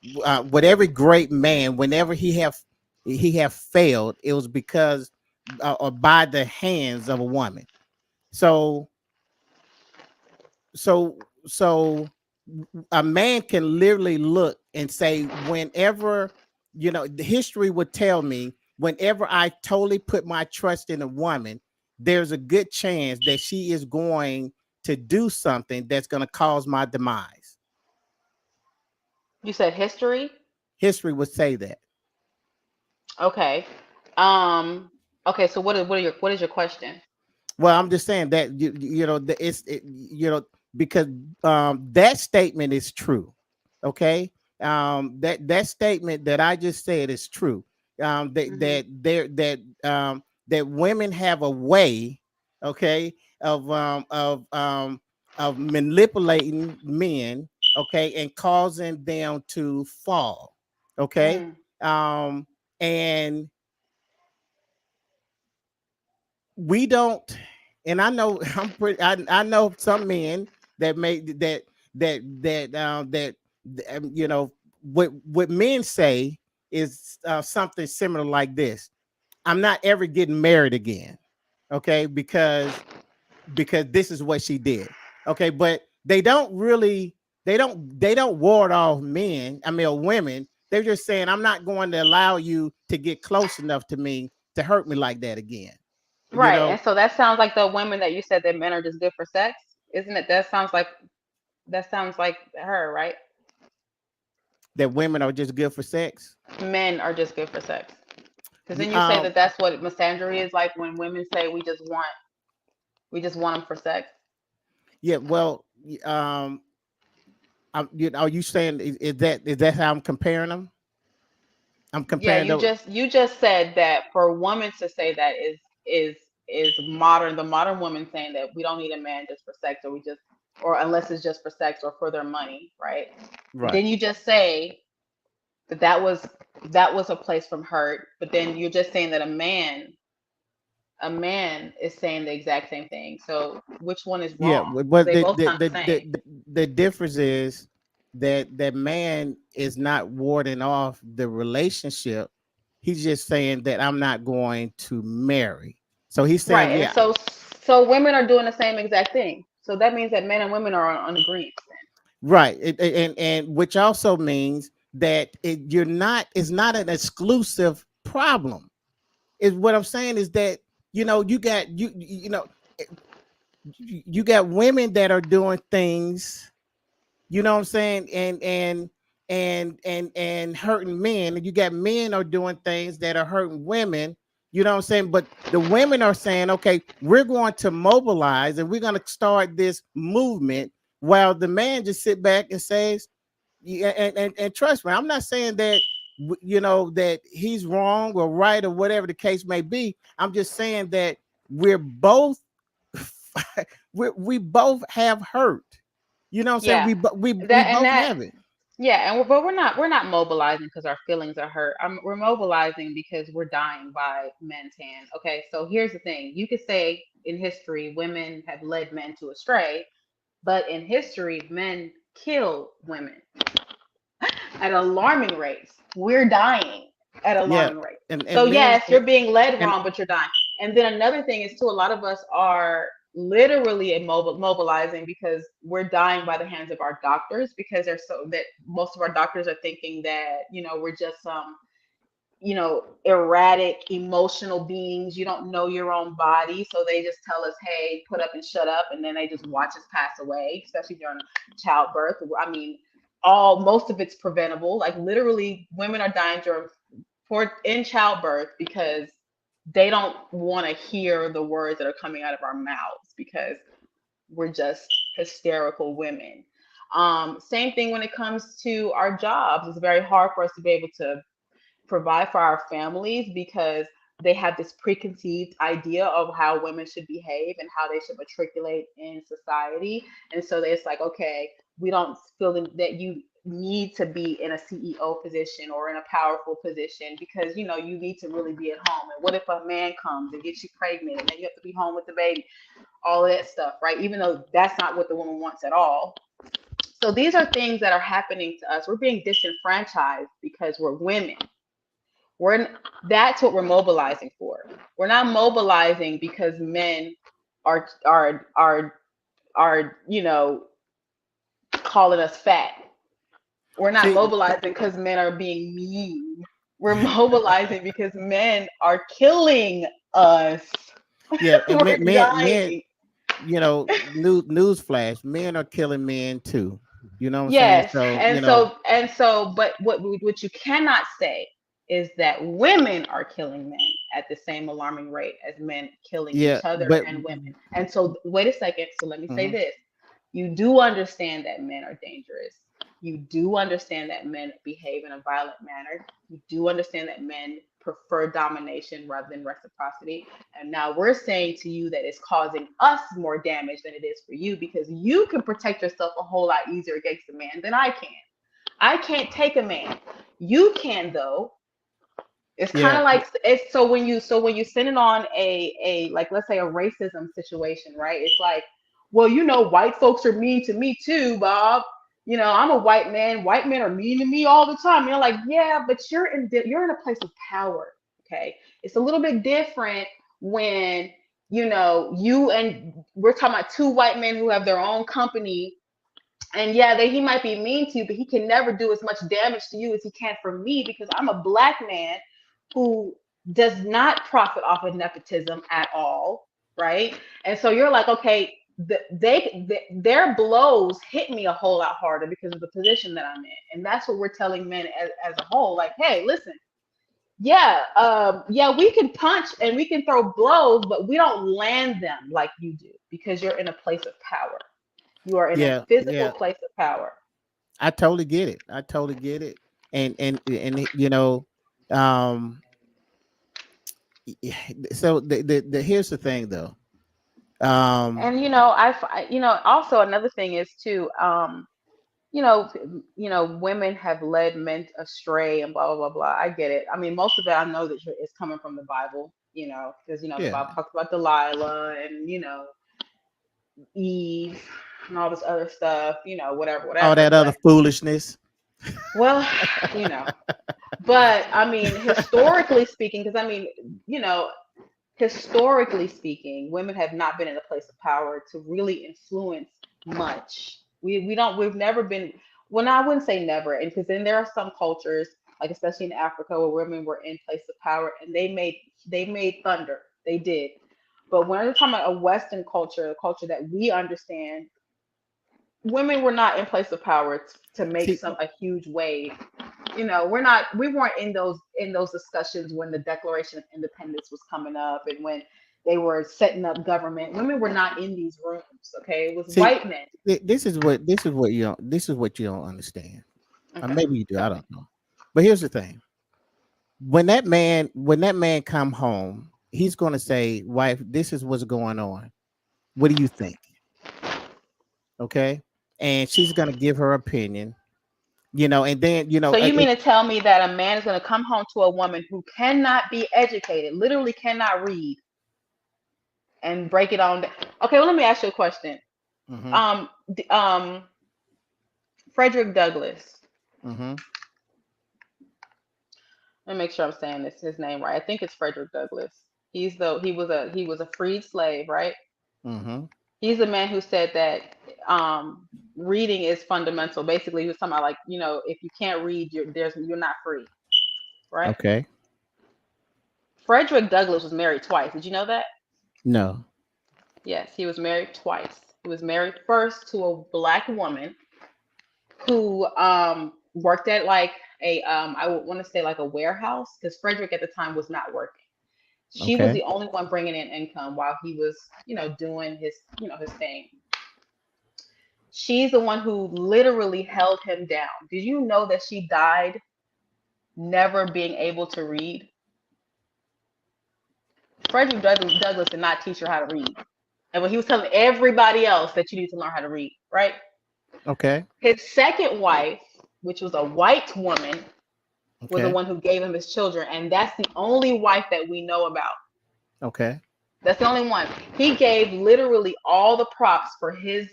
with every great man, whenever he have failed, it was because or by the hands of a woman. So so a man can literally look and say, whenever, the history would tell me, whenever I totally put my trust in a woman, there's a good chance that she is going to do something that's going to cause my demise. You said history? History would say that. Okay. Um, okay, so what is your question? Well, I'm just saying that because that statement is true. Okay, that statement that I just said is true. Hmm. That women have a way, okay, of of manipulating men, okay, and causing them to fall. Okay, Mm. um, and we don't, and I know I know some men that make what men say is something similar like this: I'm not ever getting married again, okay, because this is what she did, okay. But they don't really, they don't ward off men, I mean, or women. They're just saying, I'm not going to allow you to get close enough to me to hurt me like that again, you Right. know. And so that sounds like the women that you said that men are just good for sex, isn't it? That sounds like her, right? That women are just good for sex. Men are just good for sex. Because Y- then you say Um, that that's what misandry is like when women say we just want them for sex. yeah. Well, are you saying is that how I'm comparing them? I'm Yeah, comparing you them. just you just said that for a woman to say that is modern. The modern woman saying that we don't need a man just for sex, or unless it's just for sex or for their money, right? But Right. then you just say that was a place from hurt. But then you're just saying that a man is saying the exact same thing. So which one is Yeah. wrong? Because But they both sound the same. the difference is that man is not warding off the relationship. He's just saying that I'm not going to marry. So he's Right. saying, And yeah. so women are doing the same exact thing. So that means that men and women are on agreement. Right. And which also means that you're not, it's not an exclusive problem. Is what I'm saying is that, you got eh, you got women that are doing things, what I'm saying, and hurting men, and you got men are doing things that are hurting women, what I'm saying. But the women are saying, okay, we're going to mobilize and we're going to start this movement, while the man just sit back and says, yeah, and trust me, I'm not saying that that he's wrong or right or whatever the case may be. I'm just saying that we're both we both have hurt. You know what I'm saying? Yeah. We That and both that have it. Yeah, but we're not mobilizing because our feelings are hurt. We're mobilizing because we're dying by men's hand. Okay, so here's the thing: you could say in history, women have led men to astray, but in history, men kill women at alarming rates. We're dying at Yeah, alarming rates. and So men yes, you're being led and wrong, but you're dying. And then another thing is too, a lot of us are literally mobilizing because we're dying by the hands of our doctors, because they're so that most of our doctors are thinking that, we're just some, erratic emotional beings. You don't know your own body, so they just tell us, hey, put up and shut up, and then they just watch us pass away, especially during childbirth. I mean, all most of it's preventable. Like literally women are dying during in childbirth because they don't want to hear the words that are coming out of our mouths, because we're just hysterical women. Same thing when it comes to our jobs. It's very hard for us to be able to provide for our families because they have this preconceived idea of how women should behave and how they should matriculate in society. And so it's like, okay, we don't feel that you need to be in a CEO position or in a powerful position, because you need to really be at home. And what if a man comes and gets you pregnant and then you have to be home with the baby, all of that stuff, right? Even though that's not what the woman wants at all. So these are things that are happening to us. We're being disenfranchised because we're women. That's what we're mobilizing for. We're not mobilizing because men are calling us fat. We're not see, mobilizing because men are being mean. We're mobilizing because men are killing us. yeah, and We're men, dying. news flash, men are killing men too. You know what I'm saying? Yes, So, but what you cannot say is that women are killing men at the same alarming rate as men killing yeah, each other but and women. And so, wait a second. So let me say mhm. this: you do understand that men are dangerous. You do understand that men behave in a violent manner. You do understand that men prefer domination rather than reciprocity. And now we're saying to you that it's causing us more damage than it is for you, because you can protect yourself a whole lot easier against a man than I can. I can't take a man. You can though. It's kind Yeah, of like it's so when you send it on a like, let's say, a racism situation, right? It's like, well, white folks are mean to me too, Bob. I'm a white man. White men are mean to me all the time. You're like, yeah, but you're in a place of power. Okay, it's a little bit different when you and we're talking about two white men who have their own company, and yeah, he might be mean to you, but he can never do as much damage to you as he can for me, because I'm a black man who does not profit off of nepotism at all, right? And so you're like, okay, their blows hit me a whole lot harder because of the position that I'm in. And that's what we're telling men as a whole, like, hey, listen, yeah, yeah, we can punch and we can throw blows, but we don't land them like you do, because you're in a place of power. You are in a yeah, physical yeah. place of power. I totally get it. I totally get it. And um, so the here's the thing though. Um, And also another thing is too, you know, women have led men astray and blah blah blah blah. I get it. I mean, most of it I know that it's coming from the Bible, because the yeah, Bible talks about Delilah and Eve and all this other stuff, whatever, all whatever. that other But foolishness. well, you know, but I mean, historically speaking, because I mean, you know, historically speaking, women have not been in a place of power to really influence much. We've never been. Well, no, I wouldn't say never, and because then there are some cultures, like especially in Africa, where women were in place of power and they made thunder. They did. But when we're talking about a Western culture, a culture that we understand, women were not in place of power to make See, a huge wave. We weren't in those discussions when the Declaration of Independence was coming up and when they were setting up government. Women were not in these rooms. Okay, it was see, white men. this is what you don't understand. Or Okay, maybe you do. tell I me. don't know. But here's the thing: when that man come home, he's gonna say, "Wife, this is what's going on. What do you think?" Okay, and she's gonna give her opinion. And then So you mean to tell me that a man is going to come home to a woman who cannot be educated, literally cannot read, and break it on. Okay, well, let me ask you a question. Mm-hmm. Um, Frederick Douglass. Mm-hmm. Let me make sure I'm saying his name right. I think it's Frederick Douglass. He was a freed slave, right? Mm-hmm. He's the man who said that reading is fundamental. Basically, he was talking about, like, if you can't read, you're not free, right? Okay. Frederick Douglass was married twice. Did you know that? No. Yes, he was married twice. He was married first to a black woman who worked at, like, I would want to say, like, a warehouse, because Frederick at the time was not working. She was Okay. the only one bringing in income while he was, doing his thing. She's the one who literally held him down. Did you know that she died never being able to read? Frederick Douglass did not teach her how to read. And when he was telling everybody else that you need to learn how to read, right? Okay. His second wife, which was a white woman, was the Okay. one who gave him his children. And that's the only wife that we know about. Okay. That's the only one. He gave literally all the props for his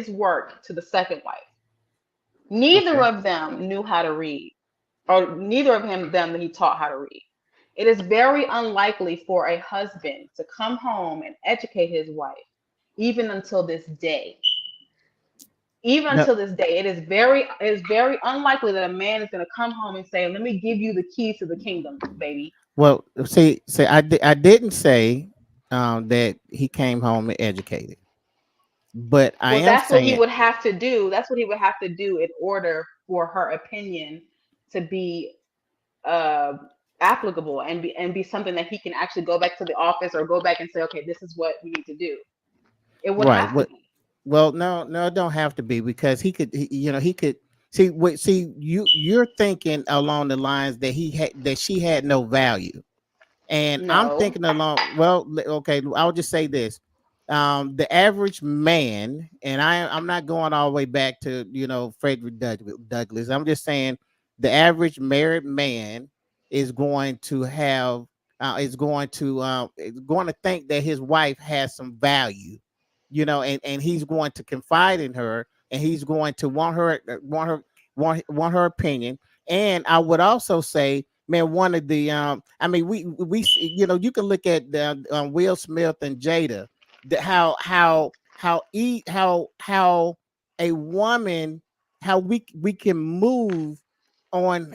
work to the second wife. Neither Okay. of them knew how to read, or neither of them that he taught how to read. It is very unlikely for a husband to come home and educate his wife, even until this day. Even No. until this day, it is very unlikely that a man is going to come home and say, "Let me give you the keys to the kingdom, baby." Well, see, I didn't say that he came home and educated, but I Well, am that's what he saying would have to do. That's what he would have to do in order for her opinion to be uh, applicable, and be something that he can actually go back to the office or go back and say, okay, this is what we need to do. It would right. have to What? be. Well, no, no, it don't have to be because he could see. See, you're thinking along the lines that she had no value. And I'm No. thinking along, well, okay, I'll just say this. The average man, and I'm not going all the way back to, Frederick Douglass. I'm just saying the average married man is going to have, is going to think that his wife has some value, and he's going to confide in her, and he's going to want her opinion. And I would also say, man, one of the I mean, you can look at the Will Smith and Jada, how a woman, how we can move on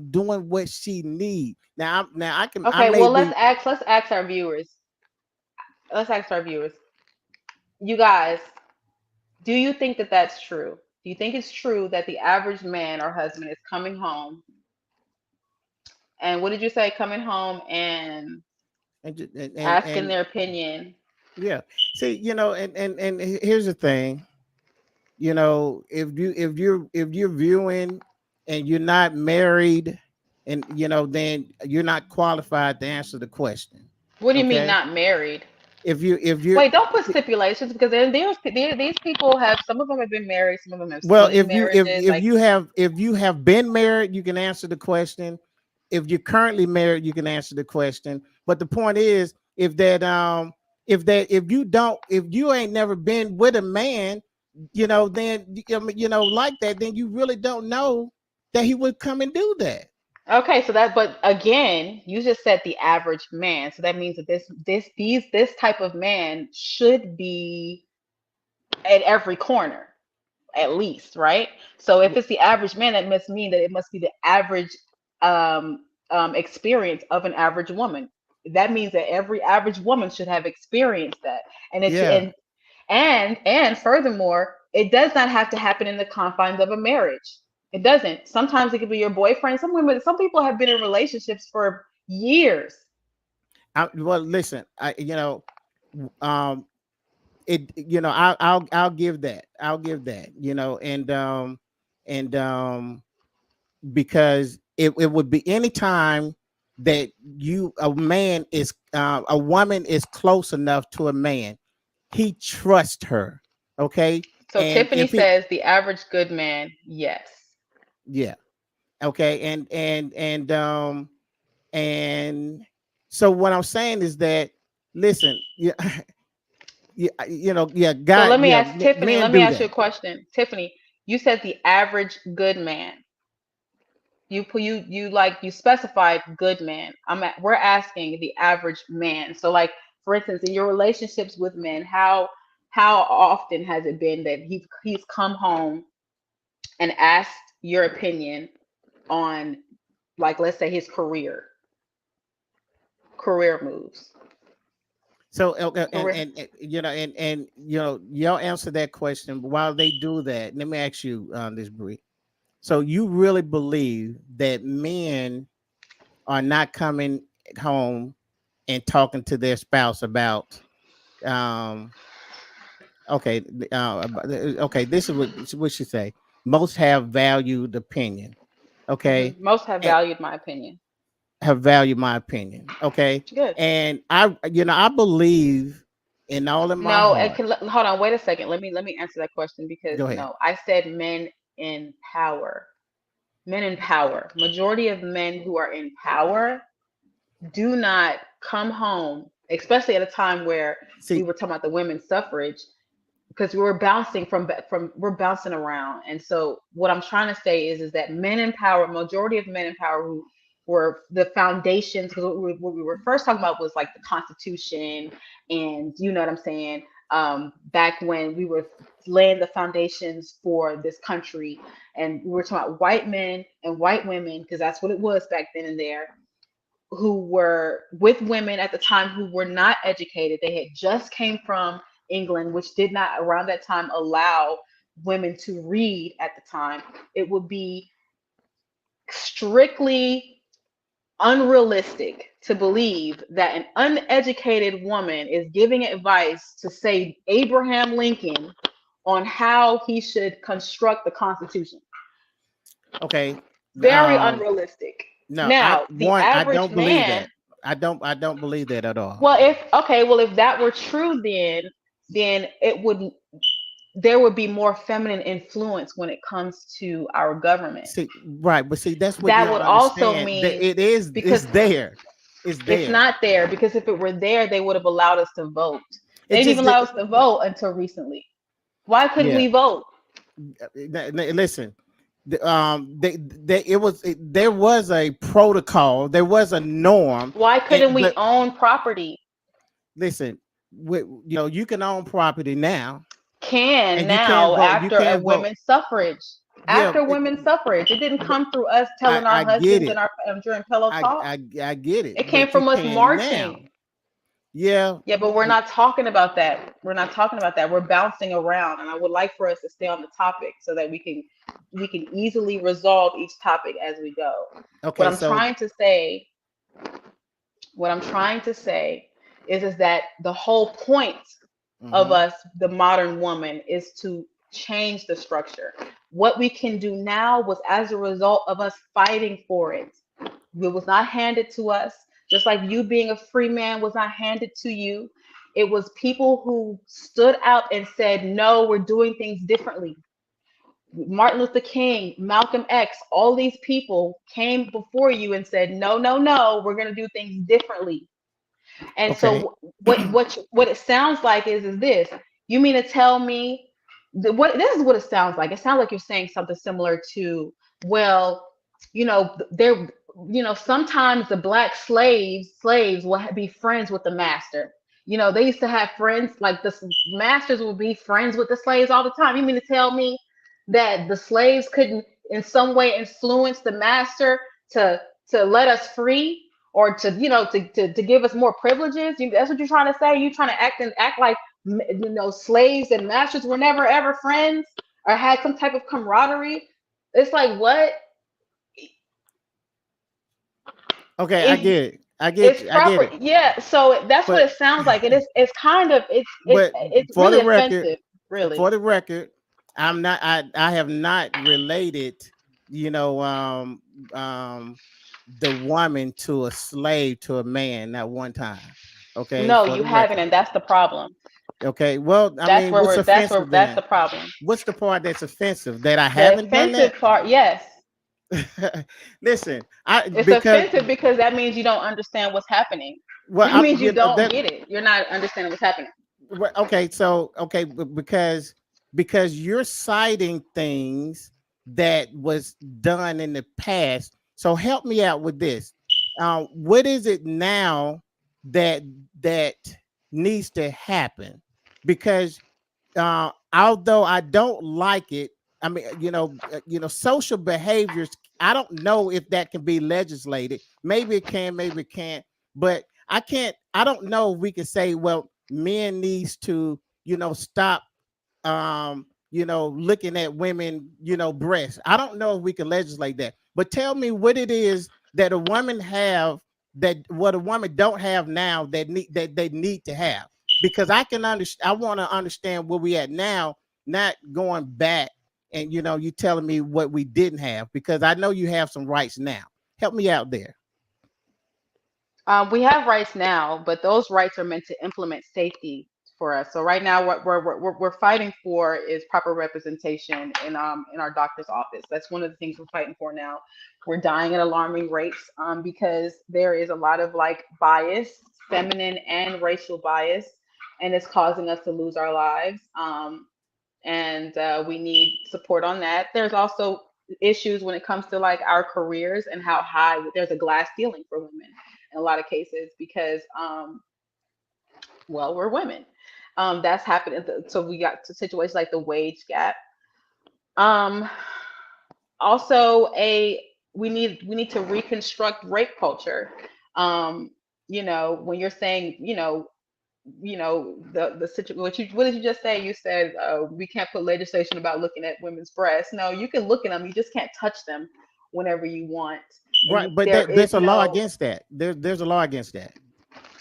doing what she needs. Now I Okay, may well, be. let's ask our viewers. Let's ask our viewers. You guys, do you think that that's true? Do you think it's true that the average man or husband is coming home, and what did you say? Coming home and asking And their opinion. yeah, see, and here's the thing. If you're viewing and you're not married, and then you're not qualified to answer the question. What do you mean Okay. not married? If you're Wait, don't put stipulations, because then these people have, some of them have been married, some of them have well, swinging marriages. Like, if you have been married, you can answer the question. If you're currently married, you can answer the question. But the point is, if you don't, if you ain't never been with a man, then like that, then you really don't know that he would come and do that. okay, so that, but again, you just said the average man, so that means that this type of man should be at every corner, at least, right? So if it's the average man, that must mean that it must be the average experience of an average woman. That means that every average woman should have experienced that. And it should, Yeah. and furthermore, it does not have to happen in the confines of a marriage. It doesn't. Sometimes it could be your boyfriend. Some people have been in relationships for years. Well, listen, um, I'll give that. I'll give that. And because it would be any time that a woman is close enough to a man, he trusts her. Okay. So And Tiffany if he says the average good man, yes. yeah. Okay. And so what I'm saying is that listen, yeah, yeah, yeah, So let me yeah, ask Tiffany, men let me do ask you that. a question. Tiffany, you said the average good man. You specified good man. We're asking the average man. So like for instance, in your relationships with men, how often has it been that he's come home and asked your opinion on, like, let's say his career moves. So okay, Career. y'all answer that question. But while they do that, let me ask you this, Bree. So you really believe that men are not coming home and talking to their spouse about um okay okay, this is what she say. Most have valued opinion. Okay. Most have And valued my opinion. have valued my opinion. Okay. Good. And I believe in all of my No, it heart. can, hold on, wait a second. Let me answer that question because Go ahead. no, I said men in power. Men in power. Majority of men who are in power do not come home, especially at a time where we See, were talking about the women's suffrage, because we were bouncing from we're bouncing around. And so what I'm trying to say is that men in power, majority of men in power who were the foundations, because what we were first talking about was like the Constitution, and you know what I'm saying, back when we were laying the foundations for this country, and we were talking about white men and white women, because that's what it was back then and there, who were with women at the time who were not educated. They had just came from England, which did not around that time allow women to read at the time. It would be strictly unrealistic to believe that an uneducated woman is giving advice to, say, Abraham Lincoln on how he should construct the Constitution. okay. Very Um, unrealistic. no, Now, the I average don't believe man. that. I don't believe that at all. Well, if that were true, then it would there would be more feminine influence when it comes to our government. See, right, but see, that's what you That don't would also understand. That mean, it's because there. It's it's there. not there, because if it were there, they would have allowed us to vote. They It didn't just even did. allow us to vote until recently. Why couldn't Yeah. we vote? Listen, there was a protocol, there was a norm, Why couldn't we but own property? listen, you can own property now, Can and you can't now, vote. You after a can't vote. women's suffrage. Yeah, After women's suffrage. It didn't but come through us telling our I get husbands and it. our during pillow talk. I get it, It came but you from us can now. marching. Yeah, Yeah, but we're not talking about that. We're not talking about that. We're bouncing around, and I would like for us to stay on the topic so that we can easily resolve each topic as we go. What okay, I'm so trying to say, what I'm trying to say is that the whole point of mhm. us, the modern woman, is to change the structure. What we can do now was as a result of us fighting for it. It was not handed to us, just like you being a free man was not handed to you. It was people who stood out and said, no, we're doing things differently. Martin Luther King, Malcolm X, all these people came before you and said, no, no, no, we're going to do things differently. And Okay. so what it sounds like is this. You mean to tell me what this is what it sounds like. It sounds like you're saying something similar to, well, there, sometimes the black slaves will be friends with the master. They used to have friends, like the masters would be friends with the slaves all the time. You mean to tell me that the slaves couldn't in some way influence the master to let us free, or to give us more privileges? That's what you're trying to say? You trying to act like slaves and masters were never ever friends or had some type of camaraderie? It's like, what? Okay, I If get it. it's I get proper, it. yeah. So that's what But it sounds like. It's kind of but it's for really the record, offensive, really. for the record, I have not related, you know, the woman to a slave to a man at one time. Okay, No, for you the haven't, record. and that's the problem. Okay, well, I That's mean, where what's we're that's where offensive that's the then? problem. What's the part that's offensive? That I The haven't done offensive that? part, yes. Listen, I It's because offensive because that means you don't understand what's happening. Well, That means you you know don't that. get it. You're not understanding what's happening. Well, okay, so okay, because you're citing things that was done in the past. So help me out with this. What is it now that that needs to happen? Because although I don't like it, I mean, social behaviors. I don't know if that can be legislated. Maybe it can, maybe it can't. But I can't. I don't know if we can say, well, men needs to, stop, looking at women, breasts. I don't know if we can legislate that. But tell me what it is that a woman have that what a woman don't have now that they need to have, because I can understand. I want to understand where we at now, not going back and you telling me what we didn't have, because I know you have some rights now. Help me out there. We have rights now, but those rights are meant to implement safety for us. So right now, what we're fighting for is proper representation in our doctor's office. That's one of the things we're fighting for now. We're dying at alarming rates because there is a lot of like bias, feminine and racial bias, and it's causing us to lose our lives. And we need support on that. There's also issues when it comes to like our careers and how high there's a glass ceiling for women in a lot of cases because well, we're women. That's happening. So we got to situations like the wage gap. Um, Also, a we need to reconstruct rape culture. Um, when you're saying, the situation. What did you just say? You said we can't put legislation about looking at women's breasts. No, you can look at them. You just can't touch them whenever you want. And Right, but there there's is a law no. against that. There's a law against that.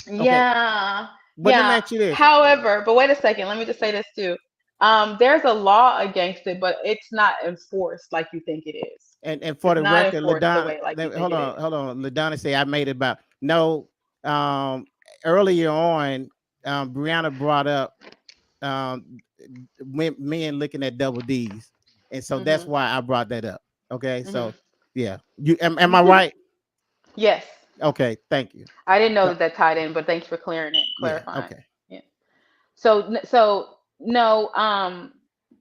Okay, Yeah, but let me yeah. ask you this. However, but wait a second. Let me just say this too. There's a law against it, but it's not enforced like you think it is. And for It's the not record, enforced the Ladonna, way like you think hold it on, is. hold on. Ladonna say I made it about no. Um, Earlier on, Brianna brought up men looking at double D's, and so that's Mhm. why I brought that up. Okay, Mhm. so yeah, am I right? Yes. Okay, thank you. I didn't know So, that that tied in, but thanks for yeah, clarifying. okay. Yeah. So no,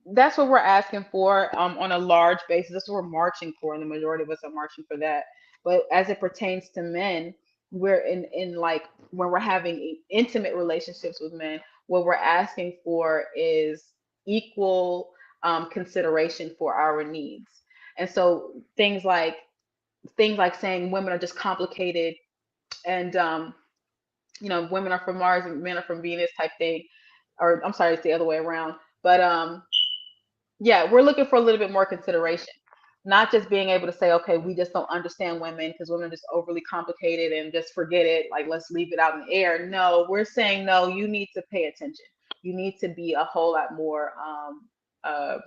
that's what we're asking for on a large basis. That's what we're marching for, and the majority of us are marching for that. But as it pertains to men, we're in like when we're having intimate relationships with men, what we're asking for is equal consideration for our needs. And so things like saying women are just complicated and women are from Mars and men are from Venus type thing, or I'm sorry, it's the other way around. But yeah, we're looking for a little bit more consideration, not just being able to say, okay, we just don't understand women because women are just overly complicated and just forget it, like let's leave it out in the air. No, we're saying no, you need to pay attention. You need to be a whole lot more uh,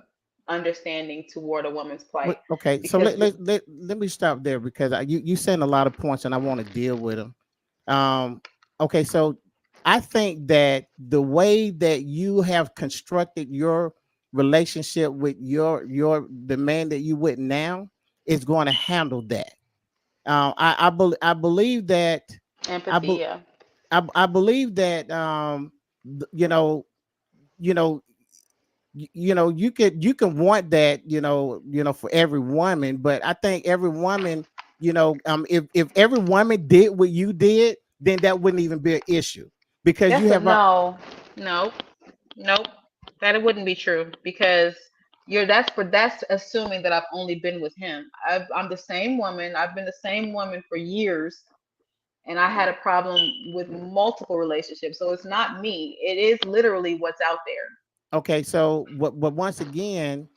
understanding toward a woman's plight Okay, so because let me stop there, because you saying a lot of points and I want to deal with them. Um, okay, so I think that the way that you have constructed your relationship with your the man that you with now is going to handle that. I believe that I, empathy, be, yeah. I believe that you know you know you can want that, for every woman, but I think every woman, if every woman did what you did, then that wouldn't even be an issue, because you That's a have no, no, nope. That wouldn't be true because that's assuming that I've only been with him. I'm the same woman. I've been the same woman for years, and I had a problem with multiple relationships. So it's not me. It is literally what's out there. okay, so what but once again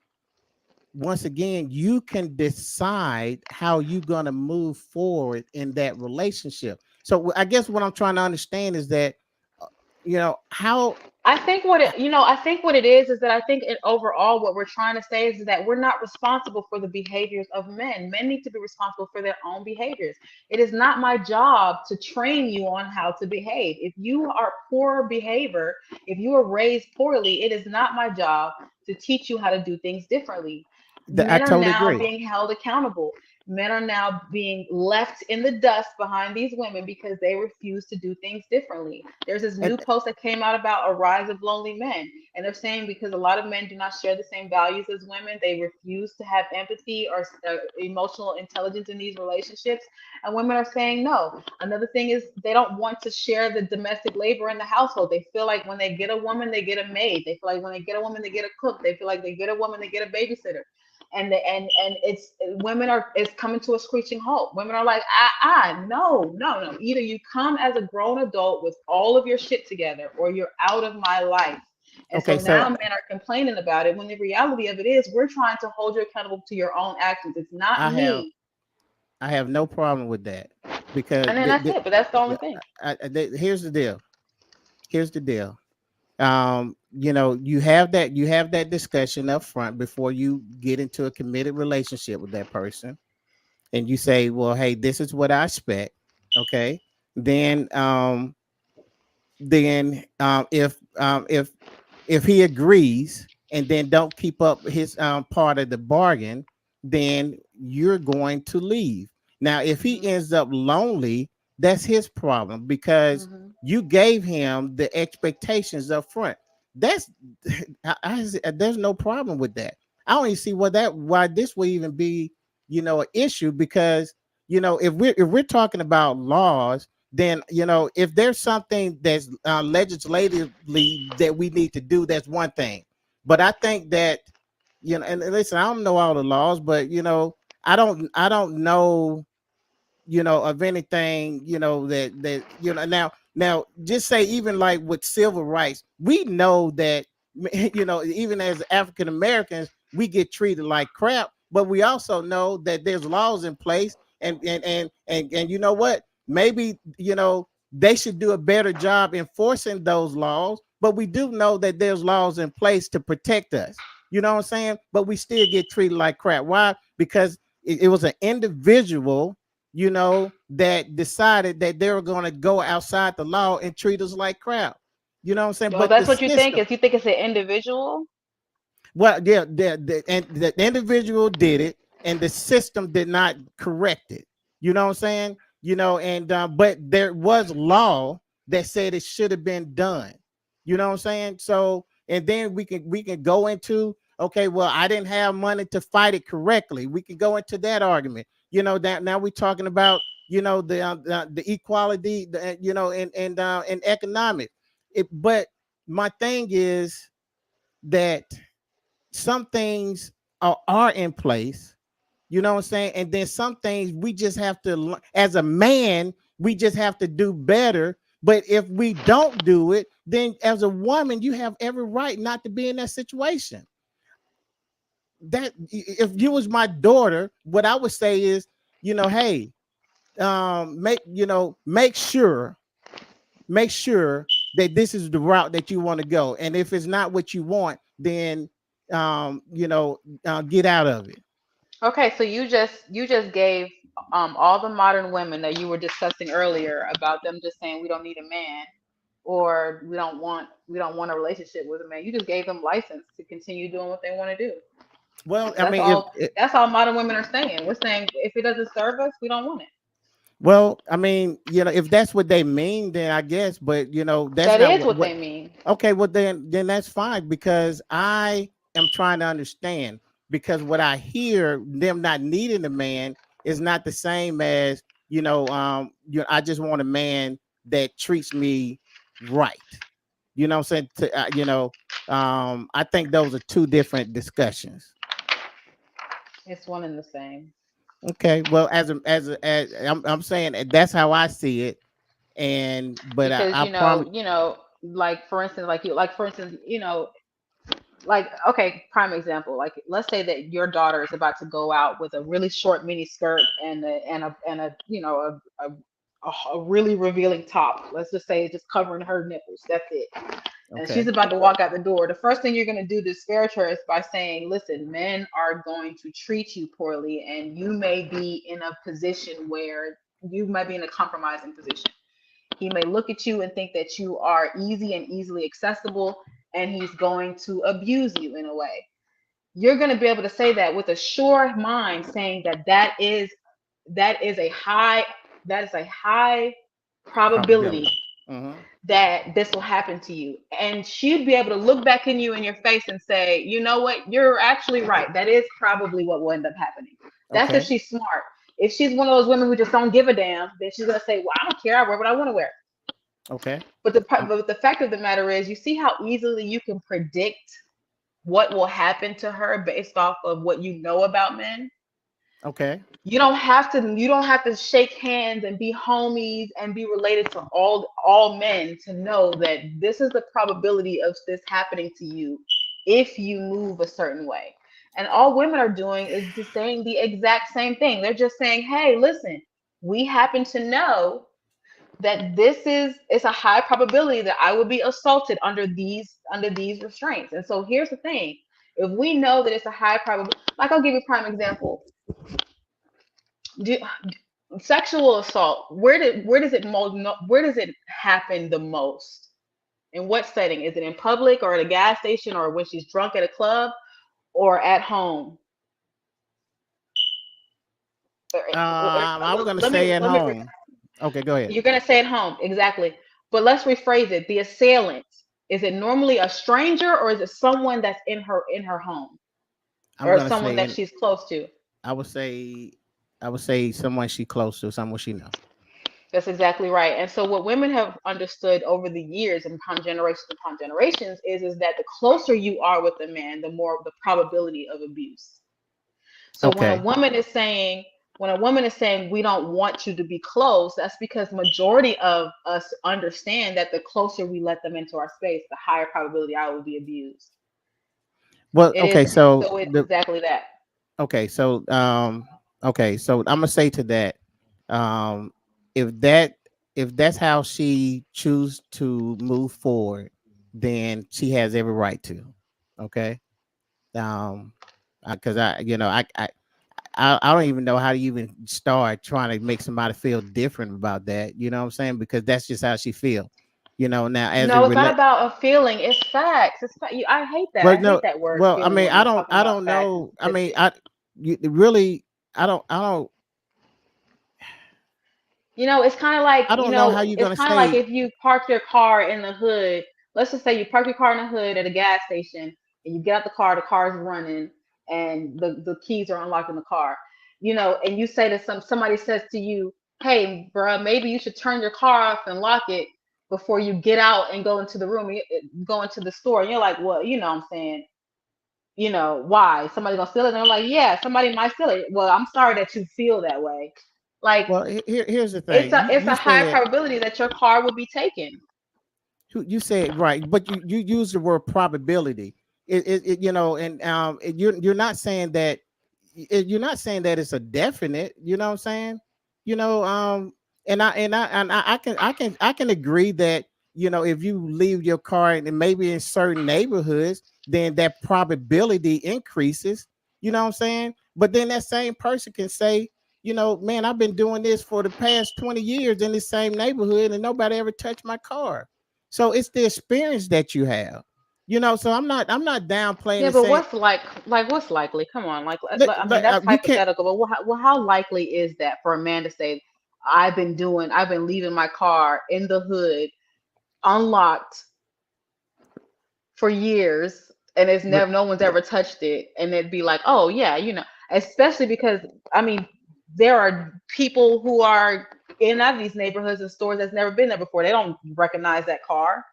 you can decide how you're going to move forward in that relationship. So I guess what I'm trying to understand is that how. I think what it is that I think overall what we're trying to say is that we're not responsible for the behaviors of men. Men need to be responsible for their own behaviors. It is not my job to train you on how to behave. If you are poor behavior, if you are raised poorly, it is not my job to teach you how to do things differently. I Men are totally now agree. being held accountable. Men are now being left in the dust behind these women because they refuse to do things differently. There's this And new post that came out about a rise of lonely men. And they're saying because a lot of men do not share the same values as women, they refuse to have empathy or emotional intelligence in these relationships. And women are saying no. Another thing is they don't want to share the domestic labor in the household. They feel like when they get a woman, they get a maid. They feel like when they get a woman, they get a cook. They feel like they get a woman, they get a babysitter. And it's women are it's coming to a screeching halt. Women are like, no, no, no. Either you come as a grown adult with all of your shit together, or you're out of my life. And okay, so now so men are complaining about it when the reality of it is we're trying to hold you accountable to your own actions. It's not I have me. I have no problem with that because And then that's it. But that's the only yeah, thing. here's the deal. Here's the deal. You have that discussion up front before you get into a committed relationship with that person, and you say, well, hey, this is what I expect. Okay. Then if he agrees and then don't keep up his part of the bargain, then you're going to leave. Now, if he Hmm. ends up lonely, that's his problem because Hmm. you gave him the expectations up front. That's there's no problem with that. I don't even see why this would even be an issue because if we're talking about laws, then if there's something that's legislatively that we need to do, that's one thing. But I think that and listen, I don't know all the laws, but I don't know of anything that now just say, even like with civil rights, we know that even as African Americans we get treated like crap, but we also know that there's laws in place, and you know what, maybe they should do a better job enforcing those laws, but we do know that there's laws in place to protect us, you know what I'm saying, but we still get treated like crap. Why? Because it was an individual that decided that they were going to go outside the law and treat us like crap. You know what I'm saying? Oh, But the that's what you think? system, Is you think it's an individual? well, yeah, and the individual did it, and the system did not correct it. You know what I'm saying? And but there was law that said it should have been done. You know what I'm saying? So, and then we can go into, okay, well, I didn't have money to fight it correctly. We can go into that argument. That now we're talking about the equality, and economic. But my thing is that some things are in place, you know what I'm saying? And then some things we just have to, as a man, we just have to do better. But if we don't do it, then as a woman, you have every right not to be in that situation. That if you was my daughter, what I would say is, hey, make sure that this is the route that you want to go. And if it's not what you want, then get out of it. Okay, so you just gave all the modern women that you were discussing earlier about them just saying we don't need a man, or we don't want a relationship with a man. You just gave them license to continue doing what they want to do. Well, I That's mean, all. if That's all modern women are saying. We're saying if it doesn't serve us, we don't want it. well, I mean, if that's what they mean, then I guess. But that's That not is what. what What they mean. Okay, well then that's fine because I am trying to understand, because what I hear them not needing a man is not the same as I just want a man that treats me right. You know what I'm saying? I think those are two different discussions. It's one and the same. Okay, well, as I'm saying that's how I see it, and but I, Because I promise. like for instance, like okay, prime example, like let's say that your daughter is about to go out with a really short mini skirt and a a really revealing top. Let's just say it's just covering her nipples, that's it. And she's Okay. about to walk out the door. The first thing you're going to do to discourage her is by saying, listen, men are going to treat you poorly, and you may be in a position where you might be in a compromising position. He may look at you and think that you are easy and easily accessible, and he's going to abuse you in a way. you're going to be able to say that with a sure mind, saying that that is a high that is a high probability Probability. Mm-hmm. that this will happen to you. And she'd be able to look back in you in your face and say, you know what, you're actually right. That is probably what will end up happening. That's if Okay. she's smart. If she's one of those women who just don't give a damn, then she's gonna say, well, I don't care, I wear what I want to wear. Okay. Um, But the fact of the matter is, you see how easily you can predict what will happen to her based off of what you know about men. okay. You don't have to shake hands and be homies and be related to all men to know that this is the probability of this happening to you if you move a certain way. And all women are doing is just saying the exact same thing. They're just saying, hey, listen, we happen to know that it's a high probability that I will be assaulted under these restraints. And so here's the thing. If we know that it's a high probability, like I'll give you a prime example. Do, Sexual assault, where does it happen the most? In what setting? Is it in public or at a gas station or when she's drunk at a club or at home? I was gonna Let me say at let me home. Okay, go ahead. You're going to say at home, exactly. But let's rephrase it. The assailant, is it normally a stranger or is it someone that's in her home I'm or gonna someone say, that and she's close to? I would say, I would say someone she close to, someone she know. That's exactly right. And so what women have understood over the years and upon generations is that the closer you are with a man, the more the probability of abuse. So Okay. when a woman is saying we don't want you to be close, that's because majority of us understand that the closer we let them into our space, the higher probability I will be abused. Well, It okay. is So so it's the exactly that. okay. So okay. So I'm gonna say to that, um, if that if that's how she choose to move forward, then she has every right to. Okay. Um, because I don't even know how to even start trying to make somebody feel different about that. You know what I'm saying? Because that's just how she feel. Now as it No, it's not relate. about a feeling. It's facts. I hate that. Well, I hate no. that word Well, I feeling mean, when we're talking I about don't facts and know. I mean, statistics. really, I don't, It's kind of like, I don't know how you're it's gonna kind of like say. if you park your car in the hood. Let's just say you park your car in the hood at a gas station and you get out the car's running, and the keys are unlocked in the car. And you say to somebody says to you, "Hey, bruh, maybe you should turn your car off and lock it before you get out and go into the room, go into the store." And you're like, "Well, what I'm saying, why? Somebody gonna steal it?" And they're like, "Yeah, somebody might steal it." Well, I'm sorry that you feel that way. Like, Well, here's the it's thing. a it's You a high said probability that your car will be taken. you said right, but you use the word probability. And you're not saying that you're not saying that it's a definite. You know what I'm saying? You know, I can agree that if you leave your car and maybe in certain neighborhoods, then that probability increases. You know what I'm saying? But then that same person can say, man, I've been doing this for the past 20 years in the same neighborhood and nobody ever touched my car. So it's the experience that you have. So I'm not downplaying Yeah, and but saying what's likely? Come on, I mean, that's you can't. hypothetical. But how likely is that for a man to say, I've been leaving my car in the hood unlocked for years, and it's But never no one's ever touched it, and it'd be like, oh yeah, especially because I mean, there are people who are in and out of these neighborhoods and stores that's never been there before. They don't recognize that car.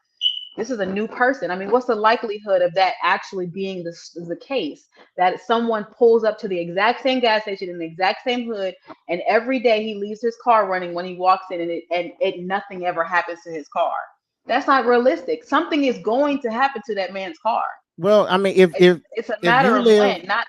This is a new person. I mean, what's the likelihood of that actually being the case? That someone pulls up to the exact same gas station in the exact same hood, and every day he leaves his car running when he walks in, and nothing ever happens to his car. That's not realistic. Something is going to happen to that man's car. well, I mean, if It's if it's a if matter you of live, when, not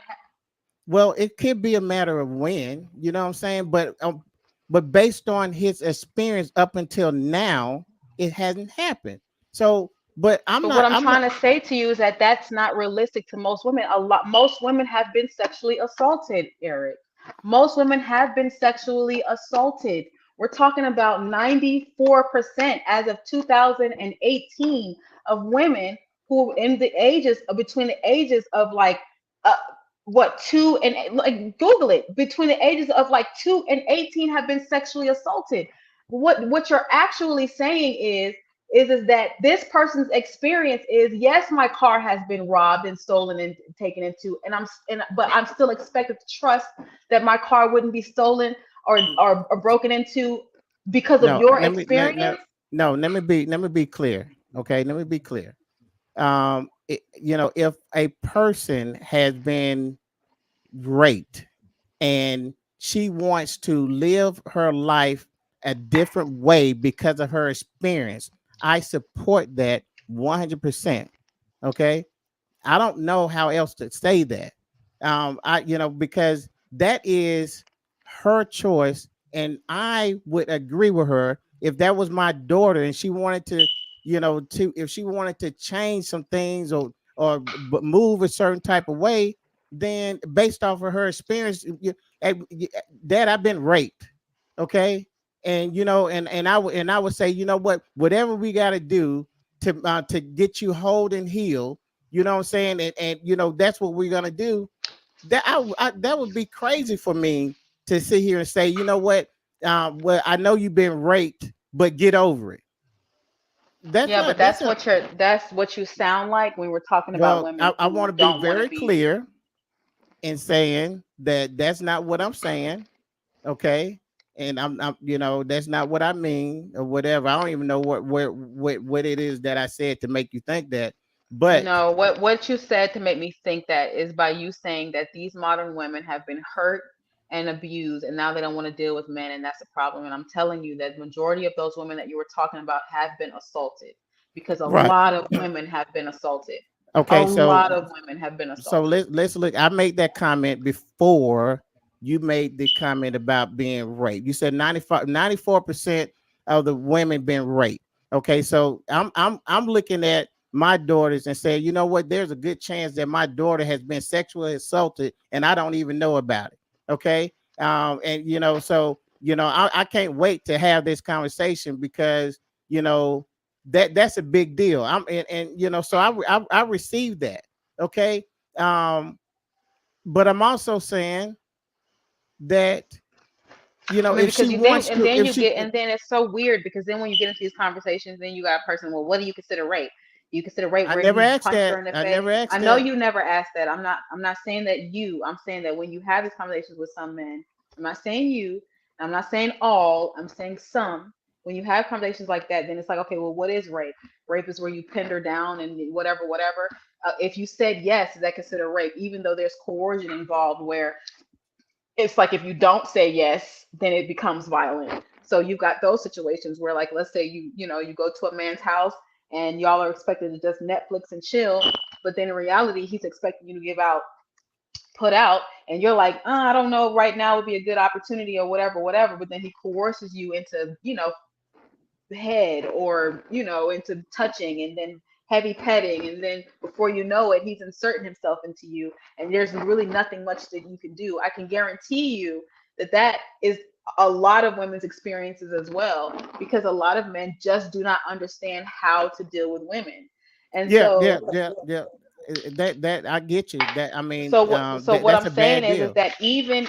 well, it could be a matter of when. You know what I'm saying? But based on his experience up until now, it hasn't happened. So, but I'm But what not. I'm I'm not. trying to say to you is that that's not realistic to most women. Most women have been sexually assaulted, Eric. Most women have been sexually assaulted. We're talking about 94% as of 2018 of women who in the ages between the ages of like uh, what, 2 and like, Google it, between the ages of like 2 and 18 have been sexually assaulted. What you're actually saying is that this person's experience is, yes, my car has been robbed and stolen and taken into, but I'm still expected to trust that my car wouldn't be stolen or broken into because of No, your let me let, no, experience. no, let me be clear. Okay, let me be clear. If a person has been raped and she wants to live her life a different way because of her experience, I support that 100%. Okay, I don't know how else to say that. Because that is her choice, and I would agree with her if that was my daughter and she wanted to, if she wanted to change some things move a certain type of way, then based off of her experience, Dad, I've been raped, okay, and I would say, whatever we got to do to get you whole and healed, you know what I'm saying? And that's what we're gonna do. That would be crazy for me to sit here and say, you know what? Well, I know you've been raped, but get over it. That's Yeah, but not. That's not. that's what you sound like when we're talking about Well, women I want who to be don't want to very be. clear in saying that that's not what I'm saying. Okay. And that's not what I mean or whatever. I don't even know what it is that I said to make you think that. But No, what you said to make me think that is by you saying that these modern women have been hurt and abused, and now they don't want to deal with men, and that's a problem. And I'm telling you that the majority of those women that you were talking about have been assaulted, because a right. lot of women have been assaulted. A Okay, lot of women have been so assaulted. let's look. I made that comment before you made the comment about being raped. You said 94% of the women been raped. Okay, so I'm looking at my daughters and saying, you know what? There's a good chance that my daughter has been sexually assaulted and I don't even know about it. Okay, and so I can't wait to have this conversation because you know that's a big deal. So I received that. Okay. Um, but I'm also saying that I mean, if she because you then wants and to, then if you she get and then it's so weird because then when you get into these conversations, then you got a person. Well, what do you consider rape? You consider rape I where never he asked punched her that. in the I face. never I asked know that. you never asked that. I'm not saying that you. I'm saying that when you have these conversations with some men, I'm not saying you. I'm not saying all. I'm saying some. When you have conversations like that, then it's like, okay, well, what is rape? Rape is where you pin her down and whatever, whatever. If you said yes, is that considered rape? Even though there's coercion involved, where it's like if you don't say yes, then it becomes violent. So you've got those situations where, like, let's say you go to a man's house and y'all are expected to just Netflix and chill, but then in reality he's expecting you to give out, put out, and you're like, I don't know, right now would be a good opportunity or whatever, whatever. But then he coerces you into, head or into touching, and then heavy petting, and then before you know it he's inserting himself into you, and there's really nothing much that you can do. I can guarantee you that that is a lot of women's experiences as well, because a lot of men just do not understand how to deal with women. And Yeah, so yeah, yeah, yeah. That I get you. That I mean, what that's I'm a saying bad is deal. that even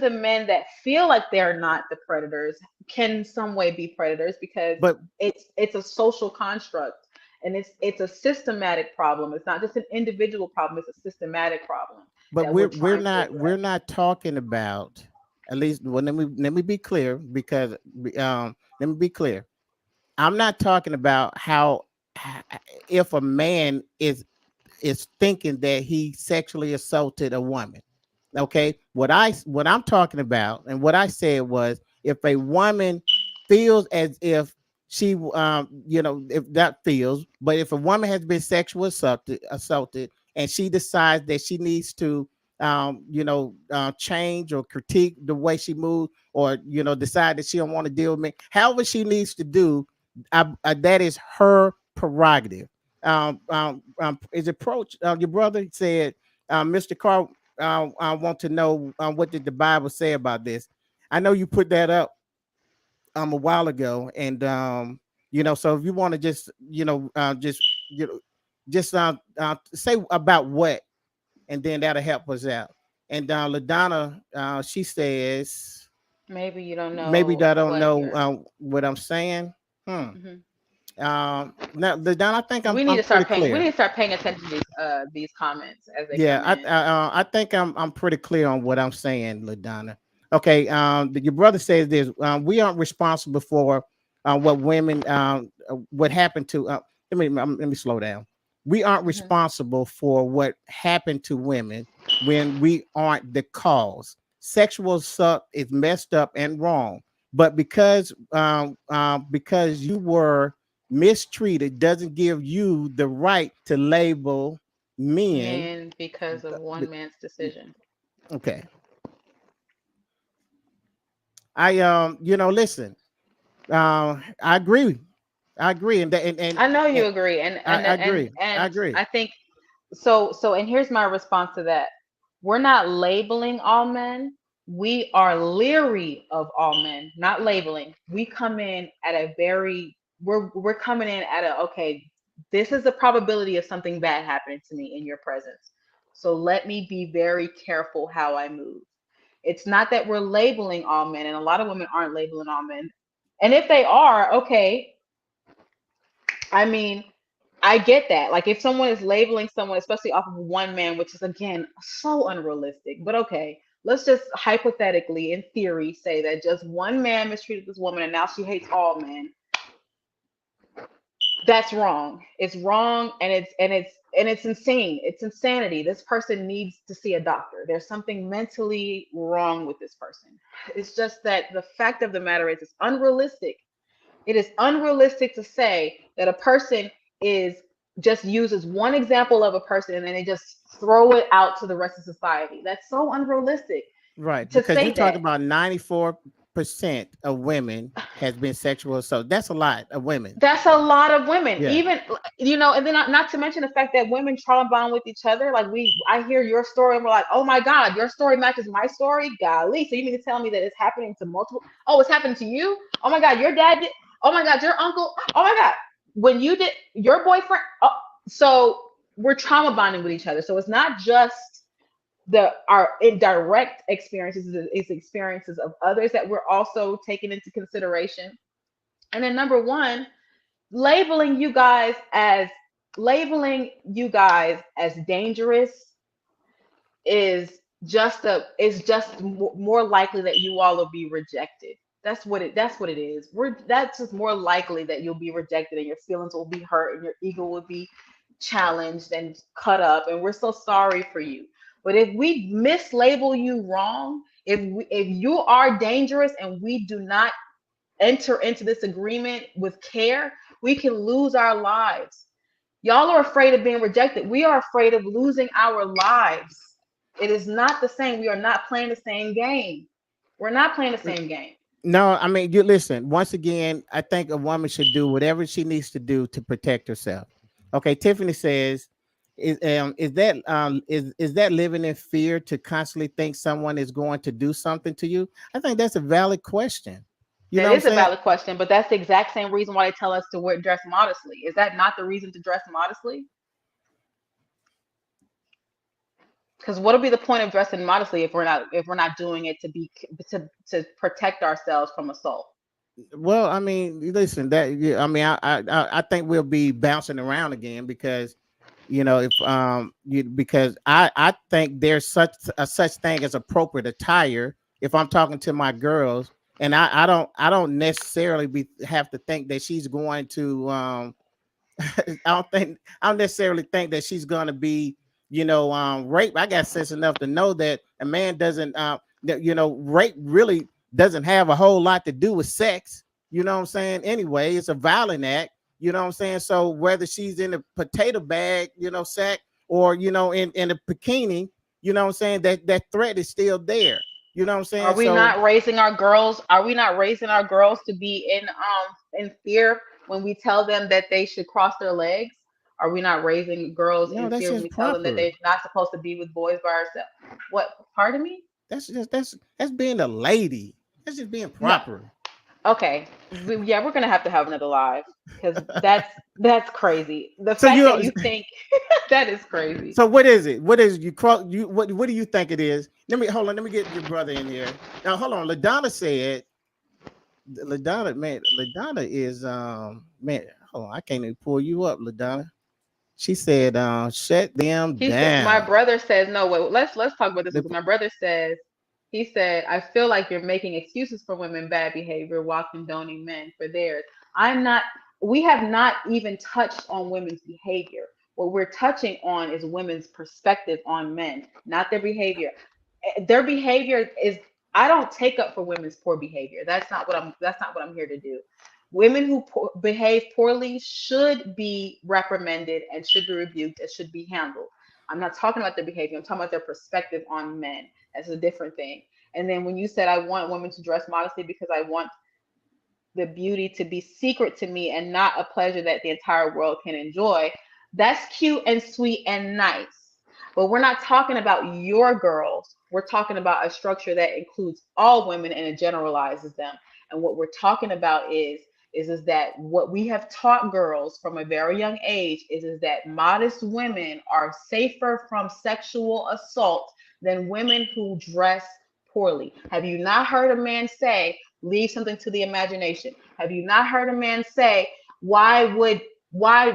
the men that feel like they're not the predators can in some way be predators, because But it's a social construct, and it's a systematic problem. It's not just an individual problem, it's a systematic problem but that we're we're trying to not we're address. not talking about, at least. Well, let me be clear because let me be clear. I'm not talking about how if a man is thinking that he sexually assaulted a woman. Okay, what I'm talking about and what I said was, if a woman feels as if she if that feels, but if a woman has been sexually assaulted and she decides that she needs to change or critique the way she moves, or decide that she don't want to deal with me, however she needs to do, that is her prerogative. His approach, your brother said, Mr. Carr, I want to know, what did the Bible say about this? I know you put that up a while ago, and so if you want to just you know just say about what and then that'll help us out. And LaDonna, she says, Maybe you don't maybe know I don't what know you're. what I'm saying. Hmm. Mhm. Now, LaDonna, I think We need I'm to pretty start paying. We clear. need to start paying attention to these comments as they Yeah, come in. I think I'm pretty clear on what I'm saying, LaDonna. Okay, your brother says this. We aren't responsible for what women what happened to. Let me slow down. We aren't Mhm. responsible for what happened to women when we aren't the cause. Sexual assault is messed up and wrong, but because you were mistreated doesn't give you the right to label men. Men because of one man's decision. Okay. I listen. I agree. I agree, I know and you agree, and and I and agree. I and agree. I think so. And here's my response to that: we're not labeling all men. We are leery of all men, not labeling. We come in at a very we're coming in at a okay. This is the probability of something bad happening to me in your presence. So let me be very careful how I move. It's not that we're labeling all men, and a lot of women aren't labeling all men. And if they are, okay, I mean, I get that. Like if someone is labeling someone, especially off of one man, which is again so unrealistic, but okay, let's just hypothetically, in theory, say that just one man mistreated this woman and now she hates all men. That's wrong. It's wrong, and it's insane. It's insanity. This person needs to see a doctor. There's something mentally wrong with this person. It's just that the fact of the matter is it's unrealistic. It is unrealistic to say that a person is just uses one example of a person and then they just throw it out to the rest of society. That's so unrealistic Right, to because say you talk that. about 94% of women has been sexual assault. That's a lot of women. That's a lot of women, Yeah. even and then not to mention the fact that women trauma bond with each other. Like I hear your story and we're like, oh my god, your story matches my story. Golly, so you mean to tell me that it's happening to multiple? Oh, it's happening to you? Oh my god, your dad did. Oh my god, your uncle. Oh my god, when you did your boyfriend. Oh, so we're trauma bonding with each other. So it's not just the our indirect experiences; it's experiences of others that we're also taking into consideration. And then number one, labeling you guys as labeling you guys as dangerous is just more likely that you all will be rejected. That's what it is. That's just more likely that you'll be rejected and your feelings will be hurt and your ego will be challenged and cut up, and we're so sorry for you. But if we mislabel you wrong, if you are dangerous and we do not enter into this agreement with care, we can lose our lives. Y'all are afraid of being rejected. We are afraid of losing our lives. It is not the same. We are not playing the same game. We're not playing the same game. No, I mean, you listen. Once again, I think a woman should do whatever she needs to do to protect herself. Okay, Tiffany says, is that living in fear to constantly think someone is going to do something to you? I think that's a valid question. You know That what I'm is a saying? valid question, but that's the exact same reason why they tell us to dress modestly. Is that not the reason to dress modestly? Because what'll be the point of dressing modestly if we're not doing it to protect ourselves from assault? Well, I mean, listen, that yeah, I mean, I think we'll be bouncing around again because if because I think there's such thing as appropriate attire if I'm talking to my girls, and I don't necessarily have to think that she's going to I don't necessarily think that she's gonna be, rape. I got sense enough to know that a man doesn't that rape really doesn't have a whole lot to do with sex. You know what I'm saying? Anyway, it's a violent act. You know what I'm saying? So whether she's in a potato bag, sack, or in a bikini, you know what I'm saying, that threat is still there. You know what I'm Are saying? we So not raising our girls? Are we not raising our girls to be in fear when we tell them that they should cross their legs? Are we not raising girls no, in that's fear when just we tell them that proper. they're not supposed to be with boys by ourselves? What? Pardon me? That's being a lady. That's just being No, proper. Okay. Yeah, we're gonna have to have another live because that's crazy. The So fact that you you think that is crazy. so what is it? What is you cross you what do you think it is? Let me hold on, let me get your brother in here. Now hold on. LaDonna said LaDonna, man, LaDonna is man, hold on, I can't even pull you up, LaDonna. She said, shut them He said, my down. brother says, no, wait, let's talk about this They because my brother says, he said, I feel like you're making excuses for women bad behavior while condoning men for theirs. I'm not, we have not even touched on women's behavior. What we're touching on is women's perspective on men, not their behavior. Their behavior is, I don't take up for women's poor behavior. That's not what I'm here to do. Women who behave poorly should be reprimanded and should be rebuked and should be handled. I'm not talking about their behavior. I'm talking about their perspective on men. That's a different thing. And then when you said I want women to dress modestly because I want the beauty to be secret to me and not a pleasure that the entire world can enjoy, that's cute and sweet and nice. But we're not talking about your girls. We're talking about a structure that includes all women and it generalizes them. And what we're talking about is that what we have taught girls from a very young age is that modest women are safer from sexual assault than women who dress poorly. Have you not heard a man say, leave something to the imagination? Have you not heard a man say, why would why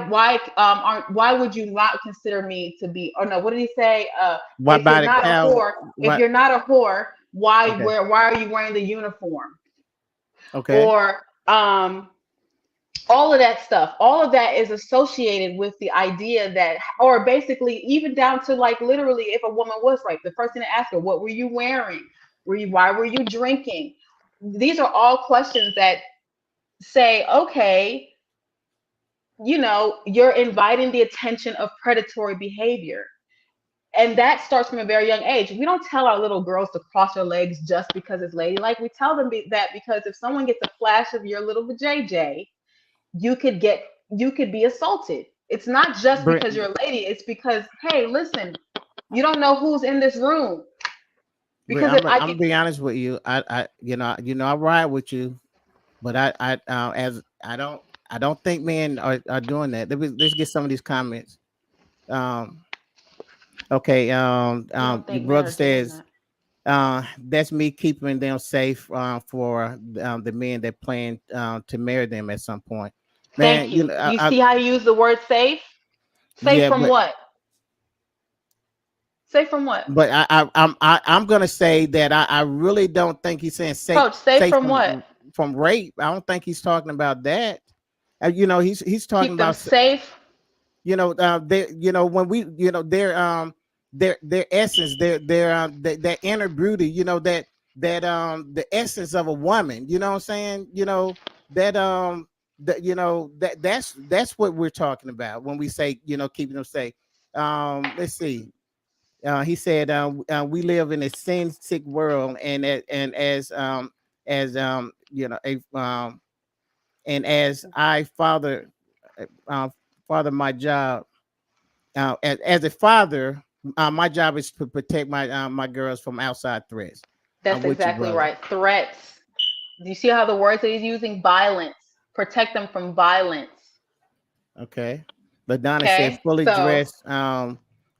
would you not consider me to be, or no, what did he say? why If you're buy the not a cow? whore, if What you're not a whore, okay, why are you wearing the uniform? okay. Or all of that stuff, all of that is associated with the idea that, or basically even down to like literally if a woman was raped, the first thing to ask her, what were you wearing? Why were you drinking? These are all questions that say, okay, you're inviting the attention of predatory behavior. And that starts from a very young age. We don't tell our little girls to cross their legs just because it's ladylike. We tell them that because if someone gets a flash of your little JJ, you could get you could be assaulted. It's not just because Bri- you're a lady, it's because, hey, listen, you don't know who's in this room. Because if I I'm could gonna be honest with you. I ride with you, but as I don't think men are doing that. Let's get some of these comments. Um, okay. you don't Your think men brother are doing says, that. that's me keeping them safe for the men that plan to marry them at some point. Man, Thank you. You see how you use the word safe? Safe yeah, from what? Safe from what? but I'm gonna say that I really don't think he's saying Coach, safe safe from what? from rape. I don't think he's talking about that. He's talking Keep them about safe. they when we their essence, their inner beauty, the essence of a woman, you know what I'm saying, that that's what we're talking about when we say keeping them safe. Let's see. He said, "We live in a sin sick world, and as a and as I uh, father my job as a father, my job is to protect my girls from outside threats." I'm That's with you, exactly brother. right. Threats. Do you see how the words that he's using? Violence. Protect them from violence. Okay. LaDonna said, Okay? "Fully So dressed,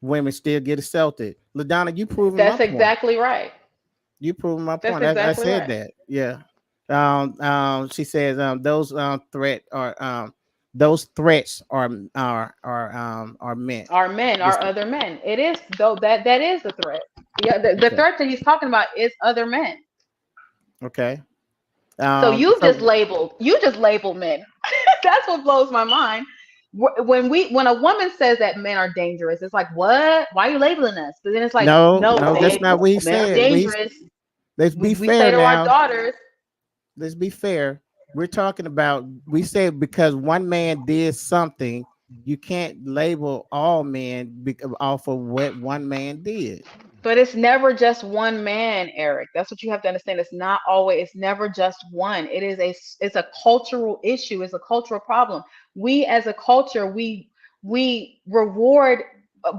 women still get assaulted." LaDonna, you proving my that's point. exactly right. You proving my That's point. I exactly said right. that. Yeah. She says those threats are meant. Our men This are other men. It is though that is the threat. Yeah, the okay. threat that he's talking about is other men. Okay. So So you just labeled men. That's what blows my mind. When a woman says that men are dangerous, it's like, what? Why are you labeling us? But then it's like, no, no, no, that's babe, not what he men are said. dangerous. Let's be We fair say to our now. daughters, Let's be fair. We're talking about, we say because one man did something, you can't label all men off of what one man did. but it's never just one man, Eric. That's what you have to understand. It's not always, it's never just one. It's a cultural issue. It's a cultural problem. We as a culture, we reward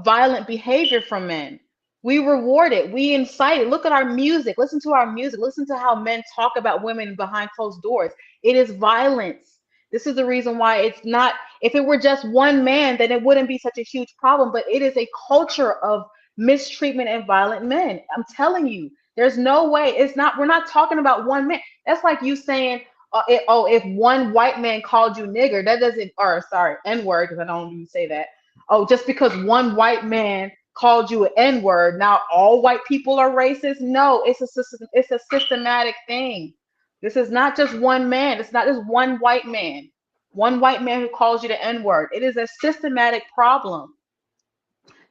violent behavior from men. We reward it. We incite it. Look at our music. Listen to our music. Listen to how men talk about women behind closed doors. It is violence. This is the reason why it's not, if it were just one man, then it wouldn't be such a huge problem. But it is a culture of mistreatment and violent men. I'm telling you, there's no way. It's not, we're not talking about one man. That's like you saying, oh, if one white man called you nigger, that doesn't, or sorry, N word, because I don't even say that. Oh, just because one white man called you an N word, now all white people are racist? No, it's a systematic thing. This is not just one man. It's not just one white man. One white man who calls you the N word. It is a systematic problem.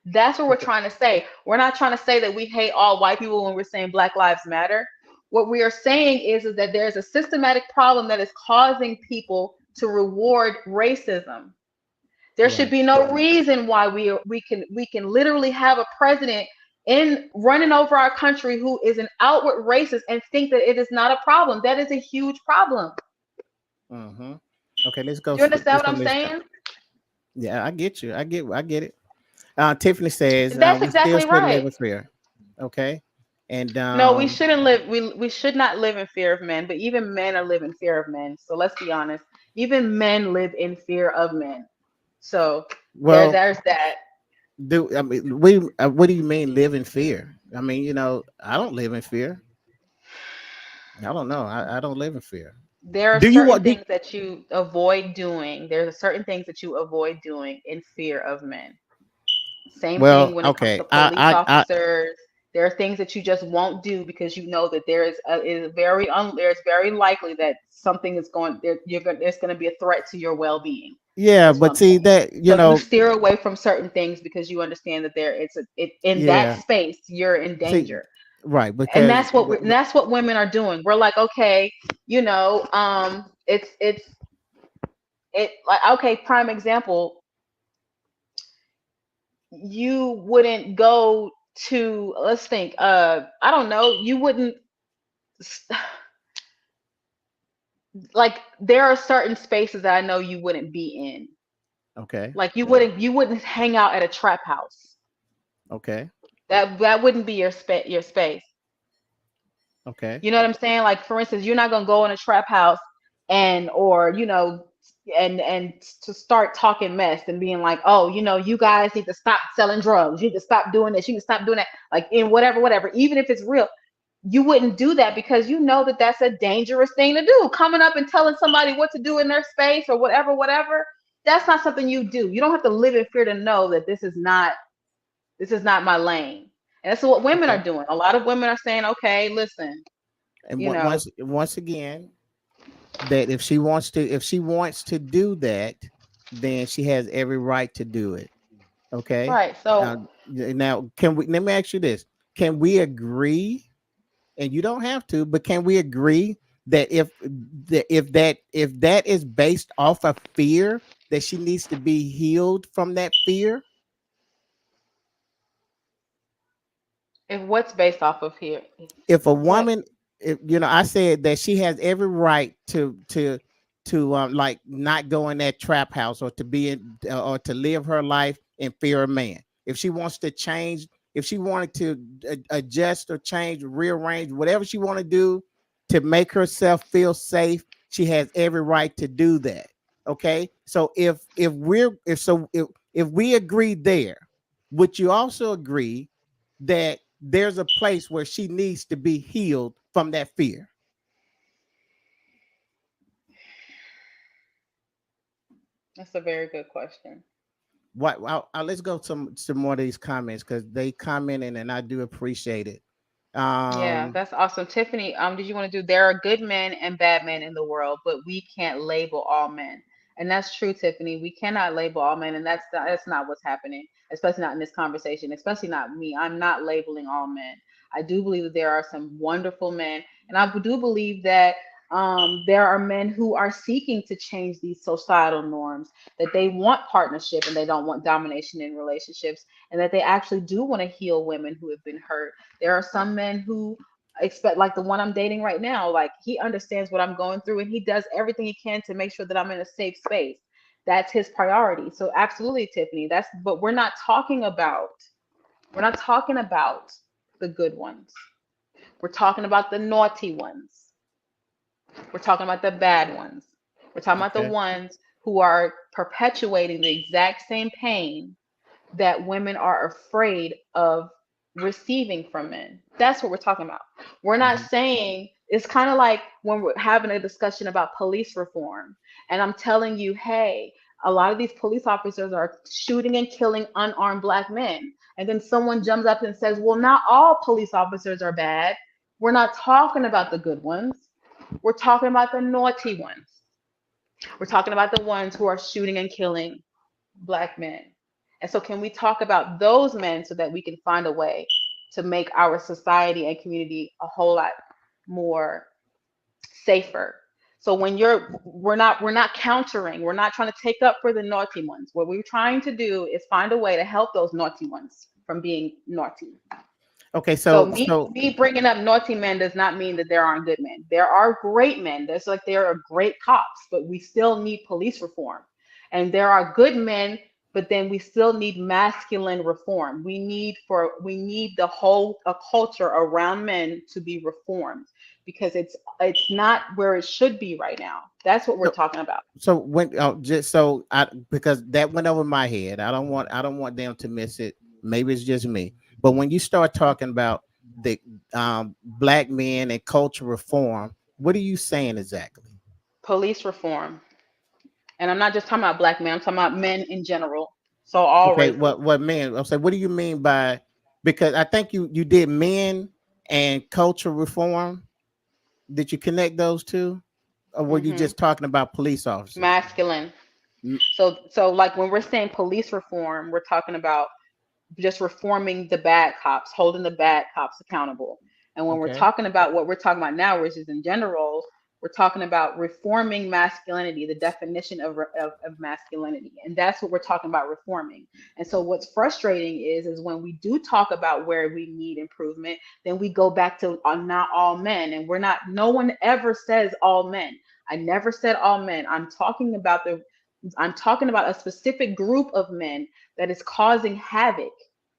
That's what we're Okay. trying to say. We're not trying to say that we hate all white people when we're saying Black Lives Matter. What we are saying is that there's a systematic problem that is causing people to reward racism. There should Right. be no reason why we can literally have a president in running over our country who is an outward racist and think that it is not a problem. That is a huge problem. Mm-hmm. Okay, let's go. Do you understand This what I'm one is. saying? Yeah, I get you. I get it. Tiffany says That's we still exactly should live right. in fear. Okay, and No, we shouldn't live. We should not live in fear of men, but even men are live in fear of men. So let's be honest. Even men live in fear of men. So well, there's that. do I mean we? What do you mean live in fear? I mean, I don't live in fear. I don't know. I don't live in fear. There are Do you certain want? things that you avoid doing. There's certain things that you avoid doing in fear of men. Same thing Well, when it comes okay. to police officers. There are things that you just won't do because you know that there's very likely that something is going there. There's going to be a threat to your well-being. Yeah, That's what but I'm see saying. that So you steer away from certain things because you understand that in that yeah. space you're in See, danger. right, And because that's what women are doing. We're like, okay, it like, okay, prime example, you wouldn't go to, let's think, I don't know, you wouldn't like, there are certain spaces that I know you wouldn't be in. okay, Like you wouldn't hang out at a trap house. okay, That wouldn't be your space. okay, You know what I'm saying? Like, for instance, you're not gonna go in a trap house and or and to start talking mess and being like, oh, you guys need to stop selling drugs. You need to stop doing this. You need to stop doing that. Like, in whatever, even if it's real, you wouldn't do that because you know that that's a dangerous thing to do. Coming up and telling somebody what to do in their space or whatever. That's not something you do. You don't have to live in fear to know that this is not my lane. And that's what women okay. are doing. A lot of women are saying, okay, listen, And you know, once again, that if she wants to do that, then she has every right to do it. Okay. right. So Now, can we? Let me ask you this: can we agree? And you don't have to, but can we agree that if that is based off of fear, that she needs to be healed from that fear? if what's based off of here, If a what woman, if, I said that she has every right to like not go in that trap house, or to be in, or to live her life in fear of man. If she wants to change, if she wanted to adjust or change, rearrange, whatever she want to do to make herself feel safe, she has every right to do that. Okay, so if we agree there, would you also agree that there's a place where she needs to be healed from that fear? that's a very good question. What? Let's go to some more of these comments because they commented and I do appreciate it. Yeah, Um, that's awesome. Tiffany, did you want to do, there are good men and bad men in the world, but we can't label all men. And that's true, Tiffany. We cannot label all men, and that's not what's happening, especially not in this conversation, especially not me. I'm not labeling all men. I do believe that there are some wonderful men, and I do believe that there are men who are seeking to change these societal norms, that they want partnership and they don't want domination in relationships, and that they actually do want to heal women who have been hurt. There are some men who expect, like the one I'm dating right now, like he understands what I'm going through and he does everything he can to make sure that I'm in a safe space. That's his priority. So absolutely, Tiffany, but we're not talking about We're not talking about the good ones. We're talking about the naughty ones. We're talking about the bad ones. We're talking about the Okay. ones who are perpetuating the exact same pain that women are afraid of receiving from men. That's what we're talking about. We're not Mhm. saying, it's kind of like when we're having a discussion about police reform, and I'm telling you, hey, a lot of these police officers are shooting and killing unarmed black men. And then someone jumps up and says, well, not all police officers are bad. We're not talking about the good ones. We're talking about the naughty ones. We're talking about the ones who are shooting and killing black men. And so, can we talk about those men so that we can find a way to make our society and community a whole lot more safer? So when we're not countering, we're not trying to take up for the naughty ones. What we're trying to do is find a way to help those naughty ones from being naughty. Okay, So so me bringing up naughty men does not mean that there aren't good men. There are great men. There's like there are great cops, but we still need police reform. And there are good men, but then we still need masculine reform. We need the whole a culture around men to be reformed because it's not where it should be right now. That's what we're so talking about. so when just so I because that went over my head. I don't want them to miss it. Maybe it's just me. But when you start talking about the black men and culture reform, what are you saying exactly? Police reform. And I'm not just talking about black men, I'm talking about men in general. So all Okay, races. what men? I'm saying, what do you mean by? Because I think you did men and culture reform. Did you connect those two, or were you Hmm. just talking about police officers? Masculine. Mm. So like when we're saying police reform, we're talking about just reforming the bad cops, holding the bad cops accountable. And when we're Okay, talking about what we're talking about now, which is in general, we're talking about reforming masculinity, the definition of masculinity. And that's what we're talking about reforming. And so what's frustrating is when we do talk about where we need improvement, then we go back to not all men. And we're not, no one ever says all men. I never said all men. I'm talking about a specific group of men that is causing havoc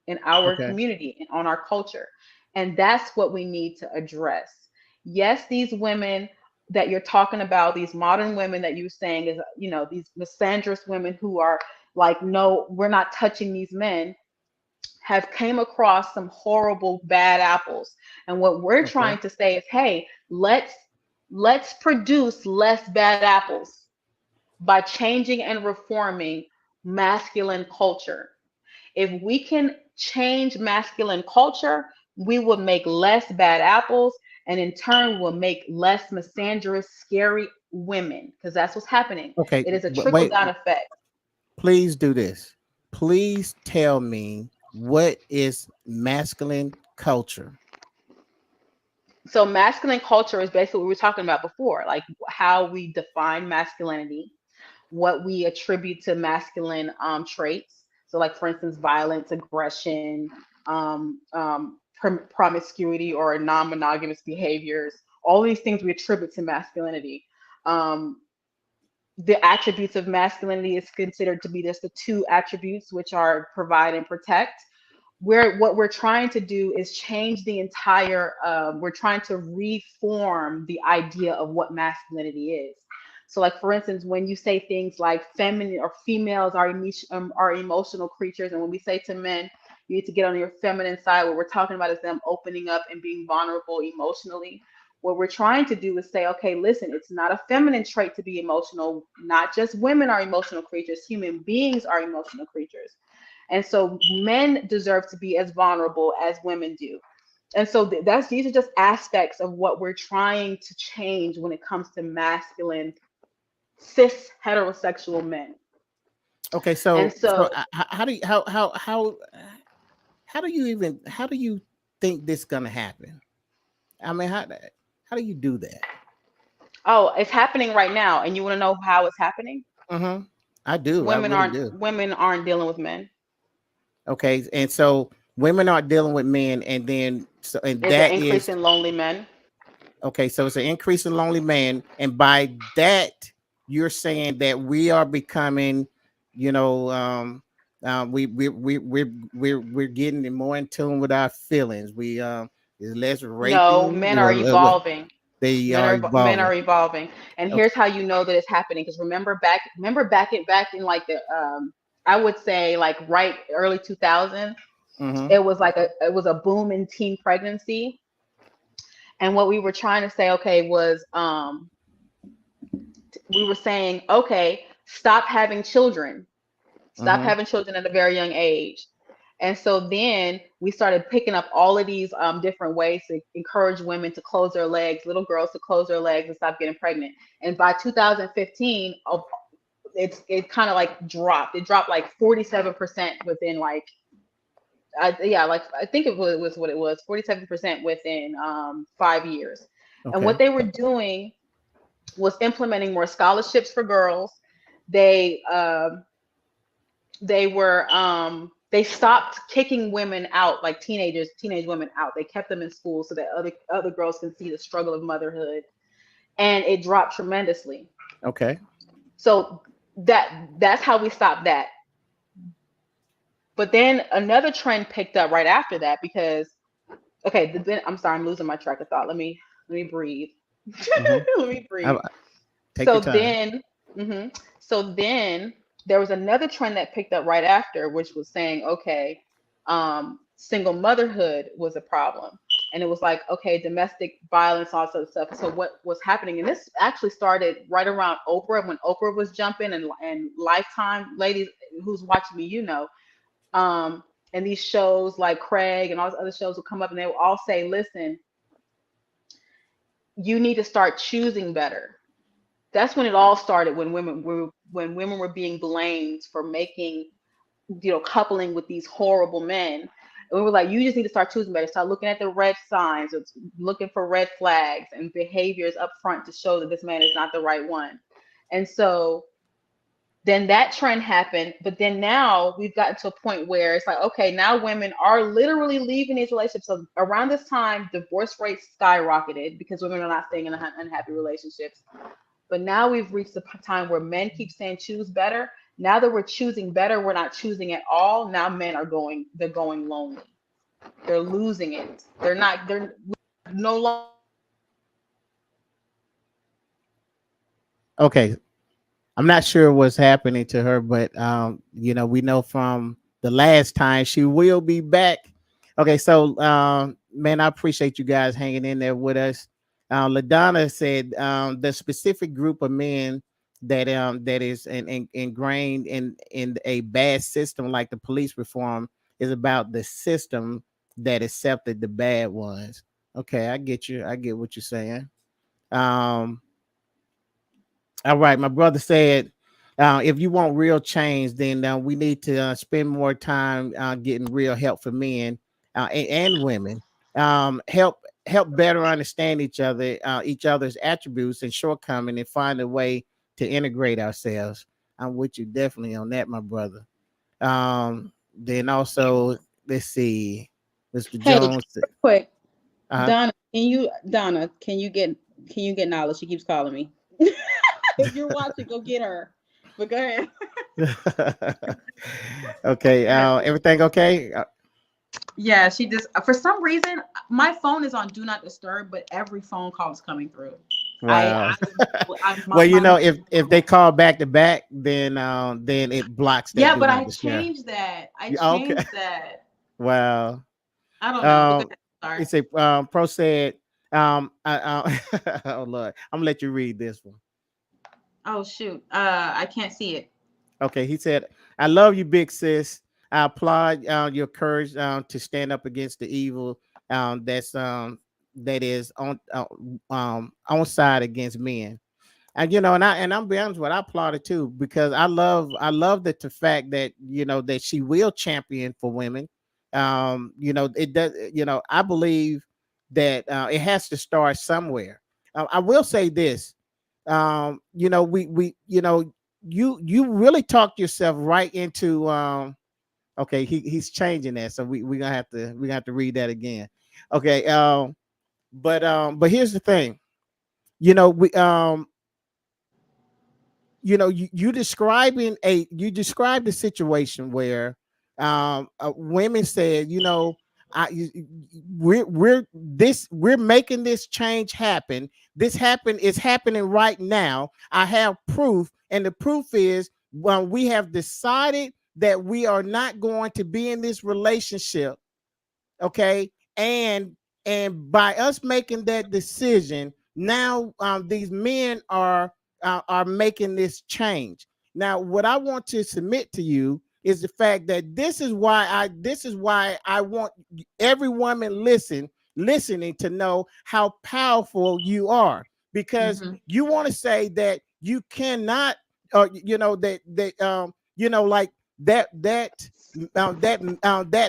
in our okay, community and on our culture. And that's what we need to address. Yes, these women that you're talking about, these modern women that you're saying is, these misandrous women who are like, no, we're not touching these men, have came across some horrible bad apples. And what we're okay, trying to say is, hey, let's produce less bad apples by changing and reforming masculine culture. If we can change masculine culture, we will make less bad apples and in turn will make less misandrous, scary women because that's what's happening. okay. It is a trickle Wait, down effect. please do this. Please tell me what is masculine culture. So, masculine culture is basically what we were talking about before, like how we define masculinity, what we attribute to masculine traits. So, like for instance, violence, aggression, promiscuity, or non-monogamous behaviors. All these things we attribute to masculinity. Um, the attributes of masculinity is considered to be just the two attributes, which are provide and protect. What we're trying to do is change the entire we're trying to reform the idea of what masculinity is. So like for instance, when you say things like feminine or females are emotional creatures, and when we say to men you need to get on your feminine side, what we're talking about is them opening up and being vulnerable emotionally. What we're trying to do is say, okay, listen, it's not a feminine trait to be emotional. Not just women are emotional creatures, human beings are emotional creatures. And so men deserve to be as vulnerable as women do. And so that's these are just aspects of what we're trying to change when it comes to masculine cis heterosexual men. Okay, And so so how do you how do you think this gonna happen? I mean, how do you do that? oh, it's happening right now. And you want to know how it's happening? Mm-hmm. I do. I Women really aren't do. women aren't dealing with men. Okay, and so women are dealing with men, and then and It's an that increase is in lonely men. okay. So it's an increase in lonely man, and by that you're saying that we are becoming, you know, We're getting more in tune with our feelings. There's less No, raping. men are evolving. They Men are are men evolving. are evolving, and Okay. here's how you know that it's happening. Because remember back in like the I would say like right early 2000s, Mm-hmm. it was a boom in teen pregnancy, and what we were trying to say, okay, was we were saying, okay, stop having children. Stop Mm-hmm. having children at a very young age. And so then we started picking up all of these different ways to encourage women to close their legs, little girls to close their legs and stop getting pregnant. And by 2015, it kind of like dropped. It dropped like 47% within like yeah, like I think it was what it was, 47% within 5 years. And what Okay. they were doing was implementing more scholarships for girls. They stopped kicking women out, like teenage women out. They kept them in school so that other girls can see the struggle of motherhood, and it dropped tremendously. Okay. So that's how we stopped that. But then another trend picked up right after that because okay, I'm sorry, I'm losing my track of thought. Let me breathe. Mm-hmm. Let me breathe. Take So your time. then, so then there was another trend that picked up right after, which was saying, okay, single motherhood was a problem. And it was like, okay, domestic violence, all sorts of stuff. So what was happening, and this actually started right around Oprah, when Oprah was jumping, and Lifetime, ladies who's watching me, um, and these shows like Craig and all these other shows will come up and they will all say, listen, you need to start choosing better. That's when it all started, when women were being blamed for making, coupling with these horrible men. And we were like, you just need to start choosing better. Start looking at the red signs, or looking for red flags and behaviors up front to show that this man is not the right one. And so then that trend happened, but then now we've gotten to a point where it's like, okay, now women are literally leaving these relationships. So around this time, divorce rates skyrocketed because women are not staying in unhappy relationships. But now we've reached the time where men keep saying choose better. Now that we're choosing better, we're not choosing at all. Now men they're going lonely. They're losing it. They're no longer. Okay. I'm not sure what's happening to her, but we know from the last time she will be back. Okay, so man, I appreciate you guys hanging in there with us. LaDonna said the specific group of men that is ingrained in a bad system like the police reform is about the system that accepted the bad ones. Okay, I get you. I get what you're saying. Um, all right, my brother said, if you want real change, then we need to spend more time getting real help for men and women. Help better understand each other's attributes and shortcomings, and find a way to integrate ourselves. I'm with you definitely on that, my brother. Then also, let's see, Mr. Hey, real Jones. quick, Uh Donna, can you get knowledge? She keeps calling me. If you're watching, go get her. But go ahead. huh. Okay. Go ahead. Everything okay? Yeah, she just for some reason my phone is on do not disturb, but every phone call is coming through. I Wow. I Well, my if they call back to back, then it blocks that yeah, do but not I disturb. changed that. I Okay. changed that. Wow. I don't know, but go Um, ahead. Sorry. it's a pro said. Oh Lord, I'm gonna let you read this one. Oh shoot. I can't see it. Okay, he said, "I love you, big sis. I applaud your courage to stand up against the evil that is on side against men." And I'm be honest with you, I applaud it too, because I love the fact that that she will champion for women. It does. I believe that it has to start somewhere. I will say this. We you really talked yourself right into. Okay, he's changing that, so we gonna have to read that again. Okay. But here's the thing. We you described a situation where women said, we're making this change happen. It's happening right now. I have proof, and the proof is, well, we have decided that we are not going to be in this relationship. Okay. And by us making that decision, now these men are making this change. Now what I want to submit to you is the fact that this is why I want every woman listening to know how powerful you are, because Mm-hmm. you want to say that you cannot, like that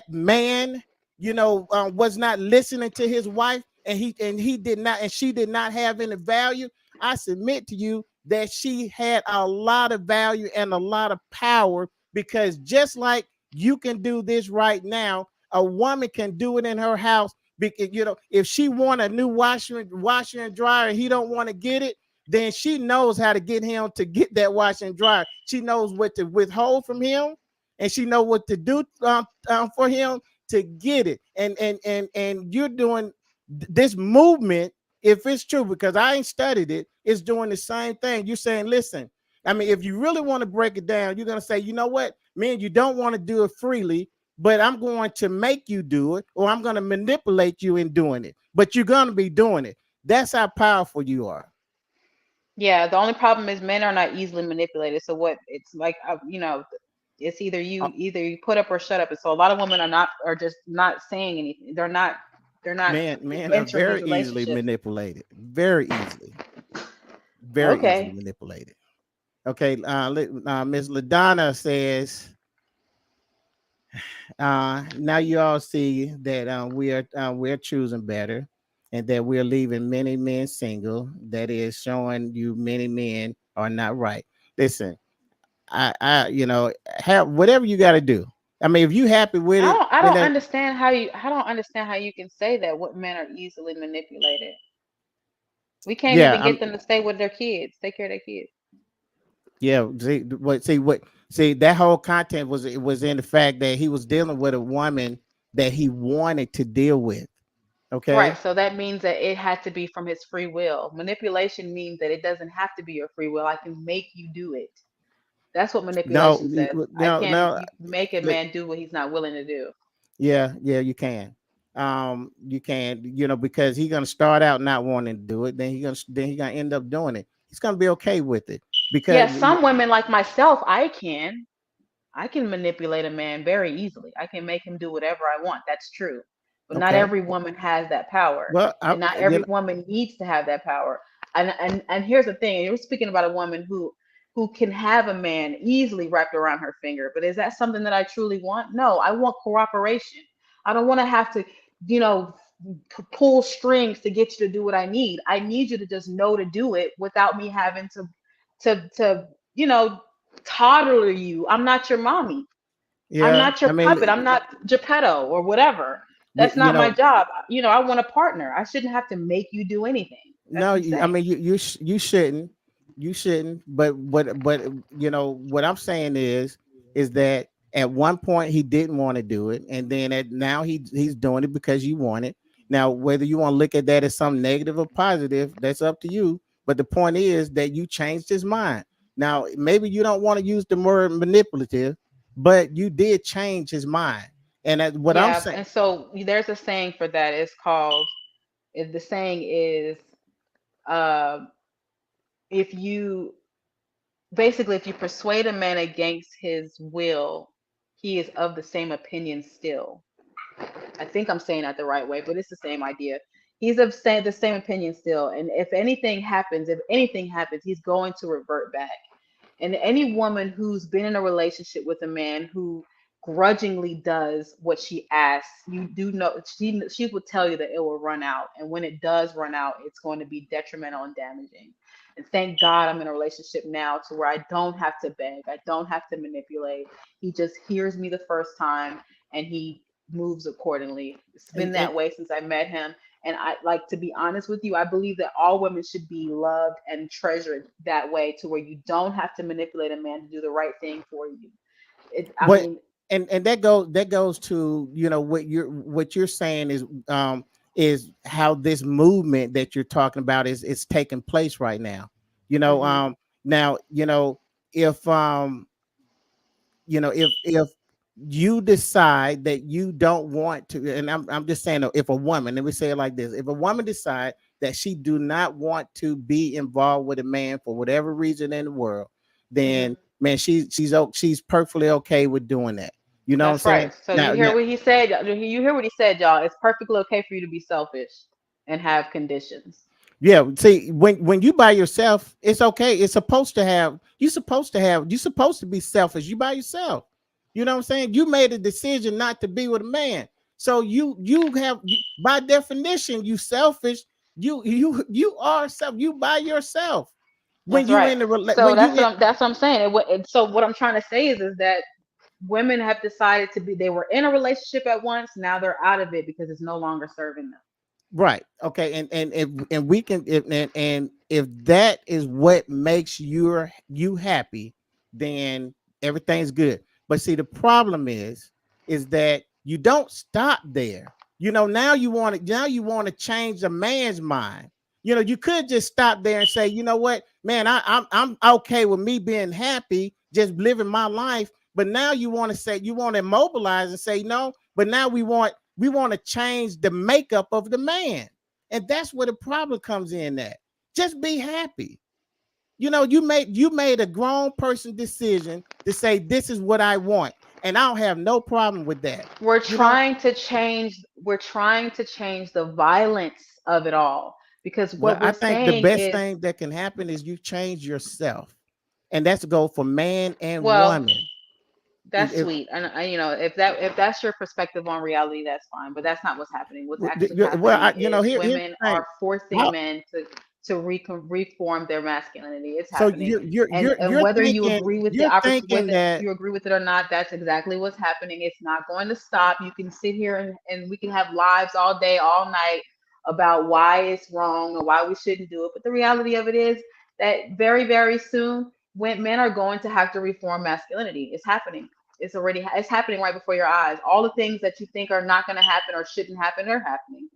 man, was not listening to his wife, and he did not, and she did not have any value. I submit to you that she had a lot of value and a lot of power, because just like you can do this right now, a woman can do it in her house. Because if she want a new washer and dryer, and he don't want to get it, then she knows how to get him to get that washer and dryer. She knows what to withhold from him, and she know what to do for him to get it. And you're doing this movement, if it's true, because I ain't studied it, it's doing the same thing. You're saying, listen, I mean, if you really want to break it down, you're going to say, you know what, man, you don't want to do it freely, but I'm going to make you do it, or I'm going to manipulate you in doing it, but you're going to be doing it. That's how powerful you are. Yeah, the only problem is men are not easily manipulated. So what it's like, it's Uh, either you put up or shut up. And so a lot of women are just not saying anything. They're not men are entering these very easily relationships. manipulated, very easily Okay. manipulated. Okay, Miss LaDonna says, now you all see that we're choosing better, and that we're leaving many men single. That is showing you many men are not right. Listen, I have whatever you got to do. I mean, if you happy with it, I then don't that, understand I don't understand how you can say that what men are easily manipulated. We can't yeah, even get them to stay with their kids, take care of their kids. yeah. See that whole content was in the fact that he was dealing with a woman that he wanted to deal with. Right. Okay. So that means that it had to be from his free will. Manipulation means that it doesn't have to be your free will. I can make you do it. That's what No, manipulation says. no. You can make a man do what he's not willing to do. Yeah, you can. You can, because he's gonna start out not wanting to do it, then he gonna end up doing it. He's gonna be okay with it Yeah, because some women like myself, I can manipulate a man very easily. I can make him do whatever I want. That's true. But not okay. every woman has that power. Well, And not every woman needs to have that power. And here's the thing, you're speaking about a woman who can have a man easily wrapped around her finger. But is that something that I truly want? No, I want cooperation. I don't want to have to, you know, pull strings to get you to do what I need. I need you to just know to do it without me having to you know toddler you. I'm not your mommy. I'm yeah. not your I mean, puppet. I'm not Geppetto or whatever. you, That's you not my know, job. I want a partner. I shouldn't have to make you do anything. That's no, I insane. mean, you shouldn't, but what I'm saying is that at one point he didn't want to do it, and then now he's doing it because you want it. Now, whether you want to look at that as something negative or positive, that's up to you. But the point is that you changed his mind. Now, maybe you don't want to use the word manipulative, but you did change his mind. And what I'm Yeah, saying, and so there's a saying for that. It's called. The saying is, uh, if you basically if you persuade a man against his will, he is of the same opinion still. I think I'm saying that the right way, but it's the same idea. He's of the same opinion still, and if anything happens, he's going to revert back. And any woman who's been in a relationship with a man who grudgingly does what she asks, you do know she will tell you that it will run out, and when it does run out, it's going to be detrimental and damaging. And thank God I'm in a relationship now to where I don't have to beg, I don't have to manipulate. He just hears me the first time, and he moves accordingly. It's been and that way since I met him, And I like, to be honest with you, I believe that all women should be loved and treasured that way, to where you don't have to manipulate a man to do the right thing for you. I But mean, and that goes to, what you're saying is how this movement that you're talking about is taking place right now. You know, mhm, now, if if you decide that you don't want to, and I'm just saying, if a woman, let me say it like this: if a woman decide that she do not want to be involved with a man for whatever reason in the world, mhm. then man, she's perfectly okay with doing that. You know what I'm That's saying? right. So you Now, hear what he said. You hear what he said, y'all. It's perfectly okay for you to be selfish and have conditions. yeah. See, when you by yourself, it's okay. It's supposed to have. You're supposed to be selfish. You by yourself. You know what I'm saying? You made a decision not to be with a man, so by definition, you selfish. You are self. You by yourself. When That's you right. in the So when you in that's what I'm saying. And so what I'm trying to say is that women have decided to be. They were in a relationship at once. Now they're out of it because it's no longer serving them. right, okay, and we can and if that is what makes you happy, then everything's good. But see, the problem is that you don't stop there. Now you want to change a man's mind. You could just stop there and say, you know what, man, I'm okay with me being happy, just living my life. But now you want to immobilize and say no. But now we want to change the makeup of the man. And that's where the problem comes in at. Just be happy. You made a grown person decision to say this is what I want. And I don't have no problem with that. We're You know, trying to change. We're trying to change the violence of it all because well, what we're I think the saying best is, thing that can happen is you change yourself. And that's a goal for man and well, woman. that's sweet, and if that's your perspective on reality, that's fine. But that's not what's happening. What's actually Well, happening is here's women the thing. are forcing How, men to reform their masculinity. It's so happening, and whether you agree with the thinking whether that you agree with it or not, that's exactly what's happening. It's not going to stop. You can sit here and we can have lives all day, all night about why it's wrong or why we shouldn't do it. But the reality of it is that very, very soon, when men are going to have to reform masculinity, it's happening. It's happening right before your eyes. All the things that you think are not going to happen or shouldn't happen are happening,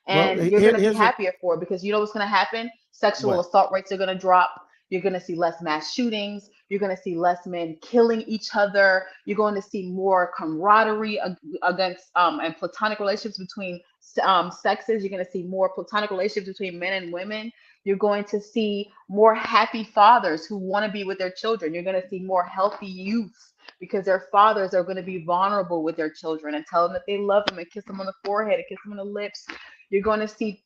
well and you're going to be here's a happier for it because you know what's going to happen. Sexual what assault rates are going to drop. You're going to see less mass shootings. You're going to see less men killing each other. You're going to see more camaraderie against and platonic relationships between sexes. You're going to see more platonic relationships between men and women. You're going to see more happy fathers who want to be with their children. You're going to see more healthy youths because their fathers are going to be vulnerable with their children and tell them that they love them and kiss them on the forehead and kiss them on the lips. You're going to see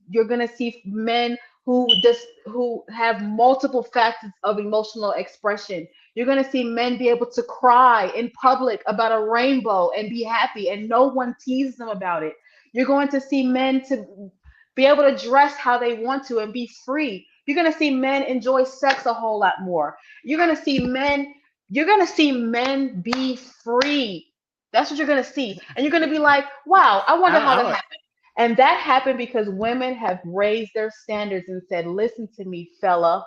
men who have multiple facets of emotional expression. You're going to see men be able to cry in public about a rainbow and be happy and no one teases them about it. You're going to see men to be able to dress how they want to and be free. You're going to see men enjoy sex a whole lot more. You're going to see men be free. That's what you're going to see. And you're going to be like, wow, I wonder how that I happened. And that happened because women have raised their standards and said, listen to me, fella.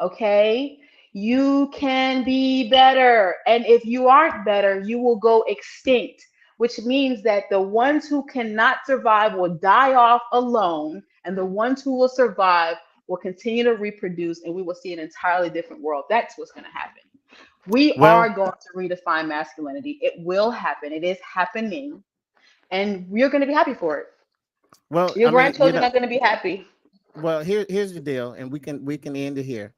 Okay? You can be better. And if you aren't better, you will go extinct, which means that the ones who cannot survive will die off alone, and the ones who will survive will continue to reproduce, and we will see an entirely different world. That's what's going to happen. We well are going to redefine masculinity. It will happen. It is happening, and we're going to be happy for it. well Your I mean, grandchildren are going to be happy. well, here's the deal, and we can end it here.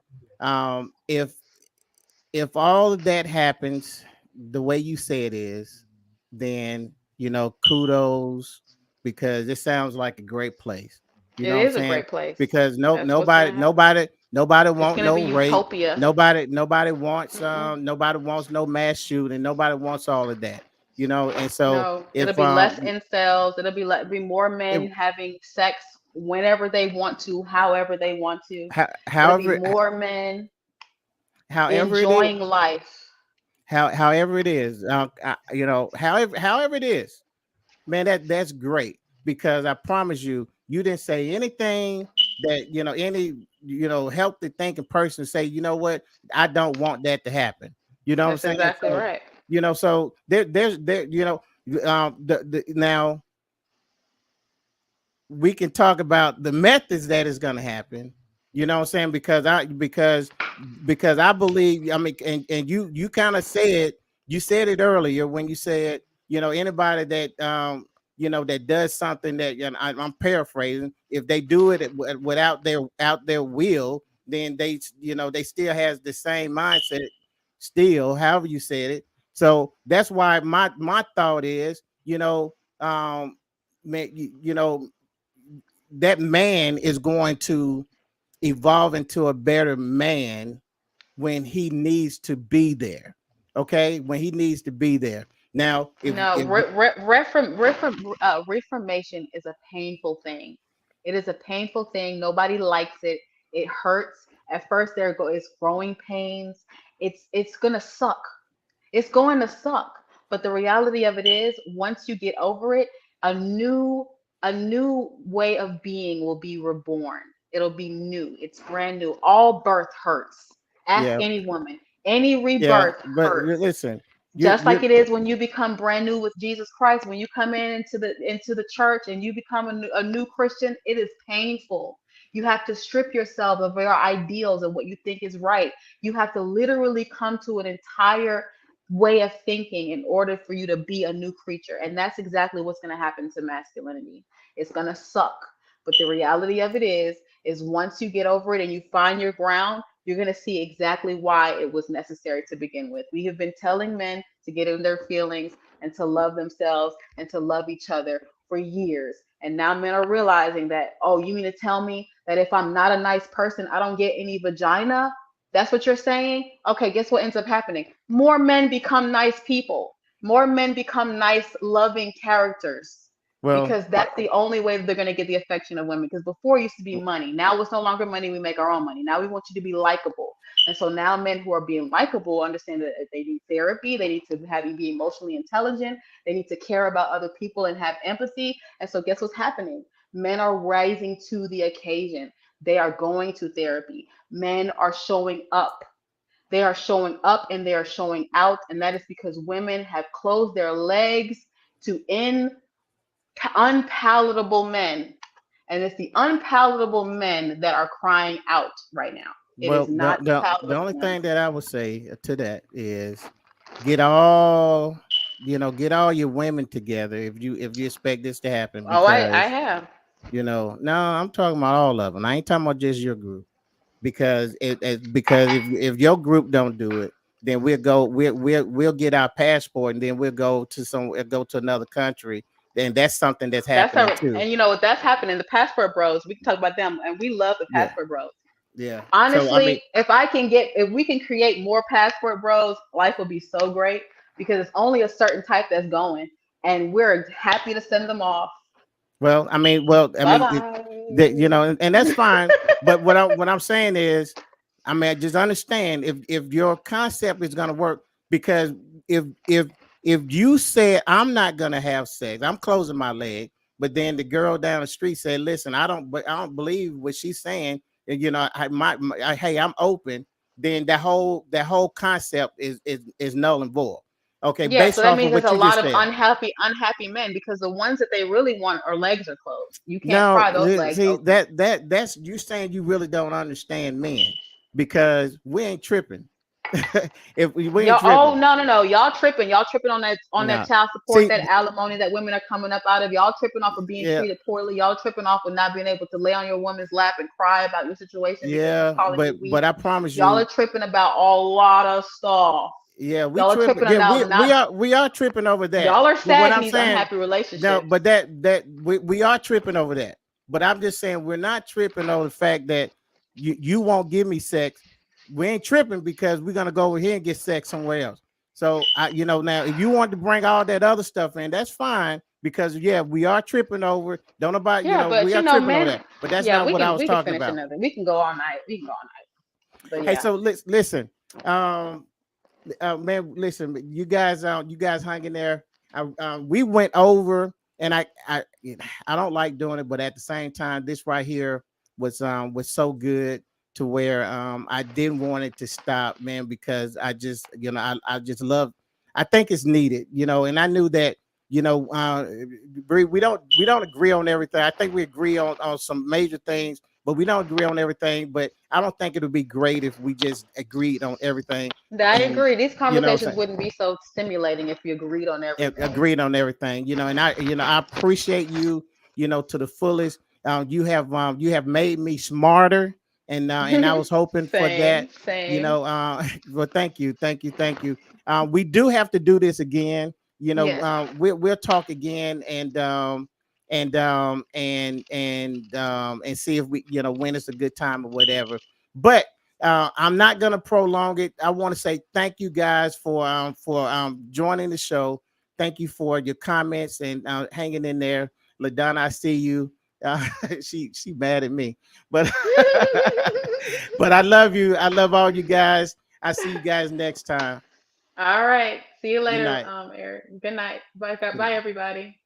If all of that happens the way you say it is, then kudos, because it sounds like a great place. You It know what I'm is a saying? great place. Because That's what's going to happen. nobody It's want going to be no rape. utopia. Nobody wants no mass shooting. Nobody wants all of that. And so No, it'll if be less incels. It'll be more if men having sex whenever they want to, however they want to. It'll be however more men however it is enjoying life. however it is, however it is, man, that's great, because I promise you, You didn't say anything that, any, healthy thinking person say, you know what, I don't want that to happen. You know what I'm That's saying? exactly So, right. so there, now we can talk about the methods that is going to happen. You know what I'm saying? Because I believe, I mean, and you kind of said, you said it earlier when you said, anybody that that does something that, I'm paraphrasing, if they do it without their will, then they still has the same mindset still, however you said it. So that's why my thought is, man, that man is going to evolve into a better man when he needs to be there. Okay, when he needs to be there. Now, No, if reformation is a painful thing. It is a painful thing. Nobody likes it. It hurts. At first, is growing pains. It's gonna suck. It's going to suck. But the reality of it is, once you get over it, a new a new way of being will be reborn. It'll be new. It's brand new. All birth hurts. Ask yeah, any woman. Any yeah, rebirth but hurts. listen, Just like you it is when you become brand new with Jesus Christ, when you come into the church and you become a new Christian, it is painful. You have to strip yourself of your ideals and what you think is right. You have to literally come to an entire way of thinking in order for you to be a new creature. And that's exactly what's going to happen to masculinity. It's going to suck. But the reality of it is once you get over it and you find your ground, you're going to see exactly why it was necessary to begin with. We have been telling men to get in their feelings and to love themselves and to love each other for years. And now men are realizing that, oh, you mean to tell me that if I'm not a nice person, I don't get any vagina? That's what you're saying? Okay, guess what ends up happening? More men become nice people. More men become nice, loving characters well, because that's the only way that they're going to get the affection of women. Because before it used to be money. Now it's no longer money. We make our own money. Now we want you to be likable. And so now men who are being likable understand that they need therapy. They need to be emotionally intelligent. They need to care about other people and have empathy. And so guess what's happening? Men are rising to the occasion. They are going to therapy. Men are showing up. They are showing up and they are showing out. And that is because women have closed their legs to unpalatable men. And it's the unpalatable men that are crying out right now. It well, is not the the palatable only ones. thing that I would say to that is get all get all your women together if you expect this to happen, Oh, I because have. no, I'm talking about all of them. I ain't talking about just your group, because because if your group don't do it, then we'll get our passport, and then we'll go to another country. Then that's something that's That's happening our, too. and you know what that's happening. The passport bros, we can talk about them, and we love the Yeah, passport bros. yeah. So I mean, Honestly, if we can create more passport bros, life will be so great because it's only a certain type that's going, and we're happy to send them off. well, I Bye mean, bye. and that's fine. But what I'm saying is, I mean, just understand if your concept is gonna work, because if if if you say I'm not gonna have sex, I'm closing my leg, but then the girl down the street said, "Listen, I don't believe what she's saying, and hey, I'm open." Then that whole concept is null and void. Okay, Yeah, so based that off of means there's what a you lot just of said. unhappy men because the ones that they really want are legs are closed. You can't No, pry those legs see open. that's you saying you really don't understand men, because we ain't tripping. If we ain't Y'all, oh tripping, no, y'all tripping. Y'all tripping on that no. child support, See, that alimony that women are coming up out of. Y'all tripping off of being yeah, treated poorly. Y'all tripping off of not being able to lay on your woman's lap and cry about your situation because she's yeah, calling but you weak. I promise Y'all are you, tripping about a lot of stuff. yeah, we Y'all are tripping. tripping Yeah, about not. we are tripping over that. Y'all are But what sad in I'm these saying, unhappy no, relationships. but that we are tripping over that. But I'm just saying we're not tripping over the fact that you won't give me sex. We ain't tripping because we're gonna go over here and get sex somewhere else. So now if you want to bring all that other stuff in, that's fine, because yeah, we are tripping over. Don't about Yeah, but we are tripping over men. that. But that's Yeah, not we what I can was we can talking finish about. another. We can go all night. We can go all night. But Hey, yeah. so listen. Um, man, listen, you guys hung in there. We went over and I don't like doing it, but at the same time, this right here was so good to where I didn't want it to stop, man, because I just I just love. I think it's needed, and I knew that Bree, we don't agree on everything. I think we agree on some major things, but we don't agree on everything. But I don't think it would be great if we just agreed on everything, I and agree. These you know what conversations I'm saying, wouldn't be so stimulating if you agreed on everything. agreed on everything, and I appreciate you, to the fullest. You have made me smarter, and I was hoping for Same, that, same. well, thank you, thank you, thank you. We do have to do this again. Yes. We'll talk again, and see if we, when it's a good time or whatever. But I'm not gonna prolong it. I want to say thank you guys for joining the show. Thank you for your comments and hanging in there. LaDonna, I see you. Uh, she mad at me, but but I love you. I love all you guys. I see you guys next time. All right. See you Good later, night. Eric. Good night. Bye, Good bye, night. everybody.